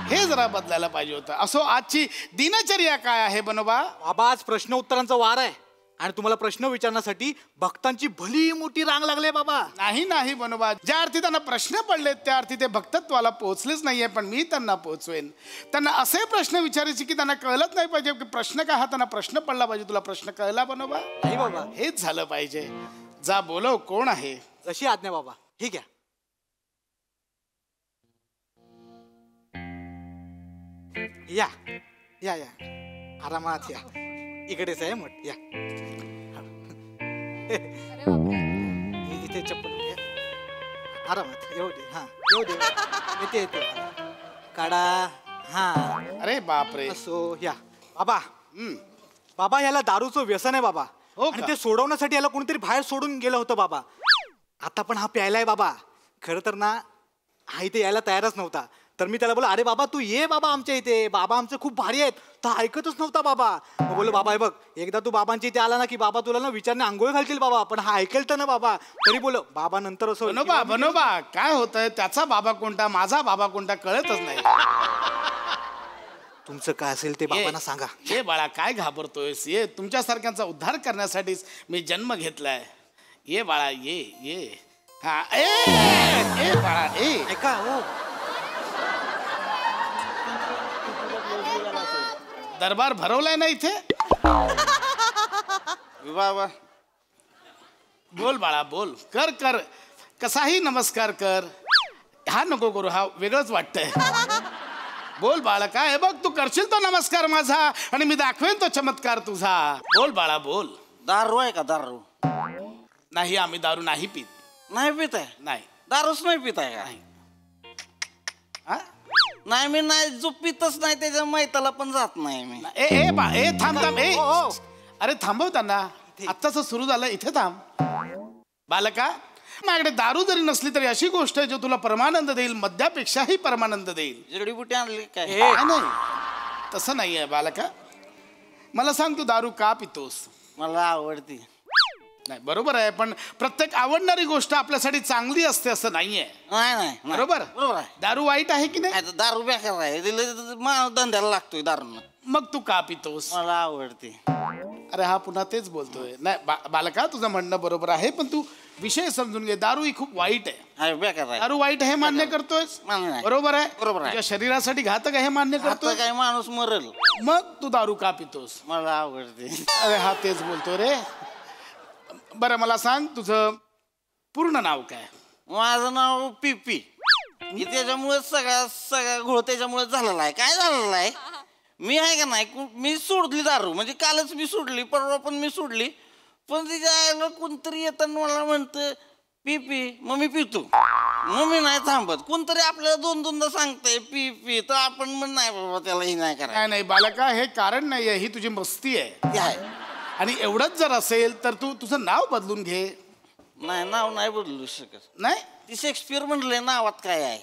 हे जरा बदलायला पाहिजे होतं. असो, आजची दिनचर्या काय आहे बनोबा? बाबा आज प्रश्न उत्तरांचा वार आहे आणि तुम्हाला प्रश्न विचारण्यासाठी भक्तांची भली मोठी रांग लागली बाबा. नाही नाही बनोबा, ज्या अर्थी त्यांना प्रश्न पडलेत त्या अर्थी ते भक्तत्वाला पोहोचलेच नाहीये, पण मी त्यांना पोहोचवेन. त्यांना असे प्रश्न विचारायचे की त्यांना कळलंच नाही पाहिजे की प्रश्न काय, हा त्यांना प्रश्न पडला पाहिजे. तुला प्रश्न कळला बनोबा? नाही बाबा, हेच झालं पाहिजे. जा बोलव, कोण आहे? जशी आज्ञा बाबा. ठीक आहे. या या या, आरामात या, इकडेच आहे मठ. या इथे चप्पल घ्या, आरामात येऊ दे. हा येऊ दे, येते येते, काढा. हा, अरे बापरे. असो, या बाबा. बाबा याला दारूचं व्यसन आहे बाबा, आणि ते सोडवण्यासाठी याला कोणीतरी बाहेर सोडून गेलं होतं बाबा. आता पण हा प्यायलाय बाबा. खरं तर ना हा इथे यायला तयारच नव्हता, तर मी त्याला बोला, अरे बाबा तू ये बाबा आमच्या इथे, बाबा आमचे खूप भारी आहेत. तर ऐकतच नव्हता बाबा. मग बोललो, बाबा हे बघ, एकदा तू बाबांच्या इथे आला ना की बाबा तुला ना विचारणे आंघोळ घालतील बाबा, पण हा ऐकेल तर ना बाबा. तरी बोल बाबा नंतर असं. बनोबा काय होतंय, त्याचा बाबा कोणता माझा बाबा कोणता कळतच नाही. तुमचं काय असेल ते बाबांना सांगा. ये बाळा, काय घाबरतोयस? ये, तुमच्यासारख्यांचा उद्धार करण्यासाठीच मी जन्म घेतलाय. ये बाळा, ये ये. हा, ए बाळा, ए ऐका. हो, दरबार भरवलाय ना इथे. बाबा बोल बाळा, बोल. कर कर, कसाही नमस्कार कर. हा नको करू, हा वेगळंच वाटतंय. बोल बाळा, काय आहे बघ, तू करशील तो नमस्कार माझा आणि मी दाखवेन तो चमत्कार तुझा. बोल बाळा, बोल. दारू आहे का? दारू नाही, आम्ही दारू नाही पित. नाही पित आहे? नाही, दारूच नाही पित आहे का? नाही, मी नाही, जो पितच नाही त्याच्या मैताला पण जात नाही मी. ए थांब थांब. अरे थांबव त्यांना, आत्ताच सुरू झालं, इथे थांब. बालका, माझ्याकडे दारू जरी नसली तरी अशी गोष्ट आहे जो तुला परमानंद देईल, मद्यापेक्षाही परमानंद देईल. जडीबुटी आणली काय? नाही, तसं नाही आहे बालका. मला सांग, तू दारू का पितोस? मला आवडती. नाही, बरोबर आहे, पण प्रत्येक आवडणारी गोष्ट आपल्यासाठी चांगली असते असं नाहीये. नाही, बरोबर बरोबर आहे. दारू वाईट आहे की नाही? दारू बेकार आहे, धंद्याला लागतोय दारूनं. मग तू का पितोस? मला आवडते. अरे हा पुन्हा तेच बोलतोय. नाही बालका, तुझं म्हणणं बरोबर आहे, पण तू विषय समजून घे. दारू ही खूप वाईट आहे. बेकार आहे. दारू वाईट आहे मान्य करतोय? बरोबर आहे. बरोबर आहे. तुझ्या शरीरासाठी घातक आहे मान्य करतोय? काय माणूस मरल. मग तू दारू का पितोस? मला आवडते. अरे हा तेच बोलतोय रे. बरं मला सांग, तुझं पूर्ण नाव काय? माझं नाव पीपी. त्याच्यामुळे सगळा घोळ त्याच्यामुळे झालेला आहे. काय झालेला आहे, मी आहे का नाही, मी सोडली दारू, म्हणजे कालच मी सोडली, परवा पण मी सोडली, पण तिच्या कोणतरी येताना मला म्हणतं पीपी, मग मी पितो. मग मी नाही थांबत. कोणतरी आपल्याला दोनदा सांगतंय पी, तर आपण मग नाही बाबा त्याला ही नाही करायचं. नाही बालका, हे कारण नाही आहे, ही तुझी मस्ती आहे. आणि एवढंच जर असेल तर तू तुझं नाव बदलून घे. नाही, नाव नाही बदलू शकत. नाही, ती शेक्सपियर म्हटलंय नावात काय आहे.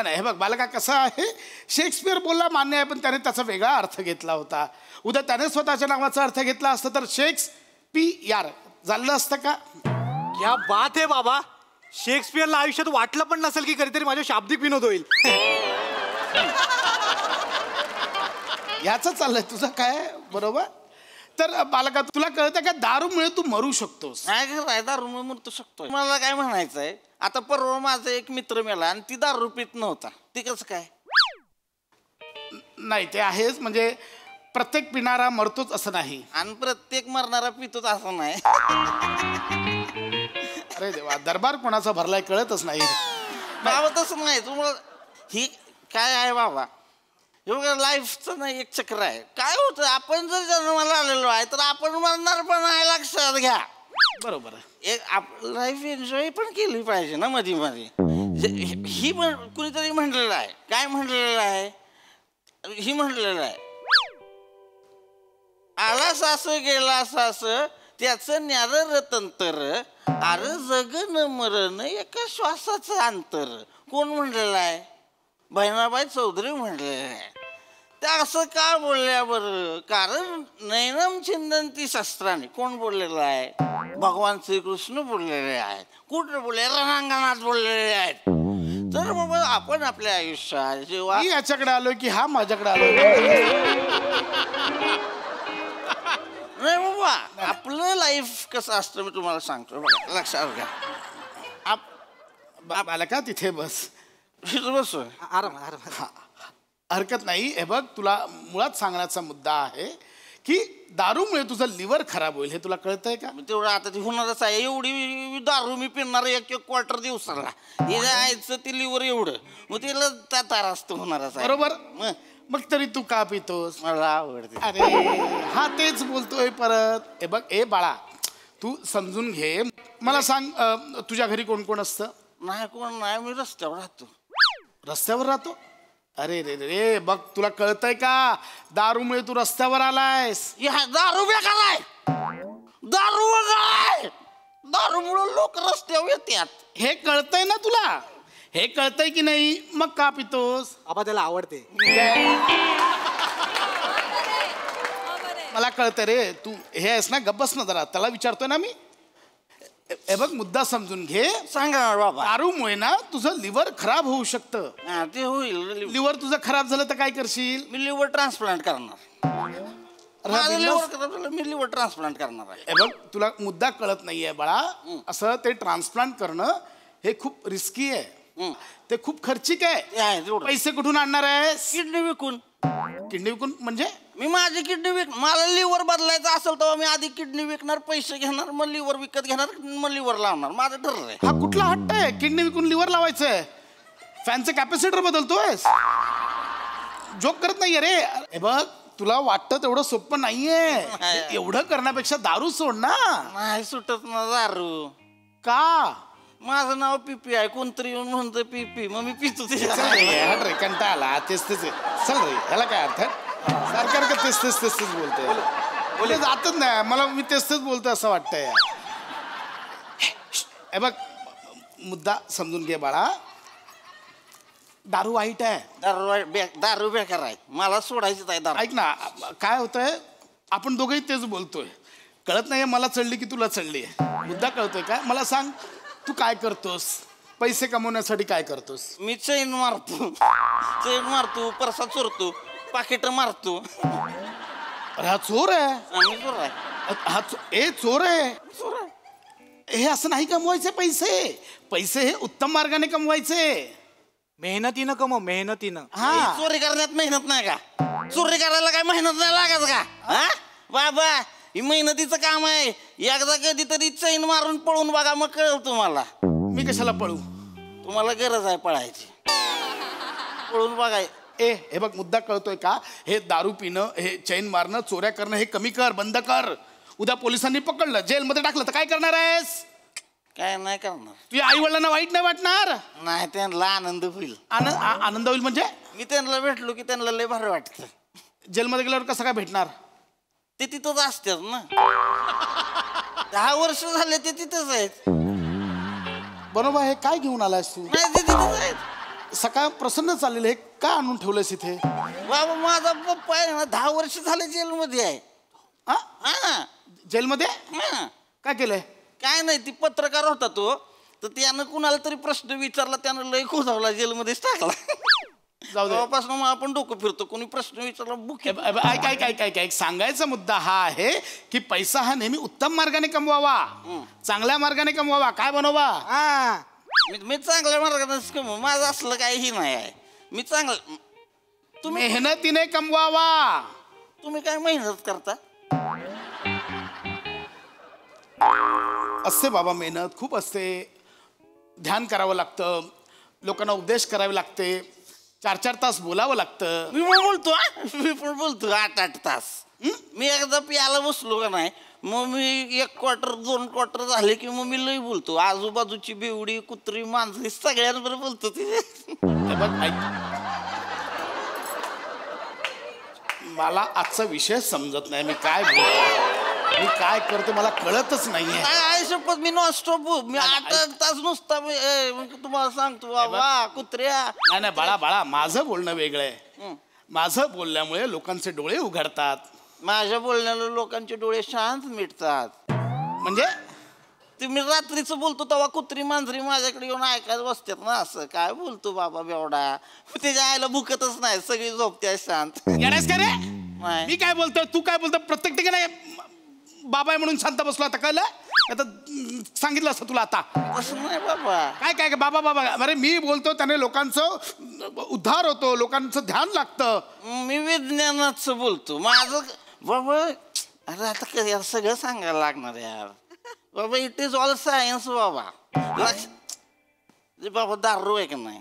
नाही, हे बघ बालका कसं आहे, शेक्सपियर बोलला मान्य आहे, पण त्याने त्याचा वेगळा अर्थ घेतला होता. उद्या त्याने स्वतःच्या नावाचा अर्थ घेतला असता तर शेक्सपियर झालं असतं का? क्या बात आहे बाबा. शेक्सपियरला आयुष्यात वाटलं पण नसेल की कधीतरी माझ्या शाब्दिक विनोद होईल. याच चाललंय तुझं काय बरोबर. तर बालका तुला कळतं का दारूमुळे तू मरू शकतोस? काय दारूमुळे मरू शकतो. मला काय म्हणायचंय, आता परवा माझा एक मित्र मेला आणि ती दारू पित नव्हता, ते कसं काय? नाही ते आहेच, म्हणजे प्रत्येक पिणारा मरतोच असं नाही आणि प्रत्येक मरणारा पितोच असं नाही. अरे देवा, दरबार कोणाचा भरलाय कळतच नाही बाबा. तसं नाही तुम्हाला, ही काय आहे बाबा, एवढं लाईफचं नाही एक चक्र आहे. काय होतं, आपण जर जन्माला आलेलो आहे तर आपण मरणार पण आहे, लक्षात घ्या. बरोबर. एक लाईफ एन्जॉय पण केली पाहिजे ना मध्ये मध्ये. ही कुणीतरी म्हटलेलं आहे, काय म्हटलेलं आहे, ही म्हटलेलं आहे, आला सास गेला सास त्याचं न्यार रतंतर, अरे जगन मरण एका श्वासाचं अंतर. कोण म्हटलेलं आहे? बहिणाबाई चौधरी म्हटलेलं आहे. त्या असं का बोलल्या बरं? कारण नैनम छिंदंती शस्त्राने. कोण बोललेलं आहे? भगवान श्रीकृष्ण बोललेले आहेत. कुठे बोलले? रणांगणात बोललेले आहेत. तर बाबा आपण आपल्या आयुष्यात जेव्हा मी याच्याकडे आलोय की हा माझ्याकडे आलोय? नाही बाबा, आपलं लाईफ कसं असतं मी तुम्हाला सांगतो बघा, लक्षात घ्या. बालका तिथे बस. बस आराम. हरकत नाही. हे बघ, तुला मुळात सांगण्याचा मुद्दा आहे की दारूमुळे तुझं लिव्हर खराब होईल, हे तुला कळतंय का? तेवढं आता ते होणारच आहे. एवढी दारू मी पिणार एक क्वार्टर दिवसाला, हे जायचं ते लिव्हर एवढं, मग तिला तारास्त होणारच आहे. बरोबर. मग तरी तू का पितोस? मला आवडते. अरे हा तेच बोलतोय परत. हे बघ ए बाळा, तू समजून घे. मला सांग, तुझ्या घरी कोण कोण असतं? नाही कोण नाही, मी रस्त्यावर राहतो. रस्त्यावर राहतो? अरे रे रे, बघ तुला कळतंय का, दारूमुळे तू रस्त्यावर आलायस. दारू बेकार आहे, दारू काय, दारूमुळे लोक रस्त्यावर येतात. हे कळतंय ना तुला? हे कळतंय की नाही? मग का पितोस? बाबा त्याला आवडते. मला कळतंय रे, तू हे आहेस ना, गप्पस ना जरा, त्याला विचारतोय ना मी. हे बघ, मुद्दा समजून घे. सांगा बाबा. दारूमुळे ना तुझं लिव्हर खराब होऊ शकतं. ते होईल. लिव्हर तुझं खराब झालं तर काय करशील? मी लिव्हर ट्रान्सप्लांट करणार. लिव्हर खराब झालं मी लिव्हर ट्रान्सप्लांट करणार आहे. हे बघ, तुला मुद्दा कळत नाहीये बाळा. असं ते ट्रान्सप्लांट करणं हे खूप रिस्की आहे, ते खूप खर्चिक आहे. पैसे कुठून आणणार आहेस? किडनी विकून. किडनी विकून म्हणजे? मी माझी किडनी मला लिव्हर बदलायचं असेल तेव्हा मी आधी किडनी विकणार, पैसे घेणार, मग लिव्हर विकत घेणार, मग लिव्हर लावणार. माझं ठरलं आहे. हा कुठला हट्ट आहे किडनी विकून लिव्हर लावायचंय? फॅनचं कॅपॅसिटर बदलतोय? जोक करत नाहीये रे. हे बघ, तुला वाटतं तेवढं सोपं नाहीये. एवढं करण्यापेक्षा दारू सोड ना. नाही सुटत ना दारू. का? माझं नाव पिपी आहे, कोणतरी येऊन म्हणतं पिपी, मग मी पितो. हट रे, कंटाळा आला. तेच तेच चल रे, ह्याला काय अर्थ? सारखं तेच तेच तेच तेच बोलतोय. बोले जातच नाही मला, मी तेच तेच बोलतोय असं वाटतंय. हे बघ, मुद्दा समजून घे बाळा. दारू वाईट आहे. दारू बेकार आहे, मला सोडायचीच आहे दारू. ऐक ना, काय होतंय, आपण दोघंही तेच बोलतोय. कळत नाहीये मला चढली की तुला चढली. मुद्दा कळतोय का? मला सांग, तू काय करतोस? पैसे कमवण्यासाठी काय करतोस? मी चैन मारतो, परसा चोरतो, पाकिट मारतो. अरे हा चोर आहे. हा चोर आहे. हे असं नाही कमवायचे पैसे. पैसे हे उत्तम मार्गाने कमवायचे. मेहनतीनं कमव, मेहनतीनं. चोरी करण्यात मेहनत नाही का? चोरी करायला काय मेहनत नाही लागत का? हा बाबा, ही मेहनतीचं काम आहे. एकदा कधीतरी चैन मारून पळून बघा, मग कळलं तुम्हाला. मी कशाला पळू? तुम्हाला गरज आहे पळायची, पळून बघाय. हे बघ, मुद्दा कळतोय का? हे दारू पिणं, हे चैन मारणं, चोऱ्या करणं हे कमी कर, बंद कर. उद्या पोलिसांनी पकडलं, जेलमध्ये टाकलं तर काय करणार आहेस? काय नाही करणार. तुझ्या आई वडिलांना वाईट नाही वाटणार? नाही, त्यांना आनंद होईल. आनंद होईल म्हणजे? मी त्यांना भेटलो की त्यांना लय भारी वाटतं. जेलमध्ये गेल्यावर कसं काय भेटणार? ते तिथंच असतात ना. 10 वर्ष झाले ते तिथंच आहेत. बरोबर. हे काय घेऊन आलायस तू? नाही, ते तिथंच आहेत. सकाळ प्रसन्न चाललेलं आहे, का आणून ठेवलंयस इथे? बाबा माझा पप्पा आहे ना 10 वर्ष झाले जेलमध्ये आहे. जेलमध्ये? काय केलंय? काय नाही, ती पत्रकार होता तो, तर त्यानं कुणाला तरी प्रश्न विचारला, त्यानं लय खोदावला, जेलमध्येच टाकला. तेव्हापासून मग आपण डोकं फिरतो, कोणी प्रश्न विचारला बुक. ऐक सांगायचा मुद्दा हा आहे की पैसा हा नेहमी उत्तम मार्गाने कमवावा, चांगल्या मार्गाने कमवावा, काय बनवा. मी चांगल्या मार्गानेच कमव, माझं असलं काहीही नाही आहे. मी चांगलं, तुम्ही मेहनतीने कमवावा. तुम्ही काय मेहनत करता? असते बाबा, मेहनत खूप असते, ध्यान करावं लागतं, लोकांना उपदेश करावे लागते, 4-4 तास बोलावं लागतं. मी पण बोलतो 8-8 तास. मी एकदा प्यायला बसलो का नाही, मग मी 1 क्वार्टर 2 क्वार्टर झाले की मग मी लई बोलतो. आजूबाजूची बेवडी, कुत्री, मांजरी सगळ्यांबरोबर बोलतो. मला आजचा विषय समजत नाही, मी काय बोलतो, मी काय करतो मला कळतच नाहीये. शपथ मी नॉनस्टॉप, मी 8 तास नुसता तुम्हाला सांगतो बाबा कुत्र्या. नाही बाळा, माझं बोलणं वेगळं आहे. माझं बोलल्यामुळे लोकांचे डोळे उघडतात. माझ्या बोलण्याला लोकांचे डोळे शांत मिटतात. म्हणजे तुम्ही रात्रीचं बोलतो तेव्हा कुत्री मांजरी माझ्याकडे येऊन ऐकायला बसतात ना, असं काय बोलतो बाबा बेवडा. त्याच्या आईला भुकतच नाही, सगळी झोपते शांत. येण्यास का रे? मी काय बोलतोय, तू काय बोलतो? प्रत्येक ठिकाणी बाबा आहे म्हणून शांत बसलो, आता कळलं? आता सांगितलं असतं तुला. आता असं नाही बाबा. काय बाबा, अरे मी बोलतो त्याने लोकांचं उद्धार होतो, लोकांचं ध्यान लागतं. मी विज्ञानाचं बोलतो माझं बाबा. अरे आता सगळं सांगायला लागणार यार बाबा. इट इज ऑल सायन्स बाबा. बाबा दारू आहे का नाही,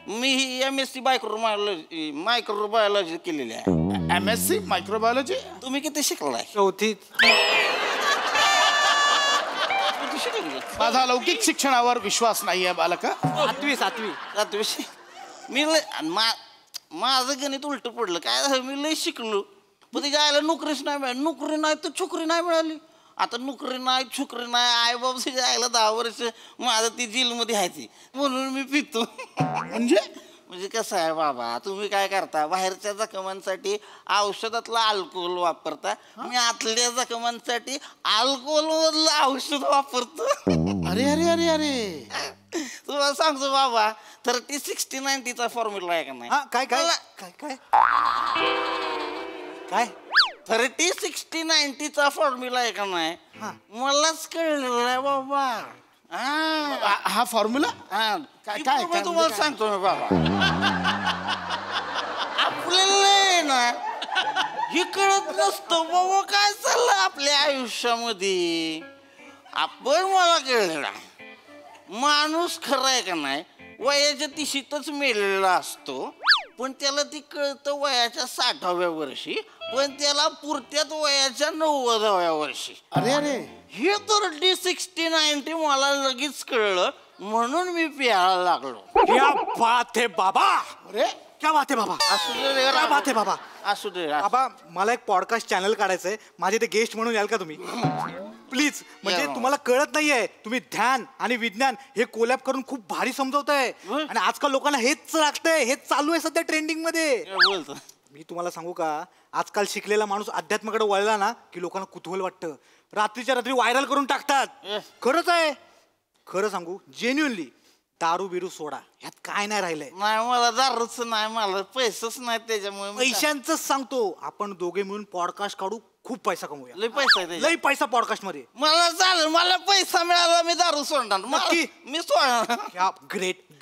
मी MSc मायक्रोबायोलॉजी केलेली आहे. MSc microbiology? तुम्ही किती शिकलाय? 4थी. माझा लौकिक शिक्षणावर विश्वास नाहीये बालका. 7वी. मी माझं गणित उलट पडलं. काय झालं, मी लय शिकलो पण त्याच्या आईला नोकरीच नाही मिळाली. नोकरी नाही तर छोकरी नाही मिळाली. आता नोकरी नाही, छोकरी नाही, आई बाबा त्याच्या आईला 10 वर्ष माझं ती जेलमध्ये आहे ती, म्हणून मी पितो. म्हणजे कसं आहे बाबा, तुम्ही काय करता, बाहेरच्या जखमांसाठी औषधातलं अल्कोहोल वापरता, मी आतल्या जखमांसाठी अल्कोहोल औषध वापरतो. अरे अरे अरे अरे तुम्हाला सांगतो बाबा, 30-60-90चा फॉर्म्युला आहे का नाही? काय 30-60-90चा फॉर्म्युला आहे का नाही, मलाच कळलेला आहे बाबा. हा फॉर्म्युला काय तुम्हाला सांगतो मी बाबा. आपल्याला ना हे कळत नसतं बाबा काय चाललं आपल्या आयुष्यामध्ये. आपण मला कळलेला माणूस खरा आहे का नाही, वयाच्या 30च मेलेला असतो, पण त्याला ती कळतं वयाच्या 60व्या वर्षी, पण त्याला पुरत्यात वयाच्या 90व्या वर्षी. अरे अरे हे 30-60-90 मला लगेच कळलं, म्हणून मी प्यायला लागलो. क्या बात है बाबा. अरे क्या बात है बाबा. असू दे, क्या बात है बाबा. असू दे बाबा, मला एक पॉडकास्ट चॅनल काढायचंय, माझे ते गेस्ट म्हणून याल का तुम्ही प्लीज? म्हणजे तुम्हाला कळत नाहीये, तुम्ही ध्यान आणि विज्ञान हे कोलॅब करून खूप भारी समजवताय, आणि आजकाल लोकांना हेच लागतंय, हेच चालू आहे सध्या ट्रेंडिंग मध्ये. मी तुम्हाला सांगू का, आजकाल शिकलेला माणूस अध्यात्माकडे वळला ना की लोकांना कुतूहल वाटतं, रात्रीच्या रात्री व्हायरल करून टाकतात. खरंच आहे, खरं सांगू जेन्युअनली, दारू बिरू सोडा, ह्यात काय नाही राहिलंय. नाही मला दारूच नाही, मला पैसेच नाही, त्याच्यामुळे पैशांच सांगतो. आपण दोघे मिळून पॉडकास्ट काढू, खूप पैसा कमवूया. लय पैसा आहे, लय पैसा पॉडकास्ट मध्ये. मला चालेल, मला पैसा मिळाला मी दारू सोडणार. नक्की मी सोडणार.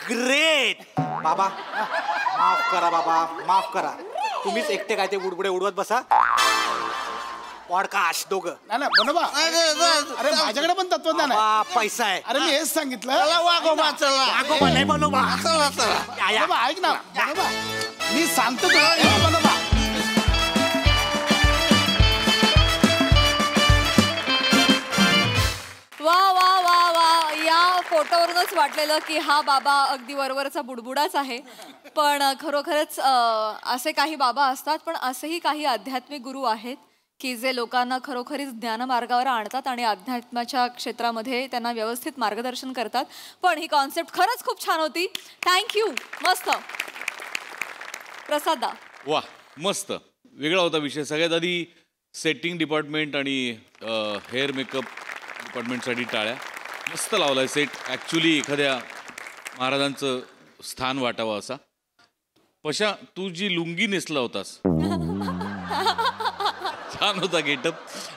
ग्रेट बाबा, माफ करा बाबा, माफ करा. तुम्हीच एकटे काय ते बुडबुडे उडवत बसा. पॉडकास्ट दोघं नाही बनवा. अरे माझ्याकडे पण तत्वज्ञान आहे, पैसा आहे. अरे मी हेच सांगितलं. वागोबा नाही बनोबा. ऐक ना बनोबा, मी सांगतो तुला बनोबा. वा वा वा वा, या फोटोवरूनच वाटलेलं की हा बाबा अगदी वरवरचा बुडबुडाच आहे. पण खरोखरच असे काही बाबा असतात, पण असेही काही आध्यात्मिक गुरु आहेत की जे लोकांना खरोखरीच ज्ञानमार्गावर आणतात आणि अध्यात्माच्या क्षेत्रामध्ये त्यांना व्यवस्थित मार्गदर्शन करतात. पण ही कॉन्सेप्ट खरंच खूप छान होती. थँक्यू. मस्त. प्रसादा. वा मस्त वेगळा होता विषय. सगळ्यात आधी सेटिंग डिपार्टमेंट आणि हेअर मेकअप डिपार्टमेंटसाठी टाळ्या. मस्त लावलाय सेट. ॲक्च्युली एखाद्या महाराजांचं स्थान वाटावं असा. पशा तू जी लुंगी नेसला होतास छान होता गेटअप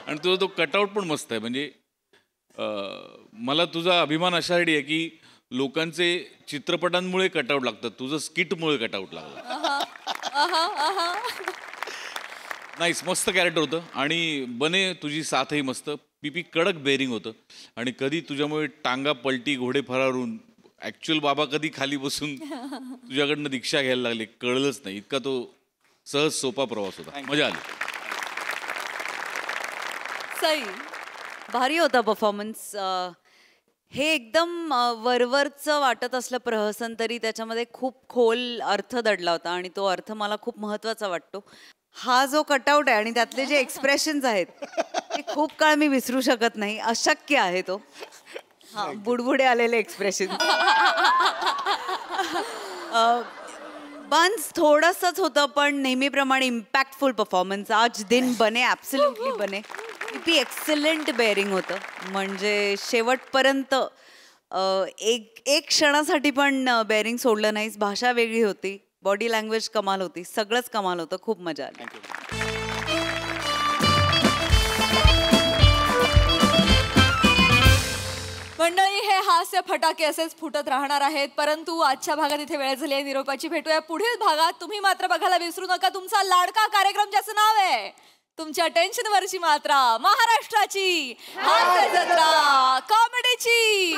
आणि तुझा तो कटआउट पण मस्त आहे. म्हणजे मला तुझा अभिमान अशासाठी आहे की लोकांचे चित्रपटांमुळे कटआउट लागतात, तुझं स्किटमुळे कटआउट लागलं. नाईस. मस्त कॅरेक्टर होतं आणि बने तुझी साथही मस्त. पीपी कडक बेरिंग होतं आणि कधी तुझ्यामुळे टांगा पलटी घोडे फरारून ॲक्च्युअल बाबा कधी खाली बसून तुझ्याकडनं दीक्षा घ्यायला लागले कळलंच नाही. इतका तो सहज सोपा प्रवास होता. मजा आली. सई भारी होता परफॉर्मन्स. हे एकदम वरवरचं वाटत असलं प्रहसन तरी त्याच्यामध्ये खूप खोल अर्थ दडला होता आणि तो अर्थ मला खूप महत्त्वाचा वाटतो. हा जो कटआउट आहे आणि त्यातले जे एक्सप्रेशन्स आहेत ते खूप काळ मी विसरू शकत नाही. अशक्य आहे तो. हा बुडबुडे आलेले एक्सप्रेशन. बन्स थोडंसंच होतं पण नेहमीप्रमाणे इम्पॅक्टफुल परफॉर्मन्स. आज दिन बने ॲब्सोल्युटली बने. किती एक्सलंट बेअरिंग होतं. म्हणजे शेवटपर्यंत एक क्षणासाठी पण बेअरिंग सोडलं नाहीस. भाषा वेगळी होती, बॉडी लँग्वेज कमाल होती, सगळंच कमाल होतं. खूप मजा आली. मंडळी हे हास्य फटाके असेच फुटत राहणार आहेत. परंतु आजच्या भागात इथे वेळ झाली आहे निरोपाची. भेटूया पुढील भागात. तुम्ही मात्र बघायला विसरू नका तुमचा लाडका कार्यक्रम ज्याचं नाव आहे तुमच्या टेन्शनवरची मात्रा, महाराष्ट्राची हास्य जत्रा, कॉमेडीची